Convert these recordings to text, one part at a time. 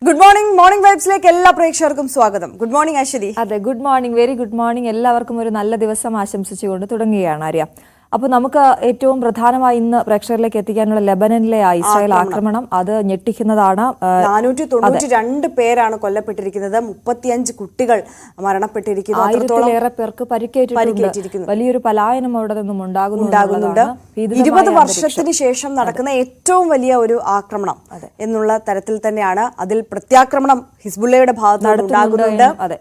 Good morning. Morning വൈബ്സിലേക്ക് എല്ലാ പ്രേക്ഷകർക്കും സ്വാഗതം. Good morning Aswathi. അതെ, good morning, very good morning. എല്ലാവർക്കും ഒരു നല്ല ദിവസം ആശംസിച്ചുകൊണ്ട് തുടങ്ങുകയാണ് ആര്യ. അപ്പോൾ നമുക്ക് ഏറ്റവും പ്രധാനമായി ഇന്ന് പ്രേക്ഷകരിലേക്ക് എത്തിക്കാനുള്ള ലെബനനിലെ ഇസ്രായേൽ ആക്രമണം അത് ഞെട്ടിക്കുന്നതാണ്. 492 പേരാണ് കൊല്ലപ്പെട്ടിരിക്കുന്നത്, 35 കുട്ടികൾ മരണപ്പെട്ടിരിക്കുന്നു, 1000-ലേറെ പേർക്ക് പരിക്കേറ്റിരിക്കുന്നു. വലിയൊരു പലായനം അവിടെ നിന്നും ഉണ്ടാകുന്നുണ്ട്. 20 വർഷത്തിന് ശേഷം നടക്കുന്ന ഏറ്റവും വലിയ ഒരു ആക്രമണം എന്നുള്ള തരത്തിൽ തന്നെയാണ്. അതിൽ പ്രത്യാക്രമണം ഹിസ്ബുള്ളയുടെ ഭാഗത്ത് ഉണ്ടാകുന്നുണ്ട്. അതെ,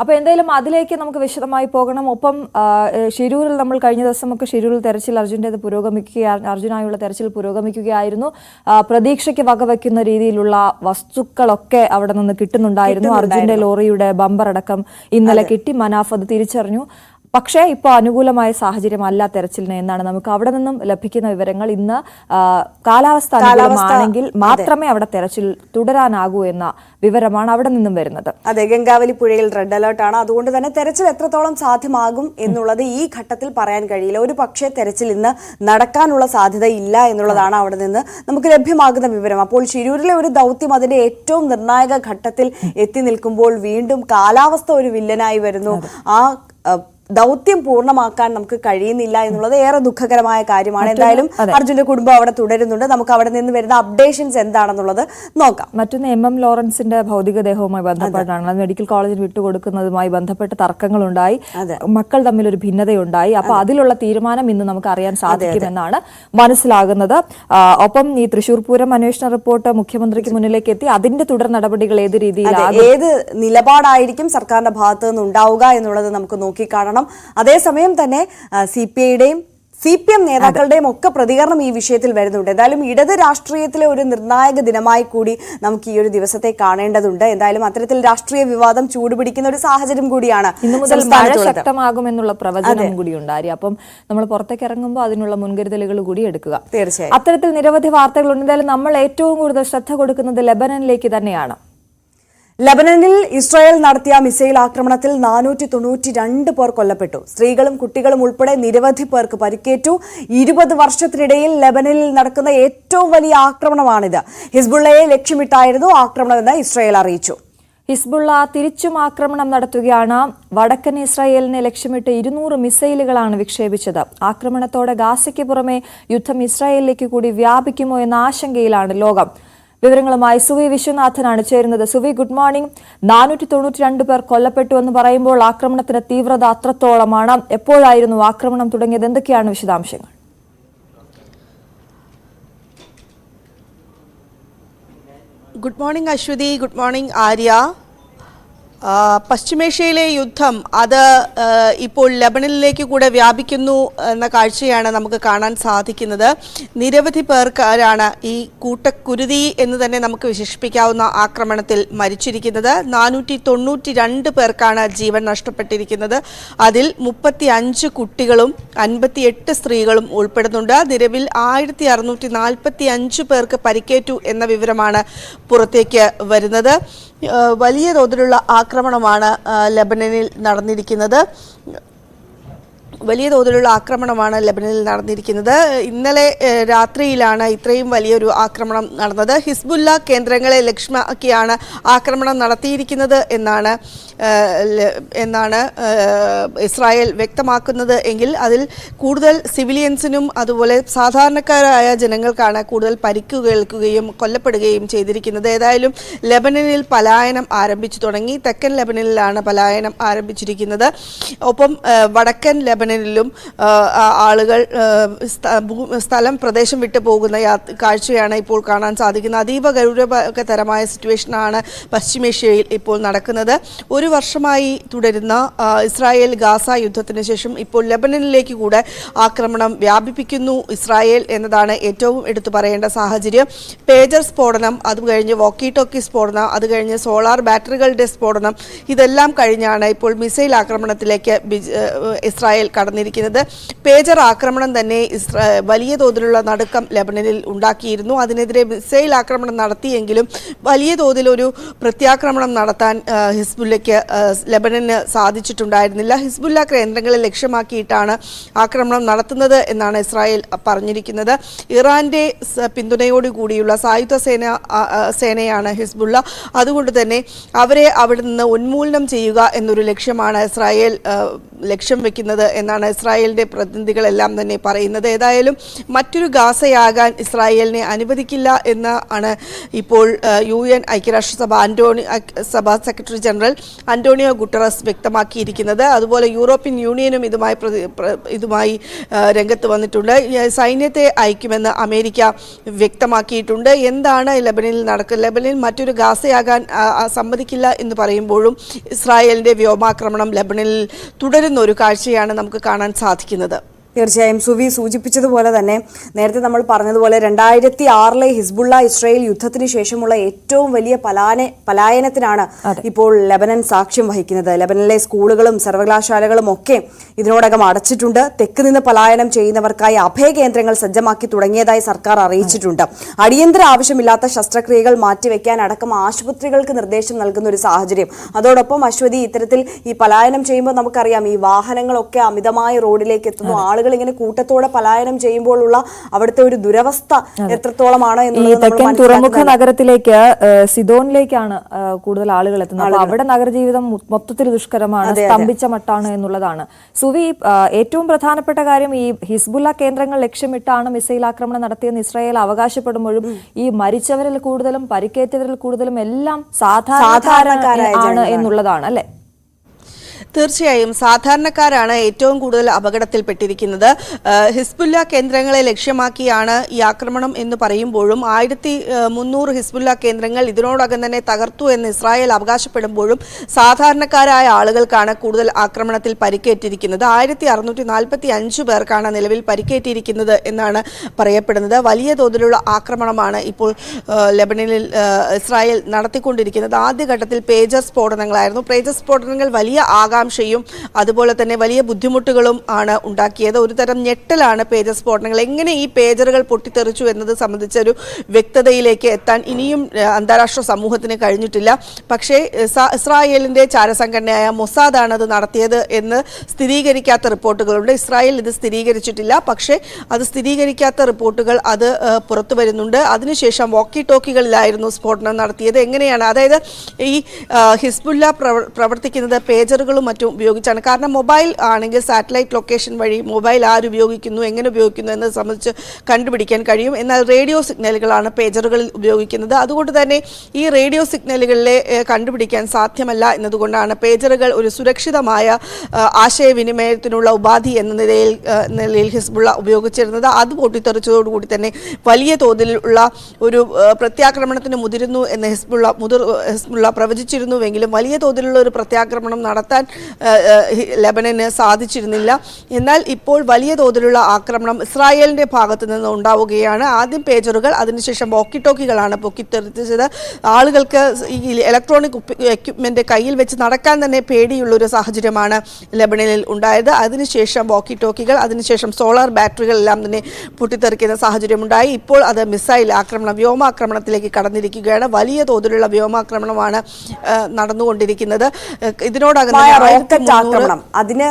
അപ്പോൾ എന്തായാലും അതിലേക്ക് നമുക്ക് വിശദമായി പോകണം. ഒപ്പം ഷിരൂരിൽ നമ്മൾ കഴിഞ്ഞ ദിവസമൊക്കെ ഷിരൂരിൽ തെരച്ചിൽ അർജുനായുള്ള തെരച്ചിൽ പുരോഗമിക്കുകയായിരുന്നു. പ്രതീക്ഷയ്ക്ക് വകവെക്കുന്ന രീതിയിലുള്ള വസ്തുക്കളൊക്കെ അവിടെ നിന്ന് കിട്ടുന്നുണ്ടായിരുന്നു. അർജുന്റെ ലോറിയുടെ ബമ്പർ അടക്കം ഇന്നലെ കിട്ടി. മനാഫ് അത് തിരിച്ചറിഞ്ഞു. പക്ഷേ ഇപ്പോൾ അനുകൂലമായ സാഹചര്യമല്ല തെരച്ചിലിന് എന്നാണ് നമുക്ക് അവിടെ നിന്നും ലഭിക്കുന്ന വിവരങ്ങൾ. ഇന്ന് കാലാവസ്ഥ അനുകൂലമാണെങ്കിൽ മാത്രമേ അവിടെ തെരച്ചിൽ തുടരാനാകൂ എന്ന വിവരമാണ് അവിടെ നിന്നും വരുന്നത്. അതെ, ഗംഗാവലി പുഴയിൽ റെഡ് അലേർട്ടാണ്. അതുകൊണ്ട് തന്നെ തെരച്ചിൽ എത്രത്തോളം സാധ്യമാകും എന്നുള്ളത് ഈ ഘട്ടത്തിൽ പറയാൻ കഴിയില്ല. ഒരു പക്ഷേ തെരച്ചിൽ ഇന്ന് നടക്കാനുള്ള സാധ്യത ഇല്ല എന്നുള്ളതാണ് അവിടെ നിന്ന് നമുക്ക് ലഭ്യമാകുന്ന വിവരം. അപ്പോൾ ഷിരൂരിലെ ഒരു ദൗത്യം അതിന്റെ ഏറ്റവും നിർണായക ഘട്ടത്തിൽ എത്തി നിൽക്കുമ്പോൾ വീണ്ടും കാലാവസ്ഥ ഒരു വില്ലനായി വരുന്നു. ആ ദൗത്യം പൂർണ്ണമാക്കാൻ നമുക്ക് കഴിയുന്നില്ല എന്നുള്ളത് ഏറെ ദുഃഖകരമായ കാര്യമാണ്. എന്തായാലും അർജുന്റെ കുടുംബം അവിടെ തുടരുന്നുണ്ട്. നമുക്ക് അവിടെ നിന്ന് വരുന്ന അപ്ഡേഷൻസ് എന്താണെന്നുള്ളത് നോക്കാം. മറ്റൊന്ന് MM ലോറൻസിന്റെ ഭൗതികദേഹവുമായി ബന്ധപ്പെട്ടാണ്. മെഡിക്കൽ കോളേജിൽ വിട്ടുകൊടുക്കുന്നതുമായി ബന്ധപ്പെട്ട് തർക്കങ്ങളുണ്ടായി, മക്കൾ തമ്മിൽ ഒരു ഭിന്നതയുണ്ടായി. അപ്പൊ അതിലുള്ള തീരുമാനം ഇന്ന് നമുക്ക് അറിയാൻ സാധിക്കുമെന്നാണ് മനസ്സിലാകുന്നത്. ഒപ്പം ഈ തൃശൂർ പൂരം അന്വേഷണ റിപ്പോർട്ട് മുഖ്യമന്ത്രിക്ക് മുന്നിലേക്ക് എത്തി. അതിന്റെ തുടർ നടപടികൾ ഏത് രീതിയിലാണ്, ഏത് നിലപാടായിരിക്കും സർക്കാരിന്റെ ഭാഗത്ത് നിന്ന് ഉണ്ടാവുക എന്നുള്ളത് നമുക്ക് നോക്കിക്കാണണം. അതേസമയം തന്നെ CPIയുടെയും CPM നേതാക്കളുടെയും ഒക്കെ പ്രതികരണം ഈ വിഷയത്തിൽ വരുന്നുണ്ട്. എന്തായാലും ഇടത് രാഷ്ട്രീയത്തിലെ ഒരു നിർണായക ദിനമായി കൂടി നമുക്ക് ഈ ഒരു ദിവസത്തെ കാണേണ്ടതുണ്ട്. എന്തായാലും അത്തരത്തിൽ രാഷ്ട്രീയ വിവാദം ചൂടുപിടിക്കുന്ന ഒരു സാഹചര്യം കൂടിയാണ്. ഇന്നു മുതൽ മഴ ശക്തമാകുമെന്നുള്ള പ്രവചനം കൂടി ഉണ്ടായി. അപ്പം നമ്മൾ പുറത്തേക്ക് ഇറങ്ങുമ്പോൾ അതിനുള്ള മുൻകരുതലുകൾ കൂടി എടുക്കുക. തീർച്ചയായും അത്തരത്തിൽ നിരവധി വാർത്തകളുണ്ട്. എന്തായാലും നമ്മൾ ഏറ്റവും കൂടുതൽ ശ്രദ്ധ കൊടുക്കുന്നത് ലെബനനിലേക്ക് തന്നെയാണ്. ലബനനിൽ ഇസ്രായേൽ നടത്തിയ മിസൈൽ ആക്രമണത്തിൽ 492 പേർ കൊല്ലപ്പെട്ടു. സ്ത്രീകളും കുട്ടികളും ഉൾപ്പെടെ നിരവധി പേർക്ക് പരിക്കേറ്റു. 20 വർഷത്തിനിടയിൽ ലബനനിൽ നടക്കുന്ന ഏറ്റവും വലിയ ആക്രമണമാണിത്. ഹിസ്ബുള്ളയെ ലക്ഷ്യമിട്ടായിരുന്നു ആക്രമണമെന്ന് ഇസ്രായേൽ അറിയിച്ചു. ഹിസ്ബുള്ള തിരിച്ചും ആക്രമണം നടത്തുകയാണ്. വടക്കൻ ഇസ്രായേലിനെ ലക്ഷ്യമിട്ട് 200 മിസൈലുകളാണ് വിക്ഷേപിച്ചത്. ആക്രമണത്തോടെ ഗാസയ്ക്ക് പുറമെ യുദ്ധം ഇസ്രായേലിലേക്ക് കൂടി വ്യാപിക്കുമോ എന്ന ആശങ്കയിലാണ് ലോകം. വിവരങ്ങളുമായി സുവി വിശ്വനാഥനാണ് ചേരുന്നത്. Suvi, good morning. 492 പേർ കൊല്ലപ്പെട്ടു എന്ന് പറയുമ്പോൾ ആക്രമണത്തിന്റെ തീവ്രത അത്രത്തോളമാണ്. എപ്പോഴായിരുന്നു ആക്രമണം തുടങ്ങിയത്? എന്തൊക്കെയാണ് വിശദാംശങ്ങൾ? Good morning Aswathy, good morning Arya. പശ്ചിമേഷ്യയിലെ യുദ്ധം അത് ഇപ്പോൾ ലബനനിലേക്ക് കൂടെ വ്യാപിക്കുന്നു എന്ന കാഴ്ചയാണ് നമുക്ക് കാണാൻ സാധിക്കുന്നത്. നിരവധി പേർക്കാരാണ് ഈ കൂട്ടക്കുരുതി എന്ന് തന്നെ നമുക്ക് വിശേഷിപ്പിക്കാവുന്ന ആക്രമണത്തിൽ മരിച്ചിരിക്കുന്നത്. 492 പേർക്കാണ് ജീവൻ നഷ്ടപ്പെട്ടിരിക്കുന്നത്. അതിൽ 35 കുട്ടികളും 58 സ്ത്രീകളും ഉൾപ്പെടുന്നുണ്ട്. നിലവിൽ 1645 പേർക്ക് പരിക്കേറ്റു എന്ന വിവരമാണ് പുറത്തേക്ക് വരുന്നത്. വലിയ തോതിലുള്ള ആക്രമണമാണ് ലബനനിൽ നടന്നിരിക്കുന്നത്. ഇന്നലെ രാത്രിയിലാണ് ഇത്രയും വലിയൊരു ആക്രമണം നടന്നത്. ഹിസ്ബുള്ള കേന്ദ്രങ്ങളെ ലക്ഷ്യമാക്കിയാണ് ആക്രമണം നടത്തിയിരിക്കുന്നത് എന്നാണ് ഇസ്രായേൽ വ്യക്തമാക്കുന്നത്. എങ്കിൽ അതിൽ കൂടുതൽ സിവിലിയൻസിനും അതുപോലെ സാധാരണക്കാരായ ജനങ്ങൾക്കാണ് കൂടുതൽ പരിക്കുകേൽക്കുകയും കൊല്ലപ്പെടുകയും ചെയ്തിരിക്കുന്നത്. ഏതായാലും ലബനനിൽ പലായനം ആരംഭിച്ചു തുടങ്ങി. തെക്കൻ ലബനനിലാണ് പലായനം ആരംഭിച്ചിരിക്കുന്നത്. ഒപ്പം വടക്കൻ ലബനനിലും ആളുകൾ പ്രദേശം വിട്ടു പോകുന്ന കാഴ്ചയാണ് ഇപ്പോൾ കാണാൻ സാധിക്കുന്നത്. അതീവ ഗൗരവതരമായ സിറ്റുവേഷനാണ് പശ്ചിമേഷ്യയിൽ ഇപ്പോൾ നടക്കുന്നത്. ഒരു വർഷമായി തുടരുന്ന ഇസ്രായേൽ ഗാസ യുദ്ധത്തിന് ശേഷം ഇപ്പോൾ ലബനനിലേക്ക് കൂടെ ആക്രമണം വ്യാപിപ്പിക്കുന്നു ഇസ്രായേൽ എന്നതാണ് ഏറ്റവും എടുത്തു പറയേണ്ട സാഹചര്യം. പേജർ സ്ഫോടനം, അത് കഴിഞ്ഞ് വോക്കി ടോക്കി സ്ഫോടനം, അത് കഴിഞ്ഞ് സോളാർ ബാറ്ററികളുടെ സ്ഫോടനം, ഇതെല്ലാം കഴിഞ്ഞാണ് ഇപ്പോൾ മിസൈൽ ആക്രമണത്തിലേക്ക് ഇസ്രായേൽ കടന്നിരിക്കുന്നത്. പേജർ ആക്രമണം തന്നെ വലിയ തോതിലുള്ള നടുക്കം ലെബനനിൽ ഉണ്ടാക്കിയിരുന്നു. അതിനെതിരെ മിസൈൽ ആക്രമണം നടത്തിയെങ്കിലും വലിയ തോതിലൊരു പ്രത്യാക്രമണം നടത്താൻ ഹിസ്ബുല്ലയ്ക്ക് ലെബനന് സാധിച്ചിട്ടുണ്ടായിരുന്നില്ല. ഹിസ്ബുല്ല കേന്ദ്രങ്ങളെ ലക്ഷ്യമാക്കിയിട്ടാണ് ആക്രമണം നടത്തുന്നത് എന്നാണ് ഇസ്രായേൽ പറഞ്ഞിരിക്കുന്നത്. ഇറാന്റെ പിന്തുണയോടുകൂടിയുള്ള സായുധ സേനയാണ് ഹിസ്ബുള്ള. അതുകൊണ്ട് തന്നെ അവരെ അവിടെ നിന്ന് ഉന്മൂലനം ചെയ്യുക എന്നൊരു ലക്ഷ്യമാണ് ഇസ്രായേൽ ലക്ഷ്യം വെക്കുന്നത് എന്നാണ് ഇസ്രായേലിന്റെ പ്രതിനിധികളെല്ലാം തന്നെ പറയുന്നത്. ഏതായാലും മറ്റൊരു ഗാസയാകാൻ ഇസ്രായേലിനെ അനുവദിക്കില്ല എന്നാണ് ഇപ്പോൾ UN ഐക്യരാഷ്ട്രസഭ സെക്രട്ടറി ജനറൽ അന്റോണിയോ ഗുട്ടറസ് വ്യക്തമാക്കിയിരിക്കുന്നത്. അതുപോലെ യൂറോപ്യൻ യൂണിയനും ഇതുമായി രംഗത്ത് വന്നിട്ടുണ്ട്. സൈന്യത്തെ അയക്കുമെന്ന് അമേരിക്ക വ്യക്തമാക്കിയിട്ടുണ്ട്. എന്താണ് ലെബനനിൽ നടക്കുന്നത്? ലെബനനിൽ മറ്റൊരു ഗാസയാകാൻ സമ്മതിക്കില്ല എന്ന് പറയുമ്പോഴും ഇസ്രായേലിന്റെ വ്യോമാക്രമണം ലെബനനിൽ തുടരുന്ന ഒരു കാഴ്ചയാണ് നമുക്ക് കാണാൻ സാധിക്കുന്നത്. തീർച്ചയായും സുവി സൂചിപ്പിച്ചതുപോലെ തന്നെ നേരത്തെ നമ്മൾ പറഞ്ഞതുപോലെ 2006 ഹിസ്ബുള്ള ഇസ്രായേൽ യുദ്ധത്തിന് ശേഷമുള്ള ഏറ്റവും വലിയ പലായനത്തിനാണ് ഇപ്പോൾ ലെബനൻ സാക്ഷ്യം വഹിക്കുന്നത്. ലെബനനിലെ സ്കൂളുകളും സർവകലാശാലകളും ഒക്കെ ഇതിനോടകം അടച്ചിട്ടുണ്ട്. തെക്ക് നിന്ന് പലായനം ചെയ്യുന്നവർക്കായി അഭയകേന്ദ്രങ്ങൾ സജ്ജമാക്കി തുടങ്ങിയതായി സർക്കാർ അറിയിച്ചിട്ടുണ്ട്. അടിയന്തര ആവശ്യമില്ലാത്ത ശസ്ത്രക്രിയകൾ മാറ്റിവെക്കാൻ അടക്കം ആശുപത്രികൾക്ക് നിർദ്ദേശം നൽകുന്ന ഒരു സാഹചര്യം. അതോടൊപ്പം അശ്വതി, ഇത്തരത്തിൽ ഈ പലായനം ചെയ്യുമ്പോൾ നമുക്കറിയാം ഈ വാഹനങ്ങളൊക്കെ അമിതമായ റോഡിലേക്ക് എത്തുന്നു. ആളുകൾ ഇങ്ങനെ കൂട്ടത്തോടെ പലായനം ചെയ്യുമ്പോഴുള്ള അവിടുത്തെ ഒരു ദുരവസ്ഥ എത്രത്തോളമാണ് തെക്കൻ തുറമുഖ നഗരത്തിലേക്ക് സിദോനിലേക്കാണ് കൂടുതൽ ആളുകൾ എത്തുന്നത്. അപ്പൊ അവിടെ നഗരജീവിതം മൊത്തത്തിൽ ദുഷ്കരമാണ്, സ്തംഭിച്ച മട്ടാണ് എന്നുള്ളതാണ്. സുവി, ഏറ്റവും പ്രധാനപ്പെട്ട കാര്യം ഈ ഹിസ്ബുള്ള കേന്ദ്രങ്ങൾ ലക്ഷ്യമിട്ടാണ് മിസൈൽ ആക്രമണം നടത്തിയെന്ന് ഇസ്രായേൽ അവകാശപ്പെടുമ്പോഴും ഈ മരിച്ചവരിൽ കൂടുതലും പരിക്കേറ്റവരിൽ കൂടുതലും എല്ലാം സാധാരണക്കാരാണ് എന്നുള്ളതാണ് അല്ലെ? തീർച്ചയായും സാധാരണക്കാരാണ് ഏറ്റവും കൂടുതൽ അപകടത്തിൽപ്പെട്ടിരിക്കുന്നത്. ഹിസ്ബുല്ല കേന്ദ്രങ്ങളെ ലക്ഷ്യമാക്കിയാണ് ഈ ആക്രമണം എന്ന് പറയുമ്പോഴും 1300 ഹിസ്ബുല്ല കേന്ദ്രങ്ങൾ ഇതിനോടകം തന്നെ തകർത്തു എന്ന് ഇസ്രായേൽ അവകാശപ്പെടുമ്പോഴും സാധാരണക്കാരായ ആളുകൾക്കാണ് കൂടുതൽ ആക്രമണത്തിൽ പരിക്കേറ്റിരിക്കുന്നത്. 1645 പേർക്കാണ് നിലവിൽ പരിക്കേറ്റിരിക്കുന്നത് എന്നാണ് പറയപ്പെടുന്നത്. വലിയ തോതിലുള്ള ആക്രമണമാണ് ഇപ്പോൾ ലെബനനിൽ ഇസ്രായേൽ നടത്തിക്കൊണ്ടിരിക്കുന്നത്. ആദ്യഘട്ടത്തിൽ പേജർ സ്ഫോടനങ്ങളായിരുന്നു. പേജർ സ്ഫോടനങ്ങൾ വലിയ ആകാംക്ഷയും അതുപോലെ തന്നെ വലിയ ബുദ്ധിമുട്ടുകളും ആണ് ഉണ്ടാക്കിയത്. ഒരു തരം ഞെട്ടലാണ് പേജർ സ്ഫോടനങ്ങൾ. എങ്ങനെ ഈ പേജറുകൾ പൊട്ടിത്തെറിച്ചു എന്നത് സംബന്ധിച്ചൊരു വ്യക്തതയിലേക്ക് എത്താൻ ഇനിയും അന്താരാഷ്ട്ര സമൂഹത്തിന് കഴിഞ്ഞിട്ടില്ല. പക്ഷേ ഇസ്രായേലിന്റെ ചാരസംഘടനയായ മൊസാദാണ് അത് നടത്തിയത് എന്ന് സ്ഥിരീകരിക്കാത്ത റിപ്പോർട്ടുകളുണ്ട്. ഇസ്രായേൽ ഇത് സ്ഥിരീകരിച്ചിട്ടില്ല. പക്ഷേ അത് സ്ഥിരീകരിക്കാത്ത റിപ്പോർട്ടുകൾ അത് പുറത്തു വരുന്നുണ്ട്. അതിനുശേഷം വോക്കി ടോക്കികളിലായിരുന്നു സ്ഫോടനം നടത്തിയത്. എങ്ങനെയാണ്? അതായത് ഈ ഹിസ്ബുല്ല പ്രവർത്തിക്കുന്നത് പേജറുകളും മറ്റും ഉപയോഗിച്ചാണ്. കാരണം മൊബൈൽ ആണെങ്കിൽ സാറ്റലൈറ്റ് ലൊക്കേഷൻ വഴി മൊബൈൽ ആരുപയോഗിക്കുന്നു, എങ്ങനെ ഉപയോഗിക്കുന്നു എന്നത് സംബന്ധിച്ച് കണ്ടുപിടിക്കാൻ കഴിയും. എന്നാൽ റേഡിയോ സിഗ്നലുകളാണ് പേജറുകളിൽ ഉപയോഗിക്കുന്നത്. അതുകൊണ്ട് തന്നെ ഈ റേഡിയോ സിഗ്നലുകളിലെ കണ്ടുപിടിക്കാൻ സാധ്യമല്ല എന്നതുകൊണ്ടാണ് പേജറുകൾ ഒരു സുരക്ഷിതമായ ആശയവിനിമയത്തിനുള്ള ഉപാധി എന്ന നിലയിൽ ഹിസ്ബുള്ള ഉപയോഗിച്ചിരുന്നത്. അത് പൊട്ടിത്തെറിച്ചതോടുകൂടി തന്നെ വലിയ തോതിലുള്ള ഒരു പ്രത്യാക്രമണത്തിന് മുതിരുന്നു എന്ന് ഹിസ്ബുള്ള പ്രവചിച്ചിരുന്നുവെങ്കിലും വലിയ തോതിലുള്ള ഒരു പ്രത്യാക്രമണം നടത്താൻ ലെബനന് സാധിച്ചിരുന്നില്ല. എന്നാൽ ഇപ്പോൾ വലിയ തോതിലുള്ള ആക്രമണം ഇസ്രായേലിന്റെ ഭാഗത്തു നിന്ന് ഉണ്ടാവുകയാണ്. ആദ്യം പേജറുകൾ, അതിനുശേഷം വോക്കി ടോക്കികളാണ് പൊക്കിത്തെറിച്ചത്. ആളുകൾക്ക് ഈ ഇലക്ട്രോണിക് എക്യുപ്മെന്റ് കയ്യിൽ വെച്ച് നടക്കാൻ തന്നെ പേടിയുള്ളൊരു സാഹചര്യമാണ് ലെബനനിൽ ഉണ്ടായത്. അതിനുശേഷം വോക്കി ടോക്കികൾ, അതിനുശേഷം സോളാർ ബാറ്ററികൾ എല്ലാം തന്നെ പൊട്ടിത്തെറിക്കുന്ന സാഹചര്യമുണ്ടായി. ഇപ്പോൾ അത് മിസൈൽ ആക്രമണം, വ്യോമാക്രമണത്തിലേക്ക് കടന്നിരിക്കുകയാണ്. വലിയ തോതിലുള്ള വ്യോമാക്രമണമാണ് നടന്നുകൊണ്ടിരിക്കുന്നത്. ഇതിനോടകം റോക്കറ്റ് ആക്രമണം, അതിന്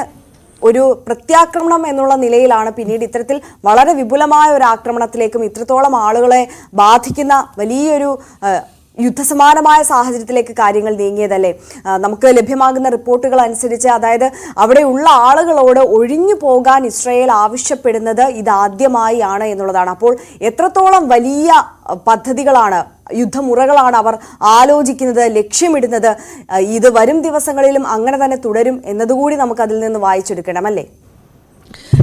ഒരു പ്രത്യാക്രമണം എന്നുള്ള നിലയിലാണ് പിന്നീട് ഇത്തരത്തിൽ വളരെ വിപുലമായ ഒരു ആക്രമണത്തിലേക്കും ഇത്രത്തോളം ആളുകളെ ബാധിക്കുന്ന വലിയൊരു യുദ്ധസമാനമായ സാഹചര്യത്തിലേക്ക് കാര്യങ്ങൾ നീങ്ങിയതല്ലേ? നമുക്ക് ലഭ്യമാകുന്ന റിപ്പോർട്ടുകൾ അനുസരിച്ച്, അതായത് അവിടെയുള്ള ആളുകളോട് ഒഴിഞ്ഞു പോകാൻ ഇസ്രായേൽ ആവശ്യപ്പെടുന്നത് ഇതാദ്യമായി ആണ് എന്നുള്ളതാണ്. അപ്പോൾ എത്രത്തോളം വലിയ പദ്ധതികളാണ്, യുദ്ധമുറകളാണ് അവർ ആലോചിക്കുന്നത്, ലക്ഷ്യമിടുന്നത്? ഇത് വരും ദിവസങ്ങളിലും അങ്ങനെ തന്നെ തുടരും എന്നതുകൂടി നമുക്ക് അതിൽ നിന്ന് വായിച്ചെടുക്കണം അല്ലേ?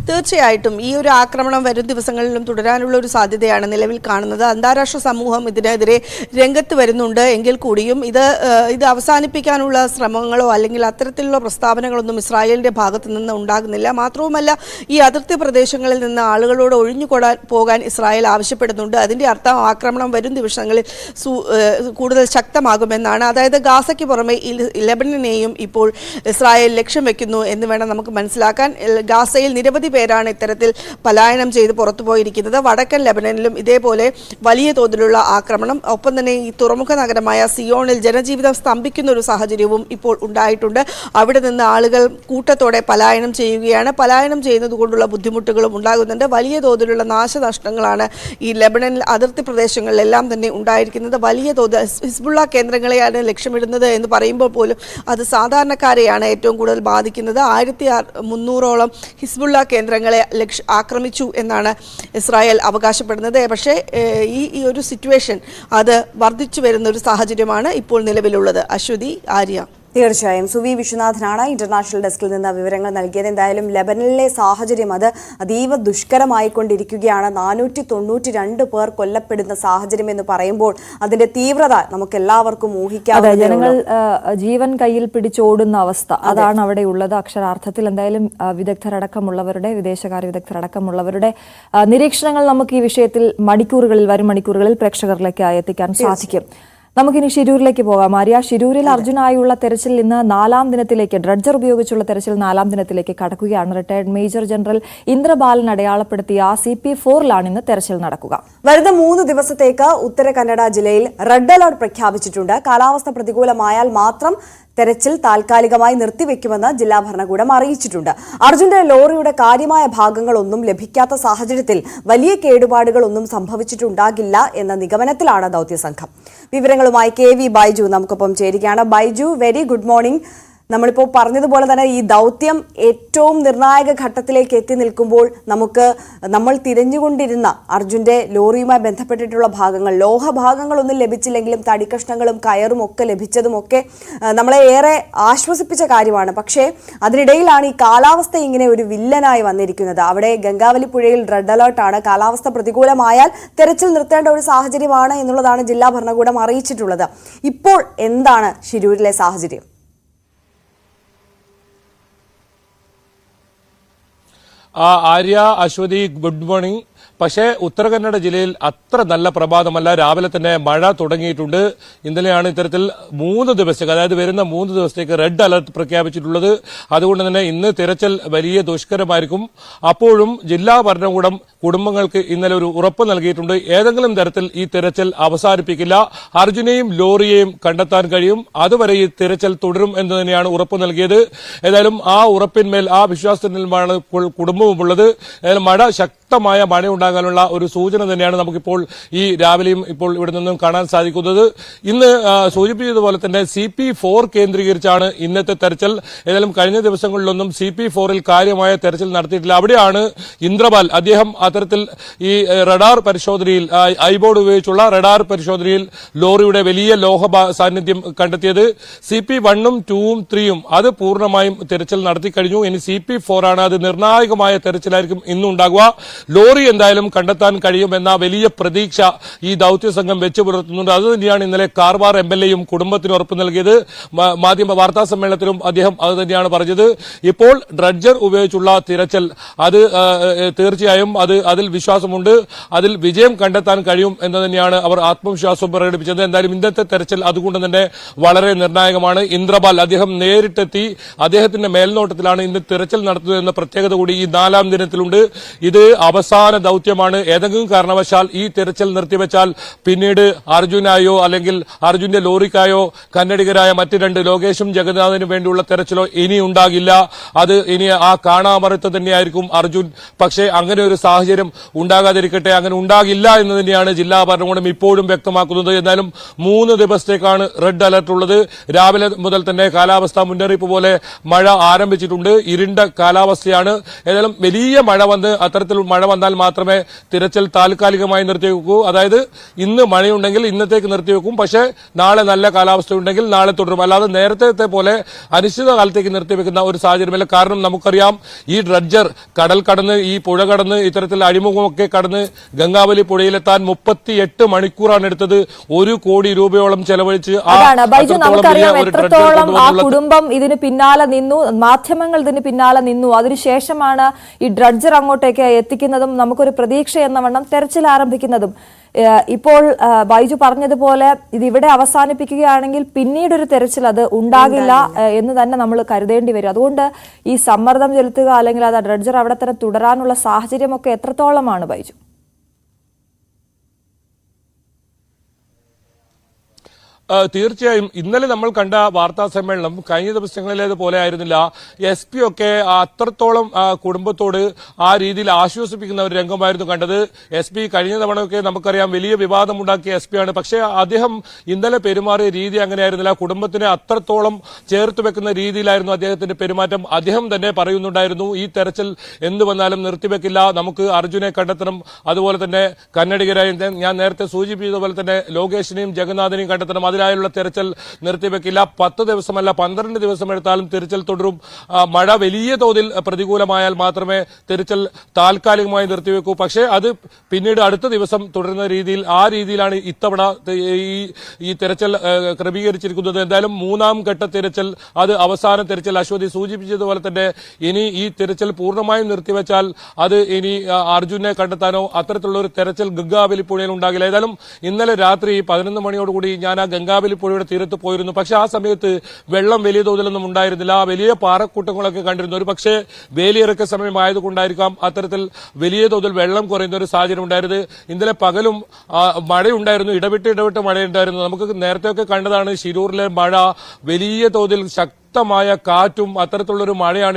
തീർച്ചയായിട്ടും ഈ ഒരു ആക്രമണം വരും ദിവസങ്ങളിലും തുടരാനുള്ള ഒരു സാധ്യതയാണ് നിലവിൽ കാണുന്നത്. അന്താരാഷ്ട്ര സമൂഹം ഇതിനെതിരെ രംഗത്ത് വരുന്നുണ്ട് എങ്കിൽ കൂടിയും ഇത് അവസാനിപ്പിക്കാനുള്ള ശ്രമങ്ങളോ അല്ലെങ്കിൽ അത്തരത്തിലുള്ള പ്രസ്താവനകളൊന്നും ഇസ്രായേലിന്റെ ഭാഗത്തു നിന്ന് ഉണ്ടാകുന്നില്ല. മാത്രവുമല്ല, ഈ അതിർത്തി പ്രദേശങ്ങളിൽ നിന്ന് ആളുകളോട് ഒഴിഞ്ഞു പോകാൻ ഇസ്രായേൽ ആവശ്യപ്പെടുന്നുണ്ട്. അതിന്റെ അർത്ഥം ആക്രമണം വരും ദിവസങ്ങളിൽ കൂടുതൽ ശക്തമാകുമെന്നാണ്. അതായത് ഗാസയ്ക്ക് പുറമെ ലെബനനെയും ഇപ്പോൾ ഇസ്രായേൽ ലക്ഷ്യം വെക്കുന്നു എന്ന് വേണം നമുക്ക് മനസ്സിലാക്കാൻ. ഗാസയിൽ നിരവധി പേരാണ് ഇത്തരത്തിൽ പലായനം ചെയ്ത് പുറത്തുപോയിരിക്കുന്നത്. വടക്കൻ ലെബനനിലും ഇതേപോലെ വലിയ തോതിലുള്ള ആക്രമണം, ഒപ്പം തന്നെ ഈ തുറമുഖ നഗരമായ സിയോണിൽ ജനജീവിതം സ്തംഭിക്കുന്ന ഒരു സാഹചര്യവും ഇപ്പോൾ ഉണ്ടായിട്ടുണ്ട്. അവിടെ നിന്ന് ആളുകൾ കൂട്ടത്തോടെ പലായനം ചെയ്യുകയാണ്. പലായനം ചെയ്യുന്നത് കൊണ്ടുള്ള ബുദ്ധിമുട്ടുകളും ഉണ്ടാകുന്നുണ്ട്. വലിയ തോതിലുള്ള നാശനഷ്ടങ്ങളാണ് ഈ ലെബനനിൽ അതിർത്തി പ്രദേശങ്ങളിലെല്ലാം തന്നെ ഉണ്ടായിരിക്കുന്നത്. വലിയ തോതിൽ ഹിസ്ബുള്ള കേന്ദ്രങ്ങളെയാണ് ലക്ഷ്യമിടുന്നത് എന്ന് പറയുമ്പോൾ പോലും അത് സാധാരണക്കാരെയാണ് ഏറ്റവും കൂടുതൽ ബാധിക്കുന്നത്. 1300ഓളം ഹിസ്ബുള്ള കേന്ദ്രങ്ങളെ ആക്രമിച്ചു എന്നാണ് ഇസ്രായേൽ അവകാശപ്പെടുന്നത്. പക്ഷേ ഈ ഒരു സിറ്റുവേഷൻ അത് വർദ്ധിച്ചു വരുന്ന ഒരു സാഹചര്യമാണ് ഇപ്പോൾ നിലവിലുള്ളത്. അശ്വതി, ആര്യ. തീർച്ചയായും സുവി വിശ്വനാഥനാണ് ഇന്റർനാഷണൽ ഡെസ്കിൽ നിന്ന് വിവരങ്ങൾ നൽകിയത്. എന്തായാലും ലെബനനിലെ സാഹചര്യം അത് അതീവ ദുഷ്കരമായിക്കൊണ്ടിരിക്കുകയാണ്. 492 പേർ കൊല്ലപ്പെടുന്ന സാഹചര്യം എന്ന് പറയുമ്പോൾ അതിന്റെ തീവ്രത നമുക്ക് എല്ലാവർക്കും ഊഹിക്കാം. ജനങ്ങൾ ജീവൻ കയ്യിൽ പിടിച്ചോടുന്ന അവസ്ഥ അതാണ് അവിടെ ഉള്ളത്. അക്ഷരാർത്ഥത്തിൽ എന്തായാലും വിദഗ്ധരടക്കമുള്ളവരുടെ, വിദേശകാര്യ വിദഗ്ധരടക്കമുള്ളവരുടെ നിരീക്ഷണങ്ങൾ നമുക്ക് ഈ വിഷയത്തിൽ വരും മണിക്കൂറുകളിൽ പ്രേക്ഷകരിലേക്ക് എത്തിക്കാൻ സാധിക്കും. നമുക്കിനി ഷിരൂരിലേക്ക് പോകാം. ആര്യ, ഷിരൂരിൽ അർജുനായുള്ള തെരച്ചിൽ ഇന്ന് 4ാം ദിനത്തിലേക്ക്, ഡ്രഡ്ജർ ഉപയോഗിച്ചുള്ള തെരച്ചിൽ 4ാം ദിനത്തിലേക്ക് കടക്കുകയാണ്. റിട്ടയർഡ് മേജർ ജനറൽ ഇന്ദ്രബാലൻ അടയാളപ്പെടുത്തിയ CP4-ലാണ് ഇന്ന് തെരച്ചിൽ നടക്കുക. വരുന്ന 3 ദിവസത്തേക്ക് ഉത്തര കന്നഡ ജില്ലയിൽ റെഡ് അലർട്ട് പ്രഖ്യാപിച്ചിട്ടുണ്ട്. കാലാവസ്ഥ പ്രതികൂലമായാൽ മാത്രം തെരച്ചിൽ താൽക്കാലികമായി നിർത്തിവെക്കുമെന്ന് ജില്ലാ ഭരണകൂടം അറിയിച്ചിട്ടുണ്ട്. അർജുന്റെ ലോറിയുടെ കാര്യമായ ഭാഗങ്ങളൊന്നും ലഭിക്കാത്ത സാഹചര്യത്തിൽ വലിയ കേടുപാടുകളൊന്നും സംഭവിച്ചിട്ടുണ്ടാകില്ല എന്ന നിഗമനത്തിലാണ് ദൌത്യസംഘം. വിവരങ്ങളുമായി KV ബൈജു നമുക്കൊപ്പം ചേരുകയാണ്. Baiju, very good morning. നമ്മളിപ്പോൾ പറഞ്ഞതുപോലെ തന്നെ ഈ ദൗത്യം ഏറ്റവും നിർണായക ഘട്ടത്തിലേക്ക് എത്തി നിൽക്കുമ്പോൾ നമ്മൾ തിരഞ്ഞുകൊണ്ടിരുന്ന അർജുന്റെ ലോറിയുമായി ബന്ധപ്പെട്ടിട്ടുള്ള ഭാഗങ്ങൾ, ലോഹഭാഗങ്ങളൊന്നും ലഭിച്ചില്ലെങ്കിലും തടിക്കഷ്ണങ്ങളും കയറും ഒക്കെ ലഭിച്ചതുമൊക്കെ നമ്മളെ ഏറെ ആശ്വസിപ്പിച്ച കാര്യമാണ്. പക്ഷേ അതിനിടയിലാണ് ഈ കാലാവസ്ഥ ഇങ്ങനെ ഒരു വില്ലനായി വന്നിരിക്കുന്നത്. അവിടെ ഗംഗാവലി പുഴയിൽ റെഡ് അലേർട്ടാണ്. കാലാവസ്ഥ പ്രതികൂലമായാൽ തെരച്ചിൽ നിർത്തേണ്ട ഒരു സാഹചര്യമാണ് എന്നുള്ളതാണ് ജില്ലാ ഭരണകൂടം അറിയിച്ചിട്ടുള്ളത്. ഇപ്പോൾ എന്താണ് ഷിരൂരിലെ സാഹചര്യം? Arya, Aswathy, good morning. പക്ഷേ ഉത്തര കന്നഡ ജില്ലയിൽ അത്ര നല്ല പ്രഭാതമല്ല. രാവിലെ തന്നെ മഴ തുടങ്ങിയിട്ടുണ്ട്. ഇന്നലെയാണ് ഇത്തരത്തിൽ 3 ദിവസത്തേക്ക്, അതായത് വരുന്ന 3 ദിവസത്തേക്ക് റെഡ് അലർട്ട് പ്രഖ്യാപിച്ചിട്ടുള്ളത്. അതുകൊണ്ട് തന്നെ ഇന്ന് തിരച്ചിൽ വലിയ ദുഷ്കരമായിരിക്കും. അപ്പോഴും ജില്ലാ ഭരണകൂടം കുടുംബങ്ങൾക്ക് ഇന്നലെ ഒരു ഉറപ്പ് നൽകിയിട്ടുണ്ട്. ഏതെങ്കിലും തരത്തിൽ ഈ തിരച്ചിൽ അവസാനിപ്പിക്കില്ല, അർജുനെയും ലോറിയെയും കണ്ടെത്താൻ കഴിയും, അതുവരെ ഈ തിരച്ചിൽ തുടരും എന്ന് തന്നെയാണ് ഉറപ്പ് നൽകിയത്. ഏതായാലും ആ ഉറപ്പിന്മേൽ, ആ വിശ്വാസത്തിന്മേലാണ് കുടുംബവുമുള്ളത്. ഏതായാലും ശക്തമായ മഴ ഉണ്ടാകാനുള്ള ഒരു സൂചന തന്നെയാണ് നമുക്കിപ്പോൾ ഈ രാവിലെയും ഇപ്പോൾ ഇവിടെ നിന്നും കാണാൻ സാധിക്കുന്നത്. ഇന്ന് സൂചിപ്പിച്ചതുപോലെ തന്നെ CP4 കേന്ദ്രീകരിച്ചാണ് ഇന്നത്തെ തെരച്ചിൽ. ഏതായാലും കഴിഞ്ഞ ദിവസങ്ങളിലൊന്നും CP4-ൽ കാര്യമായ തെരച്ചിൽ നടത്തിയിട്ടില്ല. അവിടെയാണ് ഇന്ദ്രപാൽ, അദ്ദേഹം അത്തരത്തിൽ ഈ റഡാർ പരിശോധനയിൽ, ഐബോർഡ് ഉപയോഗിച്ചുള്ള റഡാർ പരിശോധനയിൽ ലോറിയുടെ വലിയ ലോഹ സാന്നിധ്യം കണ്ടെത്തിയത്. CP1-ഉം 2-ഉം 3-യും അത് പൂർണ്ണമായും തെരച്ചിൽ നടത്തി കഴിഞ്ഞു. ഇനി CP4 ആണ്. അത് നിർണായകമായ തെരച്ചിലായിരിക്കും ഇന്നുണ്ടാകുക. ലോറി എന്തായാലും കണ്ടെത്താൻ കഴിയുമെന്ന വലിയ പ്രതീക്ഷ ഈ ദൌത്യ സംഘം വെച്ചു പുലർത്തുന്നുണ്ട്. അതുതന്നെയാണ് ഇന്നലെ കാർവാർ MLA-യും കുടുംബത്തിന് ഉറപ്പ് നൽകിയത്. മാധ്യമ വാർത്താ സമ്മേളനത്തിലും അദ്ദേഹം അത് തന്നെയാണ് പറഞ്ഞത്. ഇപ്പോൾ ഡ്രഡ്ജർ ഉപയോഗിച്ചുള്ള തിരച്ചിൽ അത് തീർച്ചയായും അതിൽ വിശ്വാസമുണ്ട്, അതിൽ വിജയം കണ്ടെത്താൻ കഴിയും എന്ന് തന്നെയാണ് അവർ ആത്മവിശ്വാസം പ്രകടിപ്പിച്ചത്. എന്തായാലും ഇന്നത്തെ തെരച്ചിൽ അതുകൊണ്ട് തന്നെ വളരെ നിർണായകമാണ്. ഇന്ദ്രപാൽ അദ്ദേഹം നേരിട്ടെത്തി, അദ്ദേഹത്തിന്റെ മേൽനോട്ടത്തിലാണ് ഇന്ന് തിരച്ചിൽ നടത്തുന്നത് എന്ന പ്രത്യേകത കൂടി ഈ 4ാം ദിനത്തിലുണ്ട്. ഇത് അവസാന ദൌത്യമാണ്. ഏതെങ്കിലും കാരണവശാൽ ഈ തെരച്ചിൽ നിർത്തിവെച്ചാൽ പിന്നീട് അർജുനായോ അല്ലെങ്കിൽ അർജുന്റെ ലോറിക്കായോ കന്നഡികരായ മറ്റ് 2 ലോകേഷും ജഗന്നാഥിനും വേണ്ടിയുള്ള തെരച്ചിലോ ഇനി ഉണ്ടാകില്ല. അത് ഇനി ആ കാണാമറത്ത് തന്നെയായിരിക്കും അർജുൻ. പക്ഷേ അങ്ങനെ ഒരു സാഹചര്യം ഉണ്ടാകാതിരിക്കട്ടെ, അങ്ങനെ ഉണ്ടാകില്ല എന്ന് തന്നെയാണ് ജില്ലാ ഭരണകൂടം ഇപ്പോഴും വ്യക്തമാക്കുന്നത്. എന്നാലും 3 ദിവസത്തേക്കാണ് റെഡ് അലർട്ട് ഉള്ളത്. രാവിലെ മുതൽ തന്നെ കാലാവസ്ഥാ മുന്നറിയിപ്പ് പോലെ മഴ ആരംഭിച്ചിട്ടുണ്ട്. ഇരുണ്ട കാലാവസ്ഥയാണ്. ഏതായാലും വലിയ മഴ വന്ന് അത്തരത്തിൽ മഴ വന്നാൽ മാത്രമേ തിരച്ചിൽ താൽക്കാലികമായി നിർത്തിവെക്കൂ. അതായത് ഇന്ന് മഴയുണ്ടെങ്കിൽ ഇന്നത്തേക്ക് നിർത്തിവെക്കും, പക്ഷേ നാളെ നല്ല കാലാവസ്ഥ ഉണ്ടെങ്കിൽ നാളെ തുടരും. അല്ലാതെ നേരത്തെ പോലെ അനിശ്ചിതകാലത്തേക്ക് നിർത്തിവെക്കുന്ന ഒരു സാഹചര്യമില്ല. കാരണം നമുക്കറിയാം, ഈ ഡ്രഡ്ജർ കടൽ കടന്ന് ഈ പുഴ കടന്ന് ഇത്തരത്തിൽ അഴിമുഖമൊക്കെ കടന്ന് ഗംഗാവലി പുഴയിലെത്താൻ 38 മണിക്കൂറാണ് എടുത്തത്. 1 കോടി രൂപയോളം ചെലവഴിച്ച് ബൈജു, നമുക്കറിയാം എത്രത്തോളം ആ കുടുംബം ഇതിന് പിന്നാലെ നിന്നു, മാധ്യമങ്ങൾ ഇതിന് പിന്നാലെ നിന്നു. അതിനുശേഷമാണ് ഈ ഡ്രഡ്ജർ അങ്ങോട്ടേക്ക് എത്തിക്കുന്നതും നമുക്കൊരു പ്രതീക്ഷ എന്ന വണ്ണം തെരച്ചിൽ ആരംഭിക്കുന്നതും. ഇപ്പോൾ ബൈജു പറഞ്ഞതുപോലെ ഇതിവിടെ അവസാനിപ്പിക്കുകയാണെങ്കിൽ പിന്നീടൊരു തെരച്ചിൽ അത് ഉണ്ടാകില്ല എന്ന് തന്നെ നമ്മൾ കരുതേണ്ടി വരും. അതുകൊണ്ട് ഈ സമ്മർദ്ദം ചെലുത്തുക അല്ലെങ്കിൽ അത് ഡ്രഡ്ജർ അവിടെ തന്നെ തുടരാനുള്ള സാഹചര്യമൊക്കെ എത്രത്തോളമാണ് ബൈജു? തീർച്ചയായും ഇന്നലെ നമ്മൾ കണ്ട വാർത്താ സമ്മേളനം കഴിഞ്ഞ ദിവസങ്ങളിലേതുപോലെ ആയിരുന്നില്ല. SP ഒക്കെ അത്രത്തോളം കുടുംബത്തോട് ആ രീതിയിൽ ആശ്വസിപ്പിക്കുന്ന ഒരു രംഗമായിരുന്നു കണ്ടത്. SP കഴിഞ്ഞ തവണയൊക്കെ നമുക്കറിയാം വലിയ വിവാദമുണ്ടാക്കിയ SP ആണ്. പക്ഷേ അദ്ദേഹം ഇന്നലെ പെരുമാറിയ രീതി അങ്ങനെയായിരുന്നില്ല. കുടുംബത്തിനെ അത്രത്തോളം ചേർത്ത് വെക്കുന്ന രീതിയിലായിരുന്നു അദ്ദേഹത്തിന്റെ പെരുമാറ്റം. അദ്ദേഹം തന്നെ പറയുന്നുണ്ടായിരുന്നു, ഈ തെരച്ചിൽ എന്ത് വന്നാലും നിർത്തിവെക്കില്ല, നമുക്ക് അർജുനെ കണ്ടെത്തണം, അതുപോലെ തന്നെ കന്നഡികരായി ഞാൻ നേരത്തെ സൂചിപ്പിച്ചതുപോലെ തന്നെ ലോകേഷിനെയും ജഗന്നാഥിനെയും കണ്ടെത്തണം, അതിനായുള്ള തെരച്ചിൽ നിർത്തിവെക്കില്ല. 10 ദിവസമല്ല 12 ദിവസം എടുത്താലും തിരച്ചിൽ തുടരും. മഴ വലിയ തോതിൽ പ്രതികൂലമായാൽ മാത്രമേ തിരച്ചിൽ താൽക്കാലികമായി നിർത്തിവെക്കൂ. പക്ഷേ അത് പിന്നീട് അടുത്ത ദിവസം തുടരുന്ന രീതിയിൽ ആ രീതിയിലാണ് ഇത്തവണ ഈ തെരച്ചിൽ ക്രമീകരിച്ചിരിക്കുന്നത്. എന്തായാലും 3ാം ഘട്ട തിരച്ചിൽ, അത് അവസാന തിരച്ചിൽ. അശ്വതി സൂചിപ്പിച്ചതുപോലെ തന്നെ ഇനി ഈ തിരച്ചിൽ പൂർണ്ണമായും നിർത്തിവെച്ചാൽ അത് ഇനി അർജുനെ കണ്ടെത്താനോ അത്തരത്തിലുള്ള ഒരു തെരച്ചിൽ ഗംഗാവലി പുഴയിൽ ഉണ്ടാകില്ല. ഏതായാലും ഇന്നലെ രാത്രി 11 മണിയോടുകൂടി ഞാൻ ആ ഗംഗാവലി പുഴയുടെ തീരത്ത് പോയിരുന്നു. പക്ഷെ ആ സമയത്ത് വെള്ളം വലിയ തോതിലൊന്നും ഉണ്ടായിരുന്നില്ല. വലിയ പാറക്കൂട്ടങ്ങളൊക്കെ കണ്ടിരുന്നു. ഒരു പക്ഷേ വേലിയിറക്ക സമയമായതുകൊണ്ടായിരിക്കാം അത്തരത്തിൽ വലിയ തോതിൽ വെള്ളം കുറയുന്ന ഒരു സാഹചര്യം ഉണ്ടായത്. ഇന്നലെ പകലും മഴയുണ്ടായിരുന്നു, ഇടവിട്ട് മഴയുണ്ടായിരുന്നു. നമുക്ക് നേരത്തെയൊക്കെ കണ്ടതാണ് ശിരൂരിലെ മഴ, വലിയ തോതിൽ ശക്തമായ കാറ്റും അത്തരത്തിലുള്ളൊരു മഴയാണ്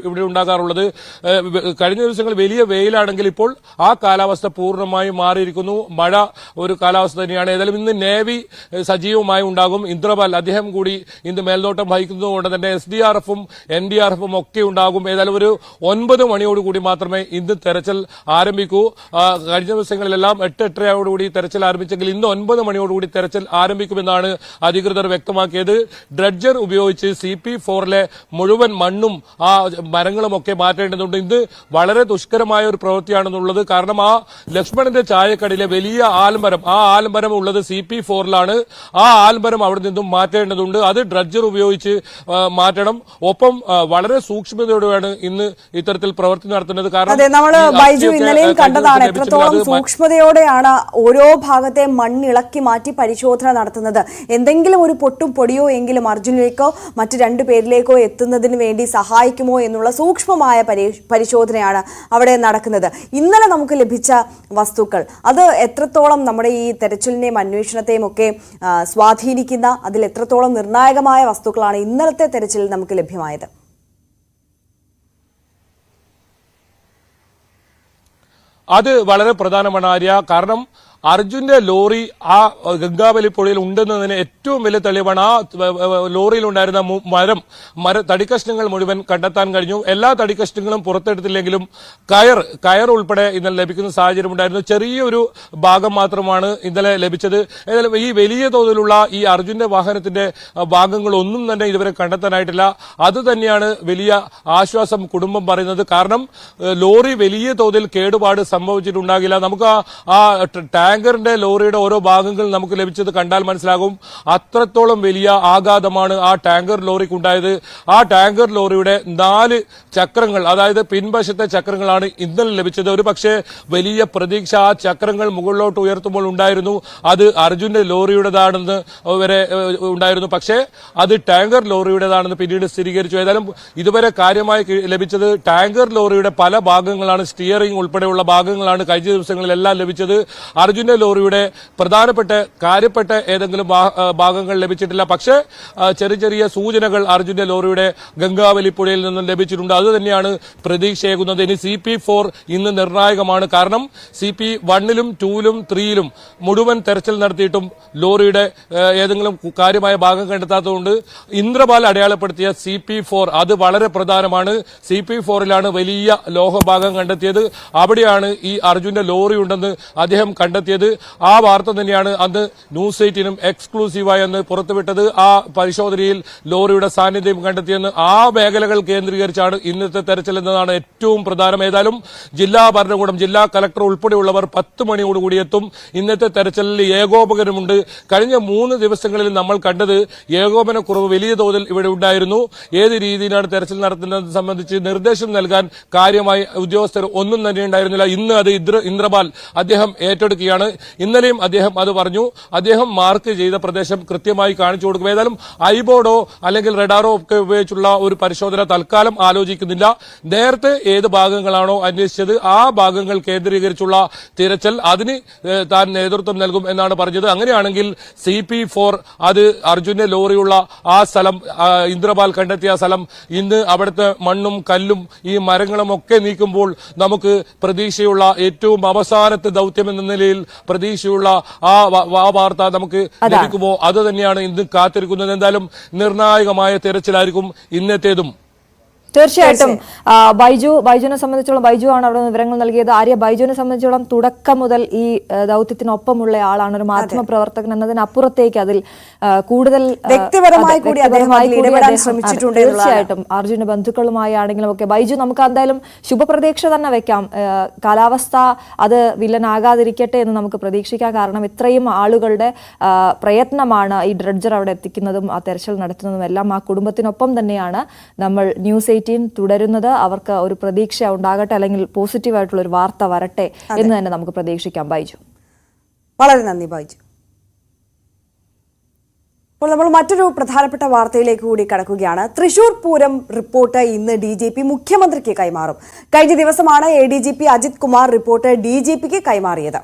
ഇവിടെ ഉണ്ടാകാറുള്ളത്. കഴിഞ്ഞ ദിവസങ്ങൾ വലിയ വെയിലാണെങ്കിൽ ഇപ്പോൾ ആ കാലാവസ്ഥ പൂർണ്ണമായും മാറിയിരിക്കുന്നു. മഴ ഒരു കാലാവസ്ഥ തന്നെയാണ്. ഏതായാലും ഇന്ന് നേവി സജീവമായി ഉണ്ടാകും. ഇന്ദ്രപാൽ അദ്ദേഹം കൂടി ഇന്ന് മേൽനോട്ടം വഹിക്കുന്നതുകൊണ്ട് തന്നെ SDRF-ഉം NDRF-ഉം ഒക്കെ ഉണ്ടാകും. ഏതായാലും ഒരു 9 മണിയോടുകൂടി മാത്രമേ ഇന്ന് തെരച്ചിൽ ആരംഭിക്കൂ. കഴിഞ്ഞ ദിവസങ്ങളിലെല്ലാം 8-8:30 തെരച്ചിൽ ആരംഭിച്ചെങ്കിൽ ഇന്ന് 9 മണിയോടുകൂടി തെരച്ചിൽ ആരംഭിക്കുമെന്നാണ് അധികൃതർ വ്യക്തമാക്കിയത്. ഡ്രഡ്ജർ ഉപയോഗിച്ച് CP4-ലെ മുഴുവൻ മണ്ണും ആ മരങ്ങളും ഒക്കെ മാറ്റേണ്ടതുണ്ട്. ഇത് വളരെ ദുഷ്കരമായ ഒരു പ്രവൃത്തിയാണെന്നുള്ളത്. കാരണം ആ ലക്ഷ്മണന്റെ ചായക്കടയിലെ വലിയ ആൽമരം, ആ ആൽമരം ഉള്ളത് CP4-ലാണ്. ആ ആൽമരം അവിടെ നിന്നും മാറ്റേണ്ടതുണ്ട്. അത് ഡ്രഡ്ജർ ഉപയോഗിച്ച് മാറ്റണം. ഒപ്പം വളരെ സൂക്ഷ്മതയോടെയാണ് ഇന്ന് ഇത്തരത്തിൽ പ്രവൃത്തി നടത്തുന്നത്. കാരണം നമ്മൾ ബൈജു ഇന്നലെയും കണ്ടതാണ് എത്രത്തോളം സൂക്ഷ്മതയോടെയാണ് ഓരോ ഭാഗത്തെ മണ്ണിളക്കി മാറ്റി പരിശോധന നടത്തുന്നത്. എന്തെങ്കിലും ഒരു പൊട്ടും പൊടിയോ എങ്കിലും അർജുനിലേക്കോ മറ്റു 2 പേരിലേക്കോ എത്തുന്നതിന് വേണ്ടി സഹായിക്കുമോ എന്നുള്ള സൂക്ഷ്മമായ പരിശോധനയാണ് അവിടെ നടക്കുന്നത്. ഇന്നലെ നമുക്ക് ലഭിച്ച വസ്തുക്കൾ അത് എത്രത്തോളം നമ്മുടെ ഈ തെരച്ചിലിനെയും അന്വേഷണത്തെയും ഒക്കെ സ്വാധീനിക്കുന്ന, അതിൽ എത്രത്തോളം നിർണായകമായ വസ്തുക്കളാണ് ഇന്നലത്തെ തെരച്ചിലിൽ നമുക്ക് ലഭ്യമായത്? അത് വളരെ പ്രധാനമാണ് ആര്യ. കാരണം അർജുന്റെ ലോറി ആ ഗംഗാവലി പുഴയിൽ ഉണ്ടെന്നതിന് ഏറ്റവും വലിയ തെളിവാണ്. ആ ലോറിയിൽ ഉണ്ടായിരുന്ന തടിക്കഷ്ണങ്ങൾ മുഴുവൻ കണ്ടെത്താൻ കഴിഞ്ഞു. എല്ലാ തടിക്കഷ്ണങ്ങളും പുറത്തെടുത്തില്ലെങ്കിലും കയർ ഉൾപ്പെടെ ഇന്നലെ ലഭിക്കുന്ന സാഹചര്യം ഉണ്ടായിരുന്നു. ചെറിയൊരു ഭാഗം മാത്രമാണ് ഇന്നലെ ലഭിച്ചത്. ഏതായാലും ഈ വലിയ തോതിലുള്ള ഈ അർജുന്റെ വാഹനത്തിന്റെ ഭാഗങ്ങളൊന്നും തന്നെ ഇതുവരെ കണ്ടെത്താനായിട്ടില്ല. അത് തന്നെയാണ് വലിയ ആശ്വാസം കുടുംബം പറയുന്നത്. കാരണം ലോറി വലിയ തോതിൽ കേടുപാട് സംഭവിച്ചിട്ടുണ്ടാകില്ല. നമുക്ക് ആ ടാങ്കറിന്റെ ലോറിയുടെ ഓരോ ഭാഗങ്ങൾ നമുക്ക് ലഭിച്ചത് കണ്ടാൽ മനസ്സിലാകും. അത്രത്തോളം വലിയ ആഘാതമാണ് ആ ടാങ്കർ ലോറിക്കുണ്ടായത്. ആ ടാങ്കർ ലോറിയുടെ 4 ചക്രങ്ങൾ, അതായത് പിൻവശത്തെ ചക്രങ്ങളാണ് ഇന്നലെ ലഭിച്ചത്. ഒരു പക്ഷേ വലിയ പ്രതീക്ഷ ആ ചക്രങ്ങൾ മുകളിലോട്ട് ഉയർത്തുമ്പോൾ ഉണ്ടായിരുന്നു. അത് അർജുന്റെ ലോറിയുടേതാണെന്ന് വരെ ഉണ്ടായിരുന്നു. പക്ഷേ അത് ടാങ്കർ ലോറിയുടേതാണെന്ന് പിന്നീട് സ്ഥിരീകരിച്ചു. ഏതായാലും ഇതുവരെ കാര്യമായി ലഭിച്ചത് ടാങ്കർ ലോറിയുടെ പല ഭാഗങ്ങളാണ്, സ്റ്റിയറിംഗ് ഉൾപ്പെടെയുള്ള ഭാഗങ്ങളാണ് കഴിഞ്ഞ ദിവസങ്ങളിലെല്ലാം ലഭിച്ചത്. അർജുൻ അർജുന്റെ ലോറിയുടെ പ്രധാനപ്പെട്ട കാര്യപ്പെട്ട ഏതെങ്കിലും ഭാഗങ്ങൾ ലഭിച്ചിട്ടില്ല. പക്ഷേ ചെറിയ ചെറിയ സൂചനകൾ അർജുന്റെ ലോറിയുടെ ഗംഗാവലി പുഴയിൽ നിന്നും ലഭിച്ചിട്ടുണ്ട്. അത് തന്നെയാണ് പ്രതീക്ഷയേകുന്നത്. ഇനി CP4 ഇന്ന് നിർണായകമാണ്. കാരണം CP1-ലും 2-ലും 3-ലും മുഴുവൻ തെരച്ചിൽ നടത്തിയിട്ടും ലോറിയുടെ ഏതെങ്കിലും കാര്യമായ ഭാഗം കണ്ടെത്താത്തതുകൊണ്ട് ഇന്ദ്രപാൽ അടയാളപ്പെടുത്തിയ CP4 അത് വളരെ പ്രധാനമാണ്. CP4-ലാണ് വലിയ ലോഹഭാഗം കണ്ടെത്തിയത്. അവിടെയാണ് ഈ അർജുന്റെ ലോറി ഉണ്ടെന്ന് അദ്ദേഹം കണ്ടെത്തിയത്. ആ വാർത്ത തന്നെയാണ് അന്ന് ന്യൂസ് 8-നും എക്സ്ക്ലൂസീവായി അന്ന് പുറത്തുവിട്ടത്. ആ പരിശോധനയിൽ ലോറിയുടെ സാന്നിധ്യം കണ്ടെത്തിയെന്ന് ആ മേഖലകൾ കേന്ദ്രീകരിച്ചാണ് ഇന്നത്തെ തെരച്ചിൽ എന്നതാണ് ഏറ്റവും പ്രധാനം. ഏതായാലും ജില്ലാ ഭരണകൂടം, ജില്ലാ കലക്ടർ ഉൾപ്പെടെയുള്ളവർ 10 മണിയോടുകൂടി എത്തും. ഇന്നത്തെ തെരച്ചിലിൽ ഏകോപകരമുണ്ട്. കഴിഞ്ഞ 3 ദിവസങ്ങളിൽ നമ്മൾ കണ്ടത് ഏകോപനക്കുറവ് വലിയ തോതിൽ ഇവിടെ ഉണ്ടായിരുന്നു. ഏത് രീതിയിലാണ് തെരച്ചിൽ നടത്തുന്നത് സംബന്ധിച്ച് നിർദ്ദേശം നൽകാൻ കാര്യമായി ഉദ്യോഗസ്ഥർ ഒന്നും തന്നെ ഉണ്ടായിരുന്നില്ല. ഇന്ന് അത് ഇന്ദ്രപാൽ അദ്ദേഹം ഏറ്റെടുക്കുകയാണ്. ഇന്നലെയും അദ്ദേഹം അത് പറഞ്ഞു. അദ്ദേഹം മാർക്ക് ചെയ്ത പ്രദേശം കൃത്യമായി കാണിച്ചു കൊടുക്കും. ഏതായാലും ഐബോർഡോ അല്ലെങ്കിൽ റഡാറോ ഒക്കെ ഉപയോഗിച്ചുള്ള ഒരു പരിശോധന തൽക്കാലം ആലോചിക്കുന്നില്ല. നേരത്തെ ഏത് ഭാഗങ്ങളാണോ അന്വേഷിച്ചത് ആ ഭാഗങ്ങൾ കേന്ദ്രീകരിച്ചുള്ള തിരച്ചിൽ അതിന് താൻ നേതൃത്വം നൽകും എന്നാണ് പറഞ്ഞത്. അങ്ങനെയാണെങ്കിൽ CP4 അത് അർജുന്റെ ലോറിയുള്ള ആ സ്ഥലം, ഇന്ദ്രപാൽ കണ്ടെത്തിയ സ്ഥലം, ഇന്ന് അവിടുത്തെ മണ്ണും കല്ലും ഈ മരങ്ങളും ഒക്കെ നീക്കുമ്പോൾ നമുക്ക് പ്രതീക്ഷയുള്ള ഏറ്റവും അവസാനത്തെ ദൗത്യം എന്ന നിലയിൽ പ്രതീക്ഷയുള്ള ആ വാർത്ത നമുക്ക് ലഭിക്കുമോ? അത് തന്നെയാണ് ഇന്ന് കാത്തിരിക്കുന്നത്. എന്തായാലും നിർണായകമായ തെരച്ചിലായിരിക്കും ഇന്നത്തേതും. തീർച്ചയായിട്ടും ബൈജുവിനെ സംബന്ധിച്ചോളം, ബൈജു ആണ് അവിടെ വിവരങ്ങൾ നൽകിയത്. ആര്യ, ബൈജുവിനെ സംബന്ധിച്ചോളം തുടക്കം മുതൽ ഈ ദൗത്യത്തിനൊപ്പമുള്ള ആളാണ്, ഒരു മാധ്യമ പ്രവർത്തകൻ എന്നതിനപ്പുറത്തേക്ക് അതിൽ കൂടുതൽ വ്യക്തിപരമായി കൂടി ശ്രമിച്ചിട്ടുണ്ട്. തീർച്ചയായിട്ടും അർജുന്റെ ബന്ധുക്കളുമായി ആണെങ്കിലും ഒക്കെ ബൈജു, നമുക്ക് എന്തായാലും ശുഭപ്രതീക്ഷ തന്നെ വെക്കാം. കാലാവസ്ഥ അത് വില്ലനാകാതിരിക്കട്ടെ എന്ന് നമുക്ക് പ്രതീക്ഷിക്കാം. കാരണം ഇത്രയും ആളുകളുടെ പ്രയത്നമാണ് ഈ ഡ്രഡ്ജർ അവിടെ എത്തിക്കുന്നതും ആ തെരച്ചിൽ നടത്തുന്നതും എല്ലാം. ആ കുടുംബത്തിനൊപ്പം തന്നെയാണ് നമ്മൾ ന്യൂസ് 18 തുടരുന്നത്. അവർക്ക് ഒരു പ്രതീക്ഷ ഉണ്ടാകട്ടെ, അല്ലെങ്കിൽ പോസിറ്റീവായിട്ടുള്ള ഒരു വാർത്ത വരട്ടെ എന്ന് തന്നെ നമുക്ക് പ്രതീക്ഷിക്കാം. ബൈജു, വളരെ നന്ദി ബൈജു. അപ്പോൾ നമ്മൾ മറ്റൊരു പ്രധാനപ്പെട്ട വാർത്തയിലേക്ക് കൂടി കടക്കുകയാണ്. തൃശൂർ പൂരം റിപ്പോർട്ട് ഇന്ന് DGP മുഖ്യമന്ത്രിക്ക് കൈമാറും. കഴിഞ്ഞ ദിവസമാണ് ADGP അജിത് കുമാർ റിപ്പോർട്ട് DGPക്ക് കൈമാറിയത്.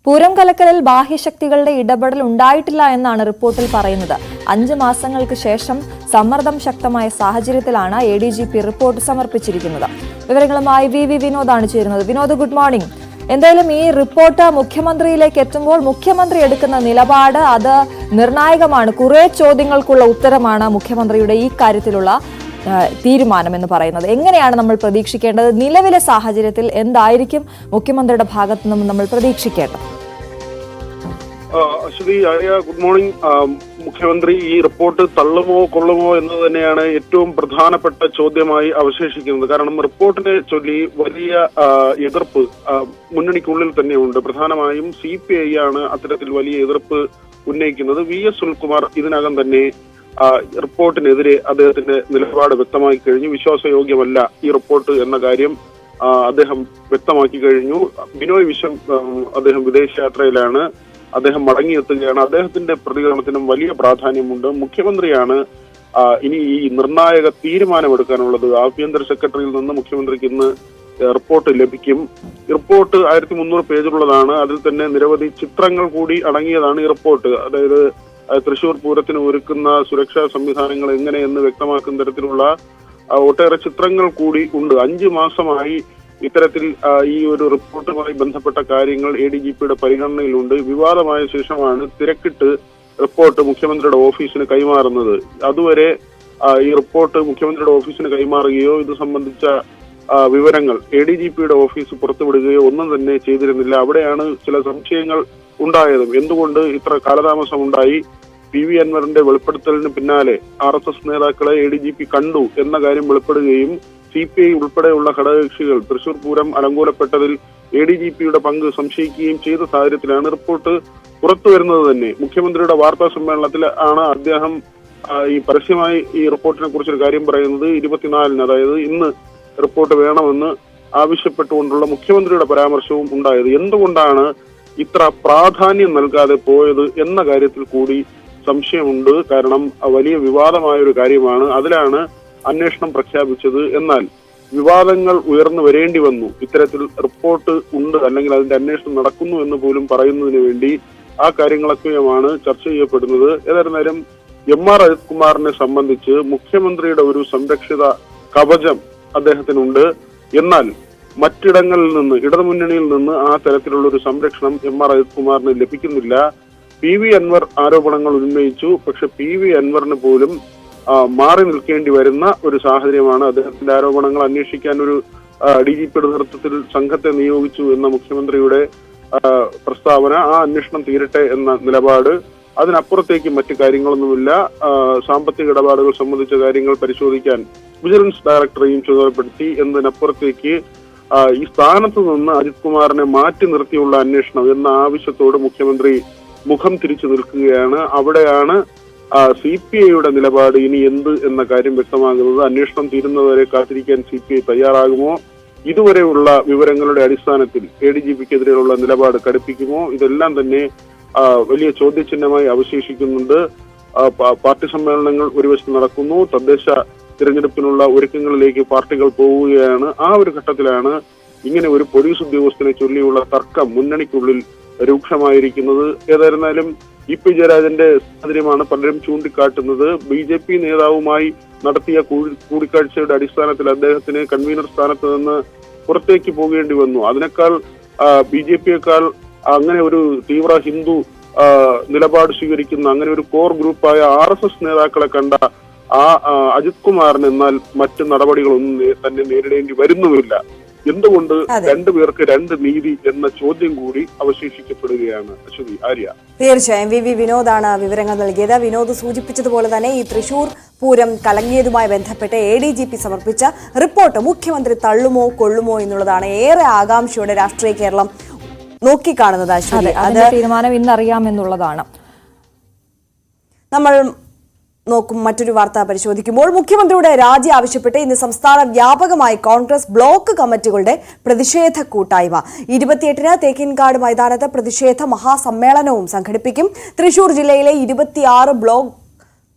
പൂരം കലക്കലിൽ ബാഹ്യശക്തികളുടെ ഇടപെടൽ ഉണ്ടായിട്ടില്ല എന്നാണ് റിപ്പോർട്ടിൽ പറയുന്നത്. 5 മാസങ്ങൾക്ക് ശേഷം സമ്മർദ്ദം ശക്തമായ സാഹചര്യത്തിലാണ് ADGP റിപ്പോർട്ട് സമർപ്പിച്ചിരിക്കുന്നത്. വിവരങ്ങളുമായി VV വിനോദാണ് ചേരുന്നത്. Vinod, good morning. എന്തായാലും ഈ റിപ്പോർട്ട് മുഖ്യമന്ത്രിയിലേക്ക് എത്തുമ്പോൾ മുഖ്യമന്ത്രി എടുക്കുന്ന നിലപാട് അത് നിർണായകമാണ്. കുറെ ചോദ്യങ്ങൾക്കുള്ള ഉത്തരമാണ് മുഖ്യമന്ത്രിയുടെ ഈ കാര്യത്തിലുള്ള തീരുമാനം എന്ന് പറയുന്നത്. എങ്ങനെയാണ് നമ്മൾ പ്രതീക്ഷിക്കേണ്ടത്? നിലവിലെ സാഹചര്യത്തിൽ എന്തായിരിക്കും മുഖ്യമന്ത്രിയുടെ ഭാഗത്തു നിന്നും നമ്മൾ പ്രതീക്ഷിക്കേണ്ടത്? Aswathy, good morning. മുഖ്യമന്ത്രി ഈ റിപ്പോർട്ട് തള്ളുമോ കൊള്ളുമോ എന്ന് തന്നെയാണ് ഏറ്റവും പ്രധാനപ്പെട്ട ചോദ്യമായി അവശേഷിക്കുന്നത്. കാരണം റിപ്പോർട്ടിനെ ചൊല്ലി വലിയ എതിർപ്പ് മുന്നണിക്കുള്ളിൽ തന്നെയുണ്ട്. പ്രധാനമായും CPI ആണ് അത്തരത്തിൽ വലിയ എതിർപ്പ് ഉന്നയിക്കുന്നത്. VS സുനിൽകുമാർ ഇതിനകം തന്നെ റിപ്പോർട്ടിനെതിരെ അദ്ദേഹത്തിന്റെ നിലപാട് വ്യക്തമാക്കി കഴിഞ്ഞു. വിശ്വാസയോഗ്യമല്ല ഈ റിപ്പോർട്ട് എന്ന കാര്യം അദ്ദേഹം വ്യക്തമാക്കി കഴിഞ്ഞു. ബിനോയ് വിശ്വം അദ്ദേഹം വിദേശയാത്രയിലാണ്, അദ്ദേഹം മടങ്ങിയെത്തുകയാണ്. അദ്ദേഹത്തിന്റെ പ്രതികരണത്തിനും വലിയ പ്രാധാന്യമുണ്ട്. മുഖ്യമന്ത്രിയാണ് ഇനി ഈ നിർണായക തീരുമാനമെടുക്കാനുള്ളത്. ആഭ്യന്തര സെക്രട്ടറിയിൽ നിന്ന് മുഖ്യമന്ത്രിക്ക് ഇന്ന് റിപ്പോർട്ട് ലഭിക്കും. റിപ്പോർട്ട് 1300 പേജുള്ളതാണ്. അതിൽ തന്നെ നിരവധി ചിത്രങ്ങൾ കൂടി അടങ്ങിയതാണ് ഈ റിപ്പോർട്ട്. അതായത് തൃശൂർ പൂരത്തിന് ഒരുക്കുന്ന സുരക്ഷാ സംവിധാനങ്ങൾ എങ്ങനെയെന്ന് വ്യക്തമാക്കുന്ന തരത്തിലുള്ള ഒട്ടേറെ ചിത്രങ്ങൾ കൂടി ഉണ്ട്. 5 മാസമായി ഇത്തരത്തിൽ ഈ ഒരു റിപ്പോർട്ടുമായി ബന്ധപ്പെട്ട കാര്യങ്ങൾ ADGPയുടെ പരിഗണനയിലുണ്ട്. വിവാദമായ ശേഷമാണ് തിരക്കിട്ട് റിപ്പോർട്ട് മുഖ്യമന്ത്രിയുടെ ഓഫീസിന് കൈമാറുന്നത്. അതുവരെ ഈ റിപ്പോർട്ട് മുഖ്യമന്ത്രിയുടെ ഓഫീസിന് കൈമാറുകയോ ഇത് സംബന്ധിച്ച വിവരങ്ങൾ ADGPയുടെ ഓഫീസ് പുറത്തുവിടുകയോ ഒന്നും തന്നെ ചെയ്തിരുന്നില്ല. അവിടെയാണ് ചില സംശയങ്ങൾ ഉണ്ടായതും. എന്തുകൊണ്ട് ഇത്ര കാലതാമസം ഉണ്ടായി? PV അൻവറിന്റെ വെളിപ്പെടുത്തലിന് പിന്നാലെ RSS നേതാക്കളെ ADGP കണ്ടു എന്ന കാര്യം വെളിപ്പെടുകയും CPI ഉൾപ്പെടെയുള്ള ഘടകകക്ഷികൾ തൃശൂർ പൂരം അലങ്കോലപ്പെട്ടതിൽ ADGPയുടെ പങ്ക് സംശയിക്കുകയും ചെയ്ത സാഹചര്യത്തിലാണ് റിപ്പോർട്ട് പുറത്തു വരുന്നത് തന്നെ. മുഖ്യമന്ത്രിയുടെ വാർത്താ സമ്മേളനത്തിൽ ആണ് അദ്ദേഹം ഈ പരസ്യമായി ഈ റിപ്പോർട്ടിനെ കുറിച്ചൊരു കാര്യം പറയുന്നത്. 24-ന്, അതായത് ഇന്ന് റിപ്പോർട്ട് വേണമെന്ന് ആവശ്യപ്പെട്ടുകൊണ്ടുള്ള മുഖ്യമന്ത്രിയുടെ പരാമർശവും ഉണ്ടായത്. എന്തുകൊണ്ടാണ് ഇത്ര പ്രാധാന്യം നൽകാതെ പോയത് എന്ന കാര്യത്തിൽ കൂടി സംശയമുണ്ട്. കാരണം വലിയ വിവാദമായ ഒരു കാര്യമാണ്. അതിലാണ് അന്വേഷണം പ്രഖ്യാപിച്ചത്. എന്നാൽ വിവാദങ്ങൾ ഉയർന്നു വരേണ്ടി വന്നു. ഇത്തരത്തിൽ റിപ്പോർട്ട് ഉണ്ട് അല്ലെങ്കിൽ അതിന്റെ അന്വേഷണം നടക്കുന്നു എന്ന് പോലും പറയുന്നതിന് വേണ്ടി ആ കാര്യങ്ങളൊക്കെയുമാണ് ചർച്ച ചെയ്യപ്പെടുന്നത്. ഏതായിരുന്നാലും എം.ആർ. അജിത് കുമാറിനെ സംബന്ധിച്ച് മുഖ്യമന്ത്രിയുടെ ഒരു സംരക്ഷിത കവചം അദ്ദേഹത്തിനുണ്ട്. എന്നാൽ മറ്റിടങ്ങളിൽ നിന്ന്, ഇടതുമുന്നണിയിൽ നിന്ന് ആ തരത്തിലുള്ള ഒരു സംരക്ഷണം എം.ആർ. അജിത് കുമാറിന് ലഭിക്കുന്നില്ല. പി വി അൻവർ ആരോപണങ്ങൾ ഉന്നയിച്ചു. പക്ഷെ പി വി അൻവറിന് പോലും മാറി നിൽക്കേണ്ടി വരുന്ന ഒരു സാഹചര്യമാണ്. അദ്ദേഹത്തിന്റെ ആരോപണങ്ങൾ അന്വേഷിക്കാൻ ഒരു DGP നേതൃത്വത്തിൽ സംഘത്തെ നിയോഗിച്ചു എന്ന മുഖ്യമന്ത്രിയുടെ പ്രസ്താവന. ആ അന്വേഷണം തീരട്ടെ എന്ന നിലപാട്. അതിനപ്പുറത്തേക്ക് മറ്റു കാര്യങ്ങളൊന്നുമില്ല. സാമ്പത്തിക ഇടപാടുകൾ സംബന്ധിച്ച കാര്യങ്ങൾ പരിശോധിക്കാൻ വിജിലൻസ് ഡയറക്ടറെയും ചുമതലപ്പെടുത്തി എന്നതിനപ്പുറത്തേക്ക് ഈ സ്ഥാനത്ത് നിന്ന് അജിത് കുമാറിനെ മാറ്റി നിർത്തിയുള്ള അന്വേഷണം എന്ന ആവശ്യത്തോട് മുഖ്യമന്ത്രി മുഖം തിരിച്ചു നിൽക്കുകയാണ്. അവിടെയാണ് CPIയുടെ നിലപാട് ഇനി എന്ത് എന്ന കാര്യം വ്യക്തമാകുന്നത്. അന്വേഷണം തീരുന്നവരെ കാത്തിരിക്കാൻ CPI തയ്യാറാകുമോ? ഇതുവരെയുള്ള വിവരങ്ങളുടെ അടിസ്ഥാനത്തിൽ ADGPക്കെതിരെയുള്ള നിലപാട് കടുപ്പിക്കുമോ? ഇതെല്ലാം തന്നെ വലിയ ചോദ്യചിഹ്നമായി അവശേഷിക്കുന്നുണ്ട്. പാർട്ടി സമ്മേളനങ്ങൾ ഒരു വശത്ത് നടക്കുന്നു. തദ്ദേശ തിരഞ്ഞെടുപ്പിനുള്ള ഒരുക്കങ്ങളിലേക്ക് പാർട്ടികൾ പോവുകയാണ്. ആ ഒരു ഘട്ടത്തിലാണ് ഇങ്ങനെ ഒരു പോലീസ് ഉദ്യോഗസ്ഥനെ ചൊല്ലിയുള്ള തർക്കം മുന്നണിക്കുള്ളിൽ രൂക്ഷമായിരിക്കുന്നത്. ഏതായിരുന്നാലും ഇ.പി. ജയരാജന്റെ സാഹചര്യമാണ് പലരും ചൂണ്ടിക്കാട്ടുന്നത്. BJP നേതാവുമായി നടത്തിയ കൂടിക്കാഴ്ചയുടെ അടിസ്ഥാനത്തിൽ അദ്ദേഹത്തിന് കൺവീനർ സ്ഥാനത്ത് നിന്ന് പുറത്തേക്ക് പോകേണ്ടി വന്നു. അതിനേക്കാൾ BJPയേക്കാൾ അങ്ങനെ ഒരു തീവ്ര ഹിന്ദു നിലപാട് സ്വീകരിക്കുന്ന അങ്ങനെ ഒരു കോർ ഗ്രൂപ്പായ RSS നേതാക്കളെ കണ്ട അജിത് കുമാറിന് എന്നാൽ മറ്റു നടപടികളൊന്നും തന്നെ നേരിടേണ്ടി വരുന്നുമില്ല. എന്തുകൊണ്ട് രണ്ടുപേർക്ക് രണ്ട് നീതി എന്ന ചോദ്യം കൂടി അവശേഷിക്കപ്പെടുകയാണ്. അശ്വതി, ആര്യ. തീർച്ചയായും VV വിനോദാണ് വിവരങ്ങൾ നൽകിയത്. വിനോദ് സൂചിപ്പിച്ചതുപോലെ തന്നെ ഈ തൃശൂർ പൂരം കലങ്ങിയതുമായി ബന്ധപ്പെട്ട് ADGP സമർപ്പിച്ച റിപ്പോർട്ട് മുഖ്യമന്ത്രി തള്ളുമോ കൊള്ളുമോ എന്നുള്ളതാണ് ഏറെ ആകാംക്ഷയോടെ രാഷ്ട്രീയ കേരളം നോക്കിക്കാണുന്നത്. അശ്വതി, അതിന്റെ തീരുമാനം ഇന്നറിയാമെന്നുള്ളതാണ്. നമ്മൾ നോക്കും മറ്റൊരു വാർത്ത പരിശോധിക്കുമ്പോൾ മുഖ്യമന്ത്രിയുടെ രാജി ആവശ്യപ്പെട്ട് ഇന്ന് സംസ്ഥാന വ്യാപകമായി കോൺഗ്രസ് ബ്ലോക്ക് കമ്മിറ്റികളുടെ പ്രതിഷേധ കൂട്ടായ്മ. 28-ന് തേക്കിൻകാട് മൈതാനത്ത് പ്രതിഷേധ മഹാസമ്മേളനവും സംഘടിപ്പിക്കും. തൃശൂർ ജില്ലയിലെ 26 ബ്ലോക്ക്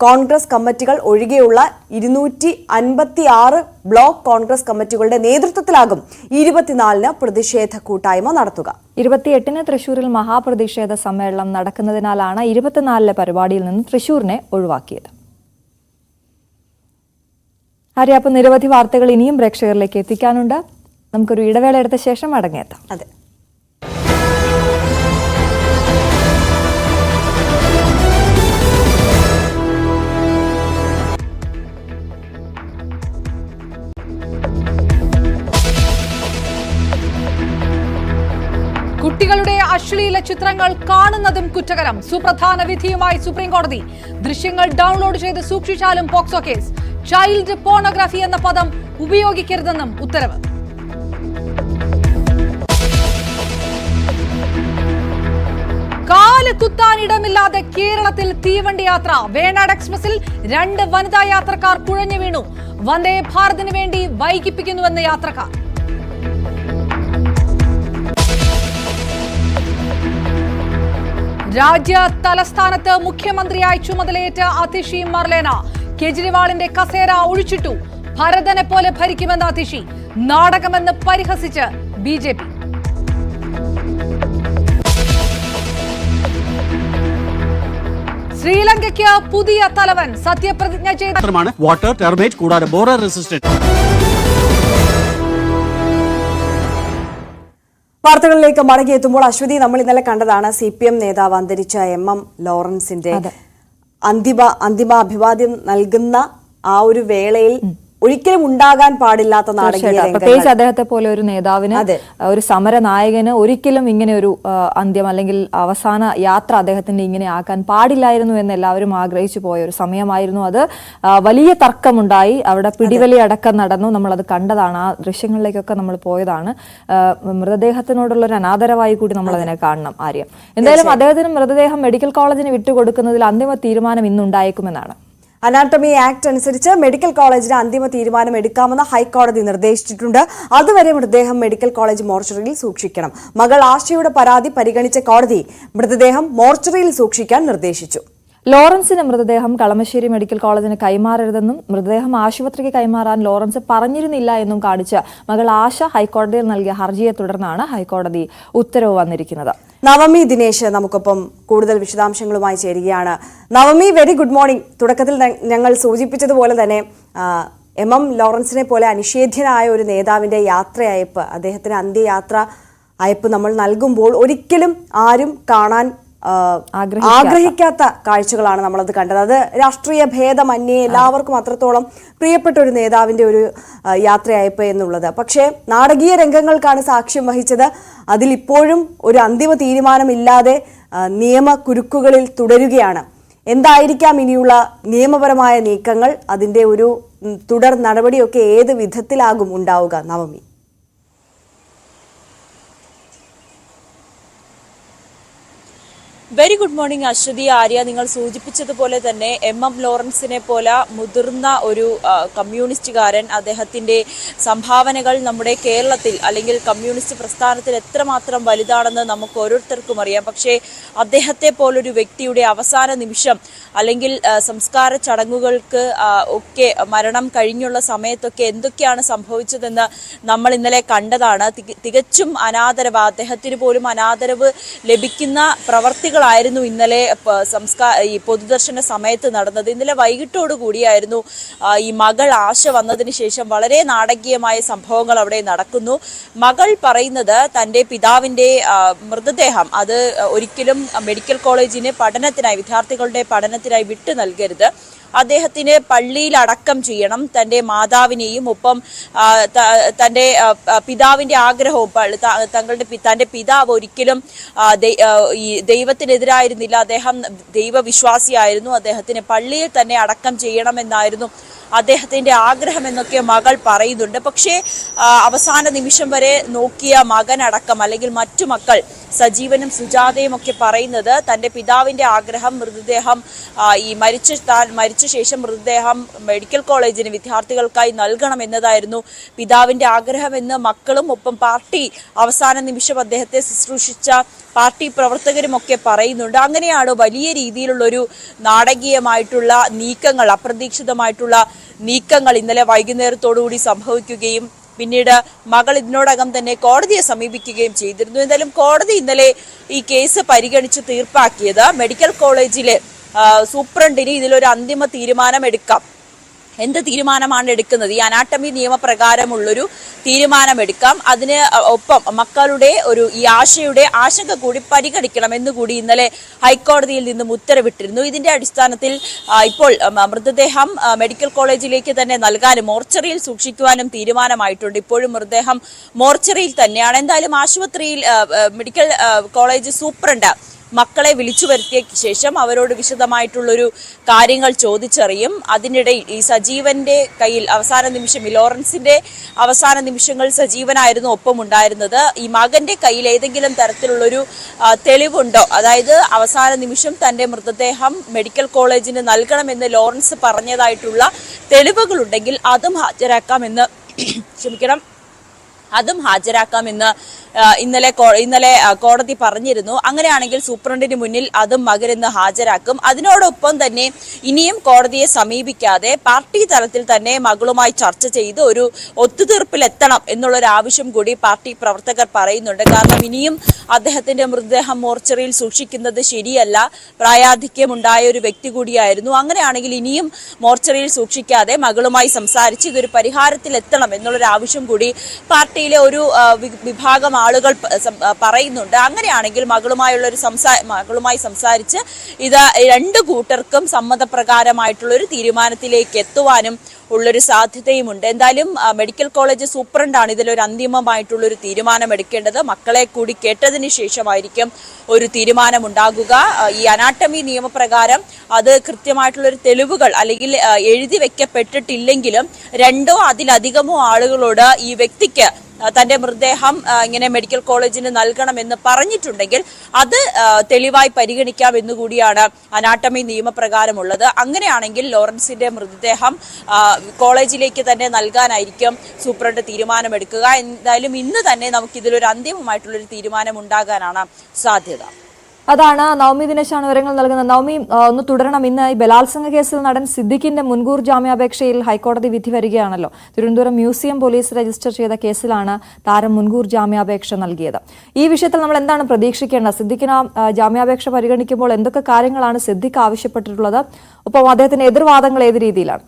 കോൺഗ്രസ് കമ്മിറ്റികൾ ഒഴികെയുള്ള 256 ബ്ലോക്ക് കോൺഗ്രസ് കമ്മിറ്റികളുടെ നേതൃത്വത്തിലാകും 24-ന് പ്രതിഷേധ കൂട്ടായ്മ നടത്തുക. 28-ന് തൃശൂരിൽ മഹാപ്രതിഷേധ സമ്മേളനം നടക്കുന്നതിനാലാണ് 24-ലെ പരിപാടിയിൽ നിന്ന് തൃശൂരിനെ ഒഴിവാക്കിയത്. അപ്പം നിരവധി വാർത്തകൾ ഇനിയും പ്രേക്ഷകരിലേക്ക് എത്തിക്കാനുണ്ട്. നമുക്കൊരു ഇടവേള എടുത്ത ശേഷം മടങ്ങിയെത്താം. അതെ. കുട്ടികളുടെ അശ്ലീല ചിത്രങ്ങൾ കാണുന്നതും കുറ്റകരം. സുപ്രധാന വിധിയുമായി സുപ്രീം കോടതി. ദൃശ്യങ്ങൾ ഡൗൺലോഡ് ചെയ്ത് സൂക്ഷിച്ചാലും പോക്സോ കേസ്. ചൈൽഡ് പോർണോഗ്രാഫി എന്ന പദം ഉപയോഗിക്കരുതെന്നും ഉത്തരവ്. കാല് കുത്താനിടമില്ലാതെ കേരളത്തിൽ തീവണ്ടി യാത്ര. വേണാട് എക്സ്പ്രസിൽ 2 വനിതാ യാത്രക്കാർ കുഴഞ്ഞു വീണു. വന്ദേ ഭാരതിന് വേണ്ടി വൈകിപ്പിക്കുന്നുവെന്ന് യാത്രക്കാർ. രാജ്യ തലസ്ഥാനത്ത് മുഖ്യമന്ത്രിയായി ചുമതലയേറ്റ അതിഷി മർലേന. കേജ്രിവാളിന്റെ കസേര ഒഴിച്ചിട്ടു. ഭരതനെ പോലെ ഭരിക്കുമെന്ന അതിഷി. നാടകമെന്ന് പരിഹസിച്ച് BJP. ശ്രീലങ്കയ്ക്ക് പുതിയ തലവൻ. സത്യപ്രതിജ്ഞ ചെയ്ത വാട്ടർ ടെർമേറ്റ് കൂടാതെ ബോറർ റെസിസ്റ്റന്റ്. വാർത്തകളിലേക്ക് മടങ്ങിയെത്തുമ്പോൾ അശ്വതി, നമ്മൾ ഇന്നലെ കണ്ടതാണ് CPM നേതാവ് അന്തരിച്ച MM ലോറൻസിന്റെ അന്തിമ അഭിവാദ്യം നൽകുന്ന ആ ഒരു വേളയിൽ ഒരിക്കലും ഉണ്ടാകാൻ പാടില്ലാത്ത നാടകീയ പ്രത്യേകിച്ച് അദ്ദേഹത്തെ പോലെ ഒരു നേതാവിന്, ഒരു സമര നായകന് ഒരിക്കലും ഇങ്ങനെ ഒരു അന്ത്യം അല്ലെങ്കിൽ അവസാന യാത്ര അദ്ദേഹത്തിന്റെ ഇങ്ങനെ ആക്കാൻ പാടില്ലായിരുന്നു എന്ന് എല്ലാവരും ആഗ്രഹിച്ചു പോയ ഒരു സമയമായിരുന്നു അത്. വലിയ തർക്കമുണ്ടായി, അവിടെ പിടിവലി അടക്കം നടന്നു. നമ്മളത് കണ്ടതാണ്, ആ ദൃശ്യങ്ങളിലേക്കൊക്കെ നമ്മൾ പോയതാണ്. മൃതദേഹത്തിനോടുള്ള ഒരു അനാദരവായി കൂടി നമ്മൾ അതിനെ കാണണം. ആര്യം, എന്തായാലും അദ്ദേഹത്തിന് മൃതദേഹം മെഡിക്കൽ കോളേജിന് വിട്ടുകൊടുക്കുന്നതിൽ അന്തിമ തീരുമാനം ഇന്നുണ്ടായേക്കുമെന്നാണ്. അനാട്ടമി ആക്ട് അനുസരിച്ച് മെഡിക്കൽ കോളേജിന് അന്തിമ തീരുമാനം എടുക്കാമെന്ന് ഹൈക്കോടതി നിർദ്ദേശിച്ചിട്ടുണ്ട്. അതുവരെ മൃതദേഹം മെഡിക്കൽ കോളേജ് മോർച്ചറിയിൽ സൂക്ഷിക്കണം. മകൾ ആശയുടെ പരാതി പരിഗണിച്ച കോടതി മൃതദേഹം മോർച്ചറിയിൽ സൂക്ഷിക്കാൻ നിർദ്ദേശിച്ചു. ലോറൻസിന്റെ മൃതദേഹം കളമശ്ശേരി മെഡിക്കൽ കോളേജിന് കൈമാറരുതെന്നും മൃതദേഹം ആശുപത്രിക്ക് കൈമാറാൻ ലോറൻസ് പറഞ്ഞിരുന്നില്ല എന്നും കാണിച്ച് മകൾ ആശ ഹൈക്കോടതിയിൽ നൽകിയ ഹർജിയെ തുടർന്നാണ് ഹൈക്കോടതി ഉത്തരവ് വന്നിരിക്കുന്നത്. നവമി ദിനേശ് നമുക്കൊപ്പം കൂടുതൽ വിശദാംശങ്ങളുമായി ചേരുകയാണ്. Navami, very good morning. തുടക്കത്തിൽ ഞങ്ങൾ സൂചിപ്പിച്ചതുപോലെ തന്നെ എം ലോറൻസിനെ പോലെ അനിഷേധ്യനായ ഒരു നേതാവിന്റെ യാത്രയയപ്പ്, അദ്ദേഹത്തിന് അന്ത്യയാത്ര അയപ്പ് നമ്മൾ നൽകുമ്പോൾ ഒരിക്കലും ആരും കാണാൻ ആഗ്രഹിക്കാത്ത കാഴ്ചകളാണ് നമ്മളത് കണ്ടത്. അത് രാഷ്ട്രീയ ഭേദമന്യേ എല്ലാവർക്കും അത്രത്തോളം പ്രിയപ്പെട്ട ഒരു നേതാവിന്റെ ഒരു യാത്രയയപ്പ് എന്നുള്ളത്. പക്ഷേ നാടകീയ രംഗങ്ങൾക്കാണ് സാക്ഷ്യം വഹിച്ചത്. അതിലിപ്പോഴും ഒരു അന്തിമ തീരുമാനമില്ലാതെ നിയമക്കുരുക്കുകളിൽ തുടരുകയാണ്. എന്തായിരിക്കാം ഇനിയുള്ള നിയമപരമായ നീക്കങ്ങൾ? അതിന്റെ ഒരു തുടർ നടപടിയൊക്കെ ഏത് വിധത്തിലാകും ഉണ്ടാവുക? Navami. Very good morning Aswathy, Arya. നിങ്ങൾ സൂചിപ്പിച്ചതുപോലെ തന്നെ എം ലോറൻസിനെ പോലെ മുതിർന്ന ഒരു കമ്മ്യൂണിസ്റ്റുകാരൻ, അദ്ദേഹത്തിന്റെ സംഭാവനകൾ നമ്മുടെ കേരളത്തിൽ അല്ലെങ്കിൽ കമ്മ്യൂണിസ്റ്റ് പ്രസ്ഥാനത്തിൽ എത്രമാത്രം വലുതാണെന്ന് നമുക്ക് ഓരോരുത്തർക്കും അറിയാം. പക്ഷേ അദ്ദേഹത്തെ പോലൊരു വ്യക്തിയുടെ അവസാന നിമിഷം അല്ലെങ്കിൽ സംസ്കാര ചടങ്ങുകൾക്ക് ഒക്കെ മരണം കഴിഞ്ഞുള്ള സമയത്തൊക്കെ എന്തൊക്കെയാണ് സംഭവിച്ചതെന്ന് നമ്മൾ ഇന്നലെ കണ്ടതാണ്. തികച്ചും അനാദരവ്, അദ്ദേഹത്തിന് പോലും അനാദരവ് ലഭിക്കുന്ന പ്രവർത്തികളായിരുന്നു ഇന്നലെ ഈ പൊതുദർശന സമയത്ത് നടന്നത്. ഇന്നലെ വൈകിട്ടോടു കൂടിയായിരുന്നു ഈ മകൾ ആശ വന്നതിന് ശേഷം വളരെ നാടകീയമായ സംഭവങ്ങൾ അവിടെ നടക്കുന്നു. മകൾ പറയുന്നത് തന്റെ പിതാവിന്റെ മൃതദേഹം അത് ഒരിക്കലും മെഡിക്കൽ കോളേജിന് പഠനത്തിനായി, വിദ്യാർത്ഥികളുടെ പഠനത്തിനായി വിട്ടു നൽകരുത്, അദ്ദേഹത്തിന് പള്ളിയിൽ അടക്കം ചെയ്യണം, തന്റെ മാതാവിനെയും ഒപ്പം തന്റെ പിതാവിന്റെ ആഗ്രഹവും, തന്റെ പിതാവ് ഒരിക്കലും ഈ ദൈവത്തിനെതിരായിരുന്നില്ല, അദ്ദേഹം ദൈവവിശ്വാസിയായിരുന്നു, അദ്ദേഹത്തിന് പള്ളിയിൽ തന്നെ അടക്കം ചെയ്യണമെന്നായിരുന്നു അദ്ദേഹത്തിന്റെ ആഗ്രഹം എന്നൊക്കെ മകൾ പറയുന്നുണ്ട്. പക്ഷേ അവസാന നിമിഷം വരെ നോക്കിയ മകനടക്കം അല്ലെങ്കിൽ മറ്റു മക്കൾ സജീവനും സുജാതയും ഒക്കെ പറയുന്നത് തന്റെ പിതാവിന്റെ ആഗ്രഹം മൃതദേഹം ഈ മരിച്ച ശേഷം മൃതദേഹം മെഡിക്കൽ കോളേജിന് വിദ്യാർത്ഥികൾക്കായി നൽകണം എന്നതായിരുന്നു പിതാവിന്റെ ആഗ്രഹമെന്ന് മക്കളും ഒപ്പം പാർട്ടി അവസാന നിമിഷം അദ്ദേഹത്തെ ശുശ്രൂഷിച്ച പാർട്ടി പ്രവർത്തകരുമൊക്കെ പറയുന്നുണ്ട്. അങ്ങനെയാണ് വലിയ രീതിയിലുള്ളൊരു നാടകീയമായിട്ടുള്ള നീക്കങ്ങൾ, അപ്രതീക്ഷിതമായിട്ടുള്ള നീക്കങ്ങൾ ഇന്നലെ വൈകുന്നേരത്തോടുകൂടി സംഭവിക്കുകയും പിന്നീട് മകൾ ഇതിനോടകം തന്നെ കോടതിയെ സമീപിക്കുകയും ചെയ്തിരുന്നു. എന്തായാലും കോടതി ഇന്നലെ ഈ കേസ് പരിഗണിച്ച് തീർപ്പാക്കിയത് മെഡിക്കൽ കോളേജിലെ സൂപ്രണ്ടിന് ഇതിലൊരു അന്തിമ തീരുമാനം എടുക്കാം. എന്ത് തീരുമാനമാണ് എടുക്കുന്നത്? ഈ അനാട്ടമി നിയമപ്രകാരമുള്ളൊരു തീരുമാനമെടുക്കാം. അതിന് ഒപ്പം മക്കളുടെ ഈ ആശയുടെ ആശങ്ക കൂടി പരിഗണിക്കണം എന്നുകൂടി ഇന്നലെ ഹൈക്കോടതിയിൽ നിന്നും ഉത്തരവിട്ടിരുന്നു. ഇതിന്റെ അടിസ്ഥാനത്തിൽ ഇപ്പോൾ മൃതദേഹം മെഡിക്കൽ കോളേജിലേക്ക് തന്നെ നൽകാനും മോർച്ചറിയിൽ സൂക്ഷിക്കുവാനും തീരുമാനമായിട്ടുണ്ട്. ഇപ്പോഴും മൃതദേഹം മോർച്ചറിയിൽ തന്നെയാണ്. എന്തായാലും ആശുപത്രിയിൽ മെഡിക്കൽ കോളേജ് സൂപ്രണ്ട് മക്കളെ വിളിച്ചു വരുത്തിയ ശേഷം അവരോട് വിശദമായിട്ടുള്ളൊരു കാര്യങ്ങൾ ചോദിച്ചറിയും. അതിനിടയിൽ ഈ സജീവന്റെ കയ്യിൽ അവസാന നിമിഷം, ഈ ലോറൻസിന്റെ അവസാന നിമിഷങ്ങൾ സജീവനായിരുന്നു ഒപ്പം ഉണ്ടായിരുന്നത്. ഈ മകന്റെ കയ്യിൽ ഏതെങ്കിലും തരത്തിലുള്ളൊരു തെളിവുണ്ടോ, അതായത് അവസാന നിമിഷം തന്റെ മൃതദേഹം മെഡിക്കൽ കോളേജിന് നൽകണമെന്ന് ലോറൻസ് പറഞ്ഞതായിട്ടുള്ള തെളിവുകളുണ്ടെങ്കിൽ അതും ഹാജരാക്കാമെന്ന് ഇന്നലെ കോടതി പറഞ്ഞിരുന്നു. അങ്ങനെയാണെങ്കിൽ സൂപ്രണ്ടിന് മുന്നിൽ അതും മകരെന്ന് ഹാജരാക്കും. അതിനോടൊപ്പം തന്നെ ഇനിയും കോടതിയെ സമീപിക്കാതെ പാർട്ടി തലത്തിൽ തന്നെ മകളുമായി ചർച്ച ചെയ്ത് ഒരു ഒത്തുതീർപ്പിലെത്തണം എന്നുള്ളൊരു ആവശ്യം കൂടി പാർട്ടി പ്രവർത്തകർ പറയുന്നുണ്ട്. കാരണം ഇനിയും അദ്ദേഹത്തിന്റെ മൃതദേഹം മോർച്ചറിയിൽ സൂക്ഷിക്കുന്നത് ശരിയല്ല, പ്രായാധിക്യമുണ്ടായ ഒരു വ്യക്തി കൂടിയായിരുന്നു. അങ്ങനെയാണെങ്കിൽ ഇനിയും മോർച്ചറിയിൽ സൂക്ഷിക്കാതെ മകളുമായി സംസാരിച്ച് ഇതൊരു പരിഹാരത്തിലെത്തണം എന്നുള്ളൊരു ആവശ്യം കൂടി പാർട്ടിയിലെ ഒരു വിഭാഗം ആളുകൾ പറയുന്നുണ്ട്. അങ്ങനെയാണെങ്കിൽ മകളുമായി സംസാരിച്ച് ഇത് രണ്ടു കൂട്ടർക്കും സമ്മതപ്രകാരമായിട്ടുള്ള ഒരു തീരുമാനത്തിലേക്ക് എത്തുവാനും ഉള്ളൊരു സാധ്യതയുമുണ്ട്. എന്തായാലും മെഡിക്കൽ കോളേജ് സൂപ്രണ്ടാണ് ഇതിലൊരു അന്തിമമായിട്ടുള്ള ഒരു തീരുമാനം എടുക്കേണ്ടത്. മക്കളെ കൂടി കേട്ടതിന് ശേഷമായിരിക്കും ഒരു തീരുമാനം ഉണ്ടാകുക. ഈ അനാട്ടമി നിയമപ്രകാരം അത് കൃത്യമായിട്ടുള്ളൊരു തെളിവുകൾ അല്ലെങ്കിൽ എഴുതി വെക്കപ്പെട്ടിട്ടില്ലെങ്കിലും രണ്ടോ അതിലധികമോ ആളുകളോട് ഈ വ്യക്തിക്ക് തന്റെ മൃതദേഹം ഇങ്ങനെ മെഡിക്കൽ കോളേജിന് നൽകണമെന്ന് പറഞ്ഞിട്ടുണ്ടെങ്കിൽ അത് തെളിവായി പരിഗണിക്കാം എന്നുകൂടിയാണ് അനാട്ടമി നിയമപ്രകാരമുള്ളത്. അങ്ങനെയാണെങ്കിൽ ലോറൻസിന്റെ മൃതദേഹം കോളേജിലേക്ക് തന്നെ നൽകാനായിരിക്കും സൂപ്രണ്ട് തീരുമാനമെടുക്കുക. എന്തായാലും ഇന്ന് തന്നെ നമുക്ക് ഇതിലൊരു അന്തിമമായിട്ടുള്ളൊരു തീരുമാനം ഉണ്ടാകാനാണ് സാധ്യത. അതാണ് നവമി ദിനേശാണ് വിവരങ്ങൾ നൽകുന്നത്. നവമി, ഒന്ന് തുടരണം. ഇന്ന് ഈ ബലാത്സംഗ കേസിൽ നടൻ സിദ്ദിഖിന്റെ മുൻകൂർ ജാമ്യാപേക്ഷയിൽ ഹൈക്കോടതി വിധി വരികയാണല്ലോ. തിരുവനന്തപുരം മ്യൂസിയം പോലീസ് രജിസ്റ്റർ ചെയ്ത കേസിലാണ് താരം മുൻകൂർ ജാമ്യാപേക്ഷ നൽകിയത്. ഈ വിഷയത്തിൽ നമ്മൾ എന്താണ് പ്രതീക്ഷിക്കേണ്ടത്? സിദ്ദിഖിന് ജാമ്യാപേക്ഷ പരിഗണിക്കുമ്പോൾ എന്തൊക്കെ കാര്യങ്ങളാണ് സിദ്ദിഖ് ആവശ്യപ്പെട്ടിട്ടുള്ളത്? ഒപ്പം അദ്ദേഹത്തിന്റെ എതിർവാദങ്ങൾ ഏത് രീതിയിലാണ്?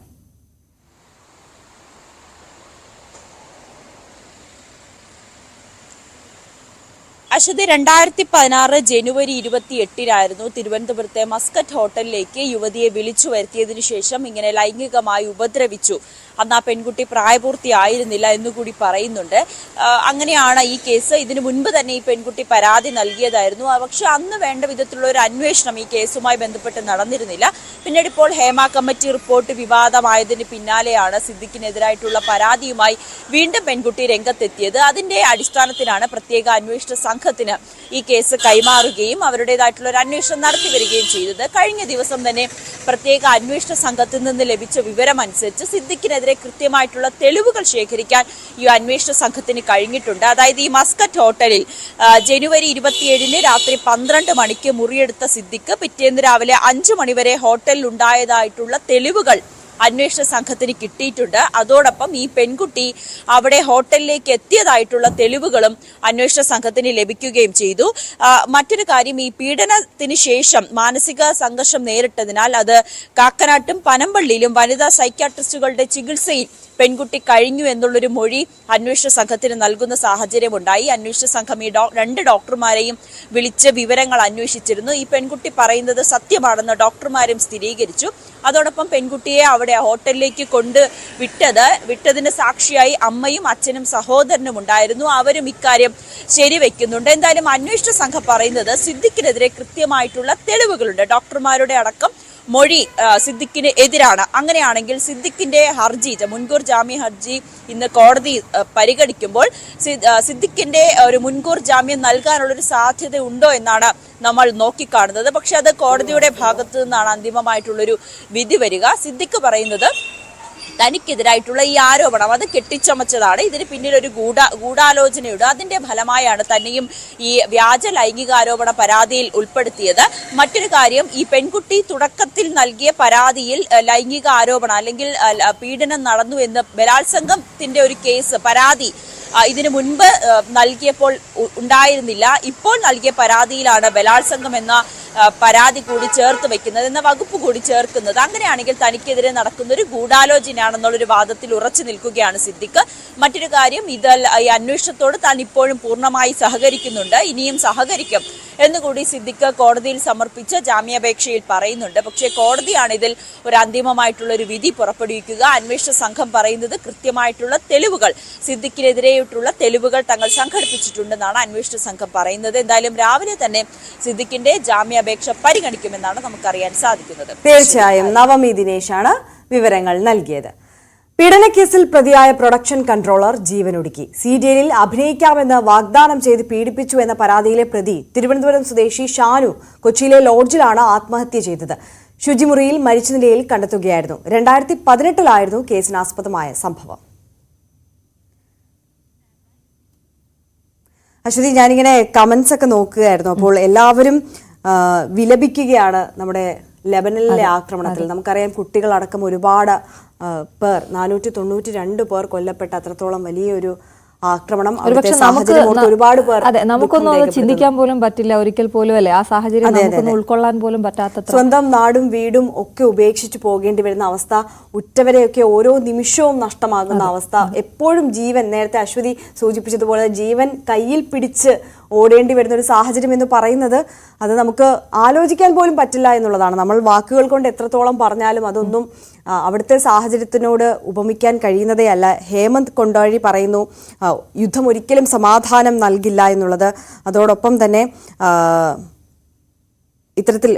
അശ്വതി, 2016 ജനുവരി 28 തിരുവനന്തപുരത്തെ മസ്കറ്റ് ഹോട്ടലിലേക്ക് യുവതിയെ വിളിച്ചു വരുത്തിയതിനു ശേഷം ഇങ്ങനെ ലൈംഗികമായി ഉപദ്രവിച്ചു. അന്ന് ആ പെൺകുട്ടി പ്രായപൂർത്തിയായിരുന്നില്ല എന്നുകൂടി പറയുന്നുണ്ട്. അങ്ങനെയാണ് ഈ കേസ്. ഇതിനു മുൻപ് തന്നെ ഈ പെൺകുട്ടി പരാതി നൽകിയതായിരുന്നു. പക്ഷെ അന്ന് വേണ്ട വിധത്തിലുള്ള ഒരു അന്വേഷണം ഈ കേസുമായി ബന്ധപ്പെട്ട് നടന്നിരുന്നില്ല. പിന്നീട് ഇപ്പോൾ ഹേമ കമ്മിറ്റി റിപ്പോർട്ട് വിവാദമായതിന് പിന്നാലെയാണ് സിദ്ദിഖിനെതിരായിട്ടുള്ള പരാതിയുമായി വീണ്ടും പെൺകുട്ടി രംഗത്തെത്തിയത്. അതിന്റെ അടിസ്ഥാനത്തിലാണ് പ്രത്യേക അന്വേഷണ സംഘത്തിന് ഈ കേസ് കൈമാറുകയും അവരുടേതായിട്ടുള്ള ഒരു അന്വേഷണം നടത്തി വരികയും ചെയ്തത്. കഴിഞ്ഞ ദിവസം തന്നെ പ്രത്യേക അന്വേഷണ സംഘത്തിൽ നിന്ന് ലഭിച്ച വിവരമനുസരിച്ച് സിദ്ദിഖിനെതിരെ കൃത്യമായിട്ടുള്ള തെളിവുകൾ ശേഖരിക്കാൻ ഈ അന്വേഷണ സംഘത്തിന് കഴിഞ്ഞിട്ടുണ്ട്. അതായത് ഈ മസ്കറ്റ് ഹോട്ടലിൽ ജനുവരി 27 രാത്രി 12 മണിക്ക് മുറിയെടുത്ത സിദ്ദിഖ് പിറ്റേന്ന് രാവിലെ 5 മണിവരെ ഹോട്ടലിൽ ഉണ്ടായതായിട്ടുള്ള തെളിവുകൾ അന്വേഷണ സംഘത്തിന് കിട്ടിയിട്ടുണ്ട്. അതോടൊപ്പം ഈ പെൺകുട്ടി അവിടെ ഹോട്ടലിലേക്ക് എത്തിയതായിട്ടുള്ള തെളിവുകളും അന്വേഷണ സംഘത്തിന് ലഭിക്കുകയും ചെയ്തു. മറ്റൊരു കാര്യം, ഈ പീഡനത്തിന് ശേഷം മാനസിക സംഘർഷം നേരിട്ടതിനാൽ അത് കാക്കനാട്ടും പനമ്പള്ളിയിലും വനിതാ സൈക്യാട്രിസ്റ്റുകളുടെ ചികിത്സയിൽ പെൺകുട്ടി കഴിഞ്ഞു എന്നുള്ളൊരു മൊഴി അന്വേഷണ സംഘത്തിന് നൽകുന്ന സാഹചര്യമുണ്ടായി. അന്വേഷണ സംഘം ഈ 2 ഡോക്ടർമാരെയും വിളിച്ച് വിവരങ്ങൾ അന്വേഷിച്ചിരുന്നു. ഈ പെൺകുട്ടി പറയുന്നത് സത്യമാണെന്ന് ഡോക്ടർമാരും സ്ഥിരീകരിച്ചു. അതോടൊപ്പം പെൺകുട്ടിയെ അവിടെ ഹോട്ടലിലേക്ക് വിട്ടതിന് സാക്ഷിയായി അമ്മയും അച്ഛനും സഹോദരനും ഉണ്ടായിരുന്നു. അവരും ഇക്കാര്യം ശരിവെക്കുന്നുണ്ട്. എന്തായാലും അന്വേഷണ സംഘം പറയുന്നത് സിദ്ദിഖിനെതിരെ കൃത്യമായിട്ടുള്ള തെളിവുകളുണ്ട്. ഡോക്ടർമാരുടെ അടക്കം മൊഴി സിദ്ദിഖിന് എതിരാണ്. അങ്ങനെയാണെങ്കിൽ സിദ്ദിഖിന്റെ ഹർജി, മുൻകൂർ ജാമ്യ ഹർജി ഇന്ന് കോടതി പരിഗണിക്കുമ്പോൾ സിദ്ദിഖിന്റെ ഒരു മുൻകൂർ ജാമ്യം നൽകാനുള്ളൊരു സാധ്യത ഉണ്ടോ എന്നാണ് നമ്മൾ നോക്കിക്കാണുന്നത്. പക്ഷെ അത് കോടതിയുടെ ഭാഗത്തു നിന്നാണ് അന്തിമമായിട്ടുള്ളൊരു വിധി വരിക. സിദ്ദിഖ് പറയുന്നത് തനിക്കെതിരായിട്ടുള്ള ഈ ആരോപണം അത് കെട്ടിച്ചമച്ചതാണ്. ഇതിന് പിന്നിൽ ഒരു ഗൂഢാലോചനയുണ്ട്. അതിന്റെ ഫലമായാണ് തന്നെയും ഈ വ്യാജ ലൈംഗികാരോപണ പരാതിയിൽ ഉൾപ്പെടുത്തിയത്. മറ്റൊരു കാര്യം, ഈ പെൺകുട്ടി തുടക്കത്തിൽ നൽകിയ പരാതിയിൽ ലൈംഗിക ആരോപണം അല്ലെങ്കിൽ പീഡനം നടന്നു എന്ന് ബലാത്സംഗത്തിന്റെ ഒരു കേസ് പരാതി ഇതിനു മുൻപ് നൽകിയപ്പോൾ ഉണ്ടായിരുന്നില്ല. ഇപ്പോൾ നൽകിയ പരാതിയിലാണ് ബലാത്സംഗം എന്ന പരാതി കൂടി ചേർത്ത് വെക്കുന്നത്, എന്ന വകുപ്പ് കൂടി ചേർക്കുന്നത്. അങ്ങനെയാണെങ്കിൽ തനിക്കെതിരെ നടക്കുന്ന ഒരു ഗൂഢാലോചനയാണെന്നുള്ളൊരു വാദത്തിൽ ഉറച്ചു നിൽക്കുകയാണ് സിദ്ദിഖ്. മറ്റൊരു കാര്യം, ഈ അന്വേഷണത്തോട് താൻ ഇപ്പോഴും പൂർണ്ണമായി സഹകരിക്കുന്നുണ്ട്, ഇനിയും സഹകരിക്കും എന്നുകൂടി സിദ്ദിഖ് കോടതിയിൽ സമർപ്പിച്ച ജാമ്യാപേക്ഷയിൽ പറയുന്നുണ്ട്. പക്ഷേ കോടതിയാണ് ഇതിൽ ഒരു അന്തിമമായിട്ടുള്ള ഒരു വിധി പുറപ്പെടുവിക്കുക. അന്വേഷണ സംഘം പറയുന്നത് കൃത്യമായിട്ടുള്ള തെളിവുകൾ, സിദ്ദിഖിനെതിരെയുള്ള തെളിവുകൾ തങ്ങൾ സംഘടിപ്പിച്ചിട്ടുണ്ടെന്നാണ് അന്വേഷണ സംഘം പറയുന്നത്. എന്തായാലും രാവിലെ തന്നെ സിദ്ദിഖിന്റെ ജാമ്യാപേക്ഷ പരിഗണിക്കുമെന്നാണ് നമുക്കറിയാൻ സാധിക്കുന്നത്. തീർച്ചയായും നവമി ദിനേശാണ് വിവരങ്ങൾ നൽകിയത്. പീഡനക്കേസിൽ പ്രതിയായ പ്രൊഡക്ഷൻ കൺട്രോളർ ജീവനൊടുക്കി. സീരിയലിൽ അഭിനയിക്കാമെന്ന് വാഗ്ദാനം ചെയ്ത് പീഡിപ്പിച്ചു എന്ന പരാതിയിലെ പ്രതി തിരുവനന്തപുരം സ്വദേശി ഷാനു കൊച്ചിയിലെ ലോഡ്ജിലാണ് ആത്മഹത്യ ചെയ്തത്. ശുചിമുറിയിൽ മരിച്ച നിലയിൽ കണ്ടെത്തുകയായിരുന്നു. 2018 കേസിനാസ്പദമായ സംഭവം. അശ്വതി, ഞാനിങ്ങനെ കമന്റ്സ് ഒക്കെ നോക്കുകയായിരുന്നു. അപ്പോൾ എല്ലാവരും വിലപിക്കുകയാണ് നമ്മുടെ ലെബനനിലെ ആക്രമണത്തിൽ. നമുക്കറിയാം, കുട്ടികളടക്കം ഒരുപാട് പേർ, 492 പേർ കൊല്ലപ്പെട്ട അത്രത്തോളം വലിയൊരു ആക്രമണം. ഒരുപാട് പേർ, അതെ, നമുക്കൊന്നും ചിന്തിക്കാൻ പോലും പറ്റില്ല ഒരിക്കൽ പോലും, അല്ലെ? ആ സാഹചര്യം നമുക്കൊന്നും ഉൾക്കൊള്ളാൻ പോലും പറ്റാത്ത, സ്വന്തം നാടും വീടും ഒക്കെ ഉപേക്ഷിച്ച് പോകേണ്ടി വരുന്ന അവസ്ഥ, ഉറ്റവരെയൊക്കെ ഓരോ നിമിഷവും നഷ്ടമാകുന്ന അവസ്ഥ, എപ്പോഴും ജീവൻ, നേരത്തെ അശ്വതി സൂചിപ്പിച്ചതുപോലെ ജീവൻ കയ്യിൽ പിടിച്ച് ഓടേണ്ടി വരുന്ന ഒരു സാഹചര്യം എന്ന് പറയുന്നത് അത് നമുക്ക് ആലോചിക്കാൻ പോലും പറ്റില്ല എന്നുള്ളതാണ്. നമ്മൾ വാക്കുകൾ കൊണ്ട് എത്രത്തോളം പറഞ്ഞാലും അതൊന്നും അവിടുത്തെ സാഹചര്യത്തിനോട് ഉപമിക്കാൻ കഴിയുന്നതേ അല്ല. ഹേമന്ത് കൊണ്ടോഴി പറയുന്നു യുദ്ധം ഒരിക്കലും സമാധാനം നൽകില്ല എന്നുള്ളത്. അതോടൊപ്പം തന്നെ ഇത്തരത്തിൽ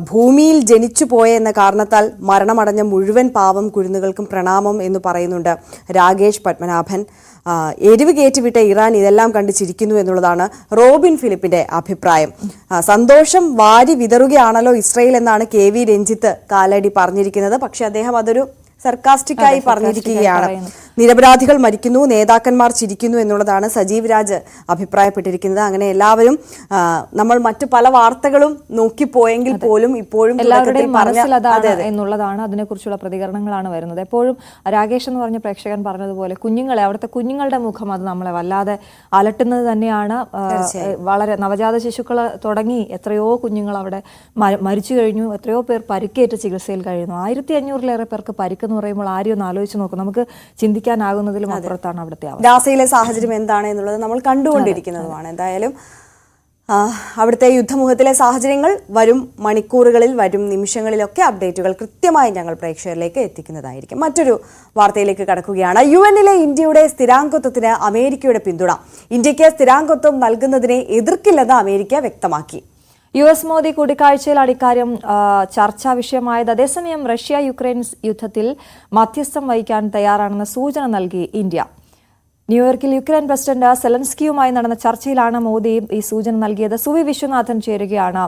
ഭൂമിയിൽ ജനിച്ചു പോയ എന്ന കാരണത്താൽ മരണമടഞ്ഞ മുഴുവൻ പാവം കുരുന്നുകൾക്കും പ്രണാമം എന്ന് പറയുന്നുണ്ട് രാകേഷ് പത്മനാഭൻ. എരിവ് കയറ്റിവിട്ട ഇറാൻ ഇതെല്ലാം കണ്ട് ചിരിക്കുന്നു എന്നുള്ളതാണ് റോബിൻ ഫിലിപ്പിന്റെ അഭിപ്രായം. സന്തോഷം വാരി വിതറുകയാണല്ലോ ഇസ്രയേൽ എന്നാണ് KV രഞ്ജിത്ത് കാലടി പറഞ്ഞിരിക്കുന്നത്. പക്ഷെ അദ്ദേഹം അതൊരു സർക്കാസ്റ്റിക്കായി പറഞ്ഞിരിക്കുകയാണ്. നിരപരാധികൾ മരിക്കുന്നു, നേതാക്കന്മാർ ചിരിക്കുന്നു എന്നുള്ളതാണ് സജീവ് രാജ് അഭിപ്രായപ്പെട്ടിരിക്കുന്നത്. അങ്ങനെ എല്ലാവരും നമ്മൾ മറ്റു പല വാർത്തകളും നോക്കിപ്പോയെങ്കിൽ പോലും ഇപ്പോഴും എല്ലാവരുടെയും മനസ്സിൽ അതാണ് എന്നുള്ളതാണ്. അതിനെക്കുറിച്ചുള്ള പ്രതികരണങ്ങളാണ് വരുന്നത്. എപ്പോഴും രാകേഷ് എന്ന് പറഞ്ഞ പ്രേക്ഷകൻ പറഞ്ഞതുപോലെ കുഞ്ഞുങ്ങളെ, അവിടുത്തെ കുഞ്ഞുങ്ങളുടെ മുഖം അത് നമ്മളെ വല്ലാതെ അലട്ടുന്നത് തന്നെയാണ്. വളരെ നവജാത ശിശുക്കൾ തുടങ്ങി എത്രയോ കുഞ്ഞുങ്ങൾ അവിടെ മരിച്ചു കഴിഞ്ഞു, എത്രയോ പേർ പരിക്കേറ്റ് ചികിത്സയിൽ കഴിയുന്നു. 1500-ലേറെ പേർക്ക് പരിക്കെന്ന് പറയുമ്പോൾ ആരും ഒന്ന് ആലോചിച്ച് നോക്കും. നമുക്ക് ചിന്തിക്കാനാകുന്നതിലും അപ്പുറത്താണ് അവിടുത്തെ അവസ്ഥ. ഗാസയിലെ സാഹചര്യം എന്താണ് എന്നുള്ളത് നമ്മൾ കണ്ടുകൊണ്ടിരിക്കുന്നതുമാണ്. എന്തായാലും അവിടുത്തെ യുദ്ധമുഖത്തിലെ സാഹചര്യങ്ങൾ വരും മണിക്കൂറുകളിൽ, വരും നിമിഷങ്ങളിലൊക്കെ അപ്ഡേറ്റുകൾ കൃത്യമായി ഞങ്ങൾ പ്രേക്ഷകരിലേക്ക് എത്തിക്കുന്നതായിരിക്കും. മറ്റൊരു വാർത്തയിലേക്ക് കടക്കുകയാണ്. UN-ലെ ഇന്ത്യയുടെ സ്ഥിരാംഗത്വത്തിന് അമേരിക്കയുടെ പിന്തുണ. ഇന്ത്യക്ക് സ്ഥിരാംഗത്വം നൽകുന്നതിനെ എതിർക്കില്ലെന്ന് അമേരിക്ക വ്യക്തമാക്കി. US മോദി കൂടിക്കാഴ്ചയിലാണ് ഇക്കാര്യം ചർച്ചാ വിഷയമായത്. അതേസമയം റഷ്യ യുക്രൈൻ യുദ്ധത്തിൽ മധ്യസ്ഥം വഹിക്കാൻ തയ്യാറാണെന്ന സൂചന നൽകി ഇന്ത്യ. ന്യൂയോർക്കിൽ യുക്രൈൻ പ്രസിഡന്റ് സെലൻസ്കിയുമായി നടന്ന ചർച്ചയിലാണ് മോദി ഈ സൂചന നൽകിയത്. സുവി വിശ്വനാഥൻ ചേരുകയാണ്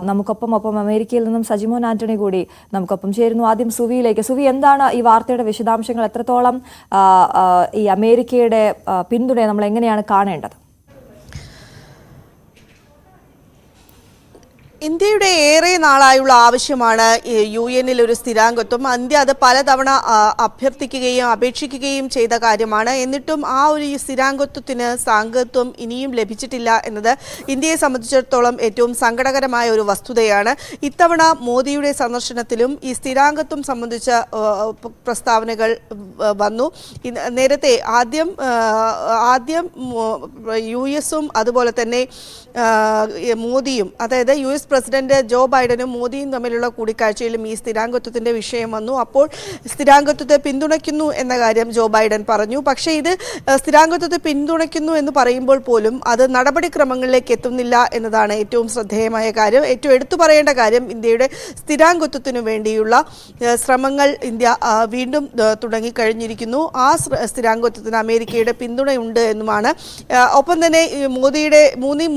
നമുക്കൊപ്പം. അമേരിക്കയിൽ നിന്നും സജിമോൻ ആന്റണി കൂടി നമുക്കൊപ്പം ചേരുന്നു. ആദ്യം സുവിയിലേക്ക്. സുവി, എന്താണ് ഈ വാർത്തയുടെ വിശദാംശങ്ങൾ? എത്രത്തോളം ഈ അമേരിക്കയുടെ പിന്തുണയെ നമ്മൾ എങ്ങനെയാണ് കാണേണ്ടത്? ഇന്ത്യയുടെ ഏറെ നാളായുള്ള ആവശ്യമാണ് UN-ൽ ഒരു സ്ഥിരാംഗത്വം. ഇന്ത്യ അത് പലതവണ അഭ്യർത്ഥിക്കുകയും അപേക്ഷിക്കുകയും ചെയ്ത കാര്യമാണ്. എന്നിട്ടും ആ ഒരു സ്ഥിരാംഗത്വത്തിന് സാംഗത്വം ഇനിയും ലഭിച്ചിട്ടില്ല എന്നത് ഇന്ത്യയെ സംബന്ധിച്ചിടത്തോളം ഏറ്റവും സങ്കടകരമായ ഒരു വസ്തുതയാണ്. ഇത്തവണ മോദിയുടെ സന്ദർശനത്തിലും ഈ സ്ഥിരാംഗത്വം സംബന്ധിച്ച പ്രസ്താവനകൾ വന്നു. നേരത്തെ ആദ്യം US-ഉം അതുപോലെ തന്നെ മോദിയും, അതായത് US പ്രസിഡന്റ് ജോ ബൈഡനും മോദിയും തമ്മിലുള്ള കൂടിക്കാഴ്ചയിലും ഈ സ്ഥിരാംഗത്വത്തിന്റെ വിഷയം വന്നു. അപ്പോൾ സ്ഥിരാംഗത്വത്തെ പിന്തുണയ്ക്കുന്നു എന്ന കാര്യം ജോ ബൈഡൻ പറഞ്ഞു. പക്ഷേ ഇത് സ്ഥിരാംഗത്വത്തെ പിന്തുണയ്ക്കുന്നു എന്ന് പറയുമ്പോൾ പോലും അത് നടപടിക്രമങ്ങളിലേക്ക് എത്തുന്നില്ല എന്നതാണ് ഏറ്റവും ശ്രദ്ധേയമായ കാര്യം. ഏറ്റവും എടുത്തു പറയേണ്ട കാര്യം, ഇന്ത്യയുടെ സ്ഥിരാംഗത്വത്തിനു വേണ്ടിയുള്ള ശ്രമങ്ങൾ ഇന്ത്യ വീണ്ടും തുടങ്ങിക്കഴിഞ്ഞിരിക്കുന്നു. ആ സ്ഥിരാംഗത്വത്തിന് അമേരിക്കയുടെ പിന്തുണയുണ്ട് എന്നുമാണ്. ഒപ്പം തന്നെ മോദിയുടെ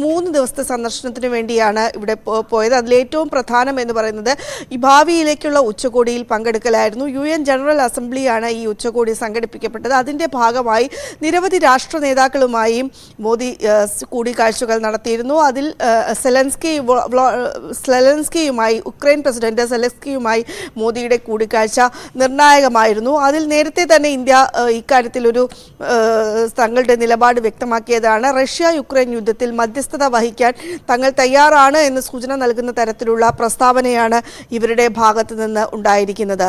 മൂന്ന് ദിവസത്തെ സന്ദർശനത്തിന് വേണ്ടിയാണ് ഇവിടെ പോയത്. അതിലേറ്റവും പ്രധാനം എന്ന് പറയുന്നത് ഈ ഭാവിയിലേക്കുള്ള ഉച്ചകോടിയിൽ പങ്കെടുക്കലായിരുന്നു. UN ജനറൽ അസംബ്ലിയാണ് ഈ ഉച്ചകോടി സംഘടിപ്പിക്കപ്പെട്ടത്. അതിൻ്റെ ഭാഗമായി നിരവധി രാഷ്ട്ര നേതാക്കളുമായും മോദി കൂടിക്കാഴ്ചകൾ നടത്തിയിരുന്നു. അതിൽ സെലൻസ്കിയുമായി, ഉക്രൈൻ പ്രസിഡന്റ് സെലൻസ്കിയുമായി മോദിയുടെ കൂടിക്കാഴ്ച നിർണായകമായിരുന്നു. അതിൽ നേരത്തെ തന്നെ ഇന്ത്യ ഇക്കാര്യത്തിൽ ഒരു തങ്ങളുടെ നിലപാട് വ്യക്തമാക്കിയതാണ്. റഷ്യ യുക്രൈൻ യുദ്ധത്തിൽ മധ്യസ്ഥത വഹിക്കാൻ തങ്ങൾ തയ്യാറാണ് എന്ന് സൂചന നൽകുന്ന തരത്തിലുള്ള പ്രസ്താവനയാണ് ഇവരുടെ ഭാഗത്ത് നിന്ന് ഉണ്ടായിരിക്കുന്നത്.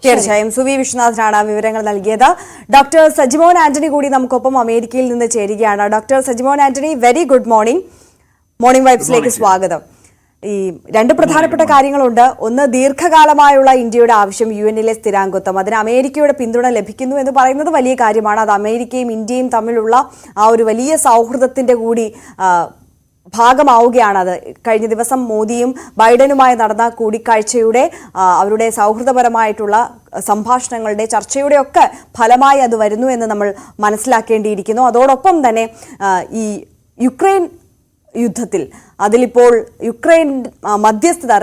തീർച്ചയായും സുവി വിശ്വനാഥനാണ് വിവരങ്ങൾ നൽകിയത്. ഡോക്ടർ സജിമോൻ ആന്റണി കൂടി നമുക്കൊപ്പം അമേരിക്കയിൽ നിന്ന് ചേരുകയാണ്. Doctor Sajimon Antony, very good morning. Morning വൈബ്സിലേക്ക് സ്വാഗതം. ഈ രണ്ട് പ്രധാനപ്പെട്ട കാര്യങ്ങളുണ്ട്. ഒന്ന്, ദീർഘകാലമായുള്ള ഇന്ത്യയുടെ ആവശ്യം UN-ലെ സ്ഥിരാംഗത്വം. അതിന് അമേരിക്കയുടെ പിന്തുണ ലഭിക്കുന്നു എന്ന് പറയുന്നത് വലിയ കാര്യമാണ്. അത് അമേരിക്കയും ഇന്ത്യയും തമ്മിലുള്ള ആ ഒരു വലിയ സൗഹൃദത്തിന്റെ കൂടി ഭാഗമാവുകയാണ്. അത് കഴിഞ്ഞ ദിവസം മോദിയും ബൈഡനുമായി നടന്ന കൂടിക്കാഴ്ചയുടെ അവരുടെ സൗഹൃദപരമായിട്ടുള്ള സംഭാഷണങ്ങളുടെ ചർച്ചയുടെ ഒക്കെ ഫലമായി അത് വരുന്നു എന്ന് നമ്മൾ മനസ്സിലാക്കേണ്ടിയിരിക്കുന്നു. അതോടൊപ്പം തന്നെ ഈ യുക്രൈൻ യുദ്ധത്തിൽ അതിലിപ്പോൾ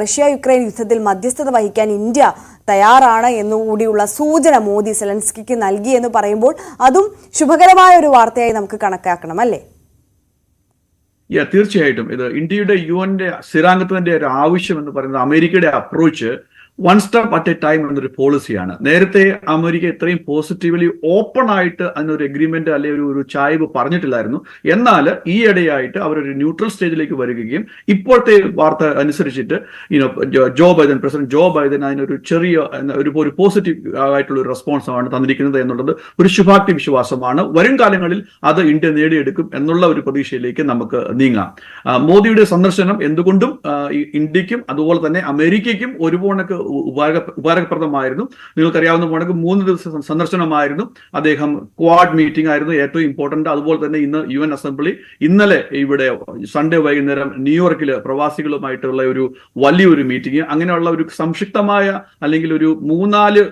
റഷ്യ യുക്രൈൻ യുദ്ധത്തിൽ മധ്യസ്ഥത വഹിക്കാൻ ഇന്ത്യ തയ്യാറാണ് എന്നുകൂടിയുള്ള സൂചന മോദി സെലൻസ്കിക്ക് നൽകി എന്ന് പറയുമ്പോൾ അതും ശുഭകരമായ ഒരു വാർത്തയായി നമുക്ക് കണക്കാക്കണം, അല്ലേ? തീർച്ചയായിട്ടും ഇത് ഇന്ത്യയുടെ UN-ന്റെ സ്ഥിരാംഗത്വത്തിന്റെ ഒരു ആവശ്യം എന്ന് പറയുന്നത് അമേരിക്കയുടെ approach one step at A time എന്നൊരു പോളിസിയാണ്. നേരത്തെ അമേരിക്ക ഇത്രയും പോസിറ്റീവ്ലി ഓപ്പൺ ആയിട്ട് അതിനൊരു എഗ്രിമെന്റ് അല്ലെങ്കിൽ ഒരു ചായ്വ് പറഞ്ഞിട്ടില്ലായിരുന്നു. എന്നാൽ ഈയിടെയായിട്ട് അവരൊരു ന്യൂട്രൽ സ്റ്റേജിലേക്ക് വരികയും ഇപ്പോഴത്തെ വാർത്ത അനുസരിച്ചിട്ട് പ്രസിഡന്റ് ജോ ബൈഡൻ അതിനൊരു ചെറിയ ഒരു പോസിറ്റീവ് ആയിട്ടുള്ള ഒരു റെസ്പോൺസ് ആണ് തന്നിരിക്കുന്നത് എന്നുള്ളത് ഒരു ശുഭാപ്തി വിശ്വാസമാണ്. വരും കാലങ്ങളിൽ അത് ഇന്ത്യ നേടിയെടുക്കും എന്നുള്ള ഒരു പ്രതീക്ഷയിലേക്ക് നമുക്ക് നീങ്ങാം. മോദിയുടെ സന്ദർശനം എന്തുകൊണ്ടും ഇന്ത്യക്കും അതുപോലെ തന്നെ അമേരിക്കയ്ക്കും ഒരുപോണക്ക് ഉപകാരപ്രദമായിരുന്നു. നിങ്ങൾക്കറിയാവുന്ന പോണക്ക് 3 ദിവസം സന്ദർശനമായിരുന്നു. അദ്ദേഹം ക്വാഡ് മീറ്റിംഗ് ആയിരുന്നു ഏറ്റവും ഇമ്പോർട്ടന്റ്. അതുപോലെ തന്നെ ഇന്ന് UN അസംബ്ലി, ഇന്നലെ ഇവിടെ സൺഡേ വൈകുന്നേരം ന്യൂയോർക്കിൽ പ്രവാസികളുമായിട്ടുള്ള ഒരു വലിയൊരു മീറ്റിംഗ്, അങ്ങനെയുള്ള ഒരു സംക്ഷിപ്തമായ അല്ലെങ്കിൽ ഒരു 3-4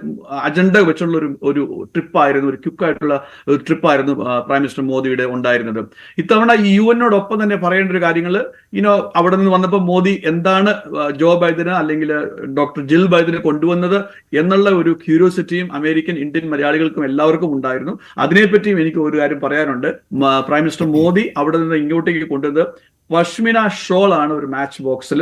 അജണ്ട വെച്ചുള്ള ഒരു ട്രിപ്പായിരുന്നു, ഒരു ക്വിക്കായിട്ടുള്ള ഒരു ട്രിപ്പായിരുന്നു പ്രൈം മിനിസ്റ്റർ മോദിയുടെ ഉണ്ടായിരുന്നത്. ഇത്തവണ UN-നോടൊപ്പം തന്നെ പറയേണ്ട ഒരു കാര്യങ്ങൾ അവിടെ നിന്ന് വന്നപ്പോൾ മോദി എന്താണ് ജോ ബൈഡന് അല്ലെങ്കിൽ ഡോക്ടർ ജിൽ ജിൽ ബൈഡനെ കൊണ്ടുവന്നത് എന്നുള്ള ഒരു ക്യൂരിയോസിറ്റിയും അമേരിക്കൻ ഇന്ത്യൻ മലയാളികൾക്കും എല്ലാവർക്കും ഉണ്ടായിരുന്നു. അതിനെപ്പറ്റിയും എനിക്ക് ഒരു കാര്യം പറയാനുണ്ട്. പ്രൈം മിനിസ്റ്റർ മോദി അവിടെ നിന്ന് ഇങ്ങോട്ടേക്ക് കൊണ്ടുവന്നത് പഷ്മിന ഷോൾ ആണ്. ഒരു മാച്ച് ബോക്സ്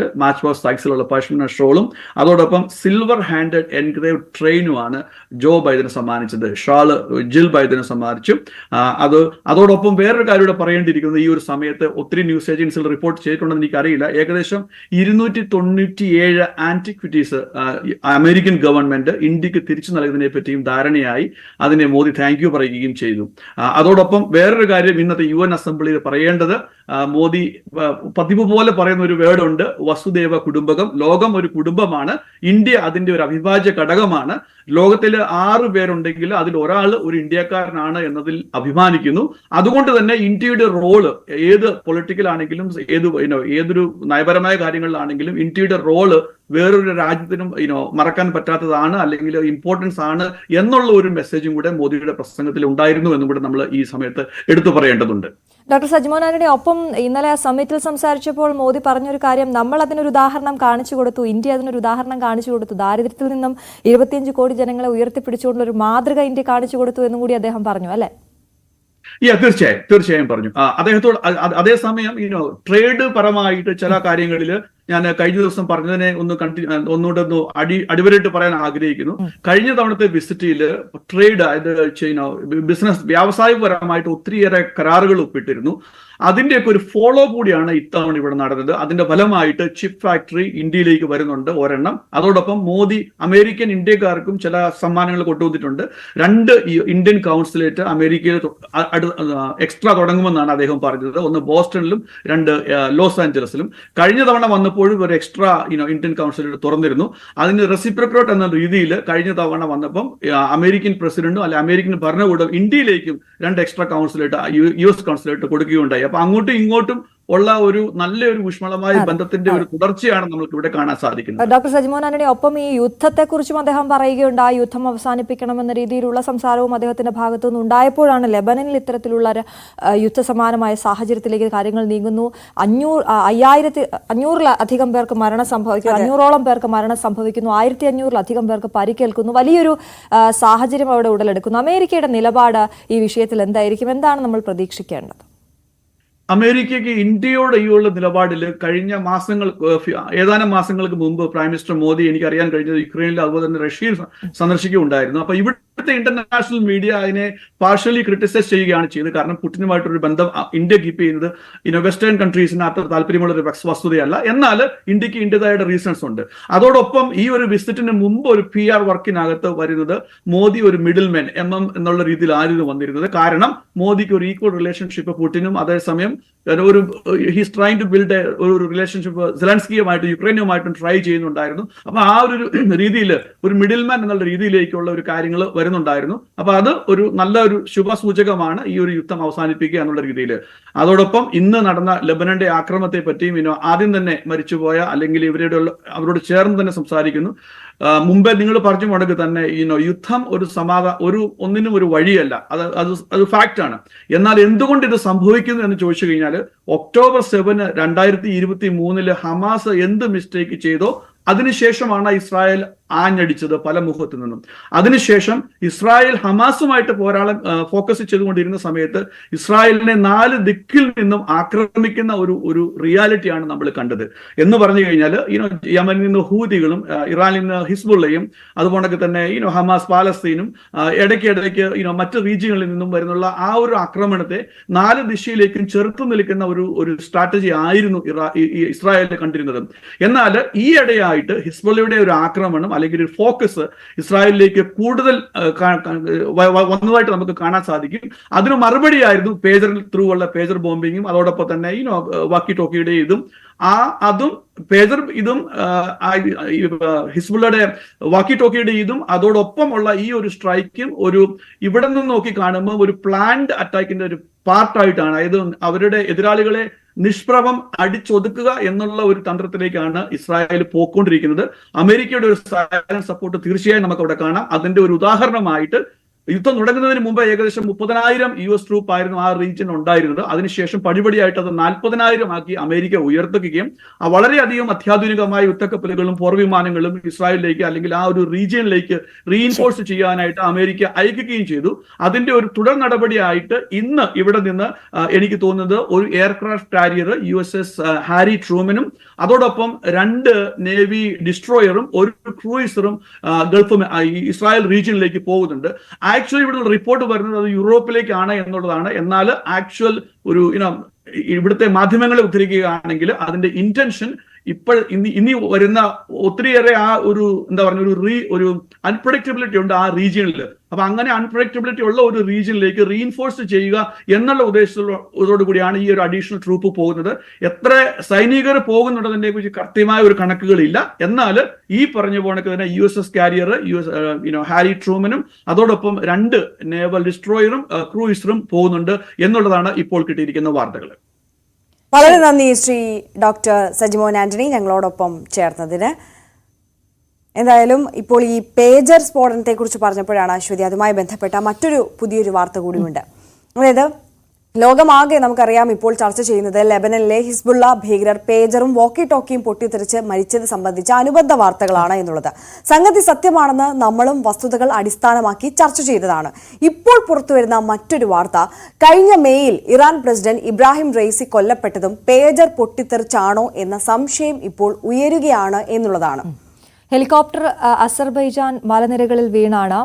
സൈസിലുള്ള പഷ്മിന ഷോളും അതോടൊപ്പം സിൽവർ ഹാൻഡഡ് എൻഗ്രേവ് ട്രെയിനുമാണ് ജോ ബൈഡന് സമ്മാനിച്ചത്. ഷാള് ജിൽ ബൈഡന് സമ്മാനിച്ചു. അതോടൊപ്പം വേറൊരു കാര്യം ഇവിടെ പറയേണ്ടിയിരിക്കുന്നത്, ഈ ഒരു സമയത്ത് ഒത്തിരി ന്യൂസ് ഏജൻസികൾ റിപ്പോർട്ട് ചെയ്തിട്ടുണ്ടെന്ന് എനിക്കറിയില്ല, ഏകദേശം 297 ആന്റിക്വിറ്റീസ് അമേരിക്കൻ ഗവൺമെന്റ് ഇന്ത്യക്ക് തിരിച്ചു നൽകുന്നതിനെ പറ്റിയും ധാരണയായി. അതിനെ മോദി താങ്ക് യു പറയുകയും ചെയ്തു. അതോടൊപ്പം വേറൊരു കാര്യം ഇന്നത്തെ UN അസംബ്ലിയിൽ പറയേണ്ടത്, മോദി പതിവ് പോലെ പറയുന്ന ഒരു വേർഡ് ഉണ്ട്, വസുദേവ കുടുംബകം. ലോകം ഒരു കുടുംബമാണ്, ഇന്ത്യ അതിന്റെ ഒരു അവിഭാജ്യ ഘടകമാണ്. ലോകത്തിൽ 6 പേരുണ്ടെങ്കിൽ അതിൽ ഒരാൾ ഒരു ഇന്ത്യക്കാരനാണ് എന്നതിൽ അഭിമാനിക്കുന്നു. അതുകൊണ്ട് തന്നെ ഇന്ത്യയുടെ റോള് ഏത് പൊളിറ്റിക്കൽ ആണെങ്കിലും ഏതൊരു നയപരമായ കാര്യങ്ങളിലാണെങ്കിലും ഇന്ത്യയുടെ റോള് വേറൊരു രാജ്യത്തിനും മറക്കാൻ പറ്റാത്തതാണ്, അല്ലെങ്കിൽ ഇമ്പോർട്ടൻസ് ആണ് എന്നുള്ള ഒരു മെസ്സേജും കൂടെ മോദിയുടെ പ്രസംഗത്തിൽ ഉണ്ടായിരുന്നു എന്നും കൂടെ നമ്മൾ ഈ സമയത്ത് എടുത്തു പറയേണ്ടതുണ്ട്. ഡോക്ടർ സജിമോൻ ആന്റണി, ഒപ്പം ഇന്നലെ ആ സമ്മിറ്റിൽ സംസാരിച്ചപ്പോൾ മോദി പറഞ്ഞൊരു കാര്യം, നമ്മൾ അതിനൊരു ഉദാഹരണം കാണിച്ചു കൊടുത്തു, ഇന്ത്യ അതിനൊരു ഉദാഹരണം കാണിച്ചു കൊടുത്തു, ദാരിദ്ര്യത്തിൽ നിന്നും 25 കോടി ജനങ്ങളെ ഉയർത്തിപ്പിടിച്ചുകൊണ്ടുള്ള ഒരു മാതൃക ഇന്ത്യ കാണിച്ചു കൊടുത്തു എന്നും കൂടി അദ്ദേഹം പറഞ്ഞു, അല്ലെ? തീർച്ചയായും പറഞ്ഞു. അദ്ദേഹത്തോട് അതേസമയം ട്രേഡ് പരമായിട്ട് ചില കാര്യങ്ങളിൽ ഞാൻ കഴിഞ്ഞ ദിവസം പറഞ്ഞതിനെ ഒന്നുകൂടെ അടിവരയിട്ട് പറയാൻ ആഗ്രഹിക്കുന്നു. കഴിഞ്ഞ തവണത്തെ വിസിറ്റിൽ ട്രേഡ്, അതായത് ബിസിനസ് വ്യാവസായികപരമായിട്ട് ഒത്തിരിയേറെ കരാറുകൾ ഒപ്പിട്ടിരുന്നു. അതിന്റെയൊക്കെ ഒരു ഫോളോ കൂടിയാണ് ഇത്തവണ ഇവിടെ നടന്നത്. അതിന്റെ ഫലമായിട്ട് ചിപ്പ് ഫാക്ടറി ഇന്ത്യയിലേക്ക് വരുന്നുണ്ട് ഒരെണ്ണം. അതോടൊപ്പം മോദി അമേരിക്കൻ ഇന്ത്യക്കാർക്കും ചില സമ്മാനങ്ങൾ കൊണ്ടുവന്നിട്ടുണ്ട്. 2 ഇന്ത്യൻ കൗൺസിലേറ്റ് അമേരിക്കയിൽ എക്സ്ട്രാ തുടങ്ങുമെന്നാണ് അദ്ദേഹം പറഞ്ഞത്. ഒന്ന് ബോസ്റ്റണിലും 2 ലോസ് ആഞ്ചലസിലും. കഴിഞ്ഞ തവണ വന്നപ്പോഴും ഒരു എക്സ്ട്രാ ഇന്ത്യൻ കൗൺസിലേറ്റ് തുറന്നിരുന്നു. അതിന് റെസിപ്രോക്കേറ്റ് എന്ന രീതിയിൽ കഴിഞ്ഞ തവണ വന്നപ്പം അമേരിക്കൻ പ്രസിഡന്റും അല്ലെ അമേരിക്കൻ ഭരണകൂടം ഇന്ത്യയിലേക്കും 2 എക്സ്ട്രാ കൗൺസിലേറ്റ് US കൗൺസിലേറ്റ് കൊടുക്കുകയുണ്ടായി. അപ്പൊ അങ്ങോട്ടും ഇങ്ങോട്ടും ഉള്ള ഒരു നല്ലൊരു ഊഷ്മളമായ ബന്ധത്തിന്റെ ഒരു തുടർച്ചയാണ് നമുക്ക് ഇവിടെ കാണാൻ സാധിക്കുന്നത്. ഡോക്ടർ സജിമോൻ ആന്റണി, ഒപ്പം ഈ യുദ്ധത്തെക്കുറിച്ചും അദ്ദേഹം പറയുകയുണ്ട്. ആ യുദ്ധം അവസാനിപ്പിക്കണമെന്ന രീതിയിലുള്ള സംസാരവും അദ്ദേഹത്തിന്റെ ഭാഗത്തു നിന്ന് ഉണ്ടായപ്പോഴാണ് ലെബനനിൽ ഇത്തരത്തിലുള്ള യുദ്ധസമാനമായ സാഹചര്യത്തിലേക്ക് കാര്യങ്ങൾ നീങ്ങുന്നു. 500-ലധികം പേർക്ക് മരണം സംഭവിക്കുന്നു, 500ഓളം പേർക്ക് മരണം സംഭവിക്കുന്നു, 1500-ലധികം പേർക്ക് പരിക്കേൽക്കുന്നു. വലിയൊരു സാഹചര്യം അവിടെ ഉടലെടുക്കുന്നു. അമേരിക്കയുടെ നിലപാട് ഈ വിഷയത്തിൽ എന്തായിരിക്കും? എന്താണ് നമ്മൾ പ്രതീക്ഷിക്കേണ്ടത്? അമേരിക്കയ്ക്ക് ഇന്ത്യയോട് ഈ ഉള്ള നിലപാടിൽ കഴിഞ്ഞ ഏതാനും മാസങ്ങൾക്ക് മുമ്പ് പ്രൈം മിനിസ്റ്റർ മോദി, എനിക്കറിയാൻ കഴിഞ്ഞത് യുക്രൈനിൽ അതുപോലെ തന്നെ റഷ്യയിൽ സന്ദർശിക്കുകയുണ്ടായിരുന്നു. അപ്പൊ ഇവിടുത്തെ ഇന്റർനാഷണൽ മീഡിയ അതിനെ പാർഷ്യലി ക്രിട്ടിസൈസ് ചെയ്യുകയാണ് ചെയ്യുന്നത്. കാരണം പുടിനുമായിട്ടൊരു ബന്ധം ഇന്ത്യ കീപ്പ് ചെയ്യുന്നത് വെസ്റ്റേൺ കൺട്രീസിന് അത്ര താല്പര്യമുള്ള ഒരു വസ്തുതയല്ല. എന്നാൽ ഇന്ത്യക്ക് ഇന്ത്യതായുടെ റീസൺസ് ഉണ്ട്. അതോടൊപ്പം ഈ ഒരു വിസിറ്റിന് മുമ്പ് ഒരു PR വർക്കിനകത്ത് വരുന്നത് മോദി ഒരു മിഡിൽമാൻ എന്നുള്ള രീതിയിൽ ആയിരുന്നു വന്നിരുന്നത്. കാരണം മോദിക്ക് ഒരു ഈക്വൽ റിലേഷൻഷിപ്പ് പുടിനും അതേസമയം ഹീസ് ട്രൈങ് ടു ബിൽഡ് ഒരു റിലേഷൻഷിപ്പ് സെലൻസ്കിയുമായിട്ടും യുക്രൈനുമായിട്ടും ട്രൈ ചെയ്യുന്നുണ്ടായിരുന്നു. അപ്പൊ ആ ഒരു രീതിയിൽ ഒരു മിഡിൽമാൻ എന്നുള്ള രീതിയിലേക്കുള്ള ഒരു കാര്യങ്ങൾ വരുന്നുണ്ടായിരുന്നു. അപ്പൊ അത് ഒരു നല്ല ഒരു ശുഭസൂചകമാണ് ഈ ഒരു യുദ്ധം അവസാനിപ്പിക്കുക എന്നുള്ള രീതിയിൽ. അതോടൊപ്പം ഇന്ന് നടന്ന ലെബനന്റെ ആക്രമണത്തെ പറ്റിയും ആദ്യം തന്നെ മരിച്ചുപോയ അല്ലെങ്കിൽ അവരോട് ചേർന്ന് തന്നെ സംസാരിക്കുന്നു. മുമ്പേ നിങ്ങൾ പറഞ്ഞു മുടക്ക് തന്നെ യുദ്ധം ഒന്നിനും ഒരു വഴിയല്ല, അത് ഫാക്റ്റ് ആണ്. എന്നാൽ എന്തുകൊണ്ട് ഇത് സംഭവിക്കുന്നു എന്ന് ചോദിച്ചു കഴിഞ്ഞാൽ ഒക്ടോബർ 7, 2023 ഹമാസ് എന്ത് മിസ്റ്റേക്ക് ചെയ്തോ അതിനുശേഷമാണ് ഇസ്രായേൽ ആഞ്ഞടിച്ചത് പല മുഖത്തു നിന്നും. അതിനുശേഷം ഇസ്രായേൽ ഹമാസുമായിട്ട് ഫോക്കസ് ചെയ്തുകൊണ്ടിരുന്ന സമയത്ത് ഇസ്രായേലിനെ 4 ദിക്കിൽ നിന്നും ആക്രമിക്കുന്ന ഒരു റിയാലിറ്റിയാണ് നമ്മൾ കണ്ടത്. എന്ന് പറഞ്ഞു കഴിഞ്ഞാൽ യമനിൽ നിന്ന് ഹൂതികളും ഇറാനിൽ നിന്ന് ഹിസ്ബുള്ളയും അതുപോലെ തന്നെ ഹമാസ് പാലസ്തീനും ഇടയ്ക്ക് മറ്റ് റീജിയങ്ങളിൽ നിന്നും വരുന്നുള്ള ആ ഒരു ആക്രമണത്തെ 4 ദിശയിലേക്കും ചെറുത്തു നിൽക്കുന്ന ഒരു സ്ട്രാറ്റജി ആയിരുന്നു ഇസ്രായേലിനെ കണ്ടിരുന്നത്. എന്നാൽ ഈ ഇടയായിട്ട് ഹിസ്ബുള്ളയുടെ ഒരു ആക്രമണം അല്ലെങ്കിൽ ഒരു ഫോക്കസ് ഇസ്രായേലിലേക്ക് കൂടുതൽ വന്നതായിട്ട് നമുക്ക് കാണാൻ സാധിക്കും. അതിന് മറുപടിയായിരുന്നു പേജർ ത്രൂ ഉള്ള പേജർ ബോംബിങ്ങും അതോടൊപ്പം തന്നെ വാക്കി ടോക്കിയുടെ അതും പേജർ ഹിസ്ബുള്ളയുടെ വാക്കി ടോക്കിയുടെ അതോടൊപ്പമുള്ള ഈ ഒരു സ്ട്രൈക്കും ഇവിടെ നിന്ന് നോക്കി കാണുമ്പോൾ ഒരു പ്ലാൻഡ് അറ്റാക്കിന്റെ ഒരു പാർട്ടായിട്ടാണ്. അതായത് അവരുടെ എതിരാളികളെ നിഷ്പ്രഭം അടിച്ചൊതുക്കുക എന്നുള്ള ഒരു തന്ത്രത്തിലേക്കാണ് ഇസ്രായേൽ പോയിക്കൊണ്ടിരിക്കുന്നത്. അമേരിക്കയുടെ ഒരു സൈലന്റ് സപ്പോർട്ട് തീർച്ചയായും നമുക്ക് അവിടെ കാണാം. അതിന്റെ ഒരു ഉദാഹരണമായിട്ട് യുദ്ധം തുടങ്ങുന്നതിന് മുമ്പ് ഏകദേശം 30,000 US ട്രൂപ്പ് ആയിരുന്നു ആ റീജിയൻ ഉണ്ടായിരുന്നത്. അതിനുശേഷം പടിപടിയായിട്ട് അത് 40,000 ആക്കി അമേരിക്ക ഉയർത്തുകയും വളരെയധികം അത്യാധുനികമായ യുദ്ധക്കപ്പലുകളും പോർവിമാനങ്ങളും ഇസ്രായേലിലേക്ക് അല്ലെങ്കിൽ ആ ഒരു റീജിയനിലേക്ക് റീഇൻഫോഴ്സ് ചെയ്യാനായിട്ട് അമേരിക്ക അയക്കുകയും ചെയ്തു. അതിന്റെ ഒരു തുടർ നടപടിയായിട്ട് ഇന്ന് ഇവിടെ നിന്ന് എനിക്ക് തോന്നുന്നത് ഒരു എയർക്രാഫ്റ്റ് കാരിയർ USS ഹാരി ട്രൂമനും അതോടൊപ്പം 2 നേവി ഡിസ്ട്രോയറും ഒരു ക്രൂയിസറും ഗൾഫ് ഇസ്രായേൽ റീജിയനിലേക്ക് പോകുന്നുണ്ട്. ആക്ച്വലി ഇവിടെ റിപ്പോർട്ട് വരുന്നത് അത് യൂറോപ്പിലേക്കാണ് എന്നുള്ളതാണ്. എന്നാൽ ആക്ച്വൽ ഒരു ഇവിടുത്തെ മാധ്യമങ്ങളെ ഉദ്ധരിക്കുകയാണെങ്കിൽ അതിന്റെ ഇന്റൻഷൻ ഇപ്പോൾ ഇനി വരുന്ന ഒത്തിരിയേറെ ആ ഒരു എന്താ പറയുക ഒരു അൺപ്രഡിക്റ്റബിലിറ്റി ഉണ്ട് ആ റീജിയനിൽ. അപ്പൊ അങ്ങനെ അൺപ്രഡിക്റ്റബിലിറ്റി ഉള്ള ഒരു റീജിയനിലേക്ക് റീഇൻഫോഴ്സ് ചെയ്യുക എന്നുള്ള ഉദ്ദേശത്തോടു കൂടിയാണ് ഈ ഒരു അഡീഷണൽ ട്രൂപ്പ് പോകുന്നത്. എത്ര സൈനികർ പോകുന്നുണ്ടതിനെ കുറിച്ച് കൃത്യമായ ഒരു കണക്കുകളില്ല. എന്നാൽ ഈ പറഞ്ഞു പോണക്ക് തന്നെ USS കാരിയർ ഹാരി ട്രൂമനും അതോടൊപ്പം 2 നേവൽ ഡിസ്ട്രോയറും ക്രൂയിസറും പോകുന്നുണ്ട് എന്നുള്ളതാണ് ഇപ്പോൾ കിട്ടിയിരിക്കുന്ന വാർത്തകൾ. വളരെ നന്ദി ശ്രീ ഡോക്ടർ സജിമോൻ ആന്റണി ഞങ്ങളോടൊപ്പം ചേർന്നതിന്. എന്തായാലും ഇപ്പോൾ ഈ പേജർ സ്ഫോടനത്തെക്കുറിച്ച് പറഞ്ഞപ്പോഴാണ് അശ്വതി അതുമായി ബന്ധപ്പെട്ട മറ്റൊരു പുതിയൊരു വാർത്ത കൂടിയുണ്ട്. അതായത് ലോകമാകെ നമുക്കറിയാം ഇപ്പോൾ ചർച്ച ചെയ്യുന്നത് ലെബനനിലെ ഹിസ്ബുള്ള ഭീകരർ പേജറും വോക്കി ടോക്കിയും പൊട്ടിത്തെറിച്ച് മരിച്ചത് സംബന്ധിച്ച അനുബന്ധ വാർത്തകളാണ് എന്നുള്ളത്. സംഗതി സത്യമാണെന്ന് നമ്മളും വസ്തുതകൾ അടിസ്ഥാനമാക്കി ചർച്ച ചെയ്തതാണ്. ഇപ്പോൾ പുറത്തുവരുന്ന മറ്റൊരു വാർത്ത കഴിഞ്ഞ മെയ്യിൽ ഇറാൻ പ്രസിഡന്റ് ഇബ്രാഹിം റൈസി കൊല്ലപ്പെട്ടതും പേജർ പൊട്ടിത്തെറിച്ചാണോ എന്ന സംശയം ഇപ്പോൾ ഉയരുകയാണ് എന്നുള്ളതാണ്. ഹെലികോപ്റ്റർ അസർബൈജാൻ മലനിരകളിൽ വീണാണ്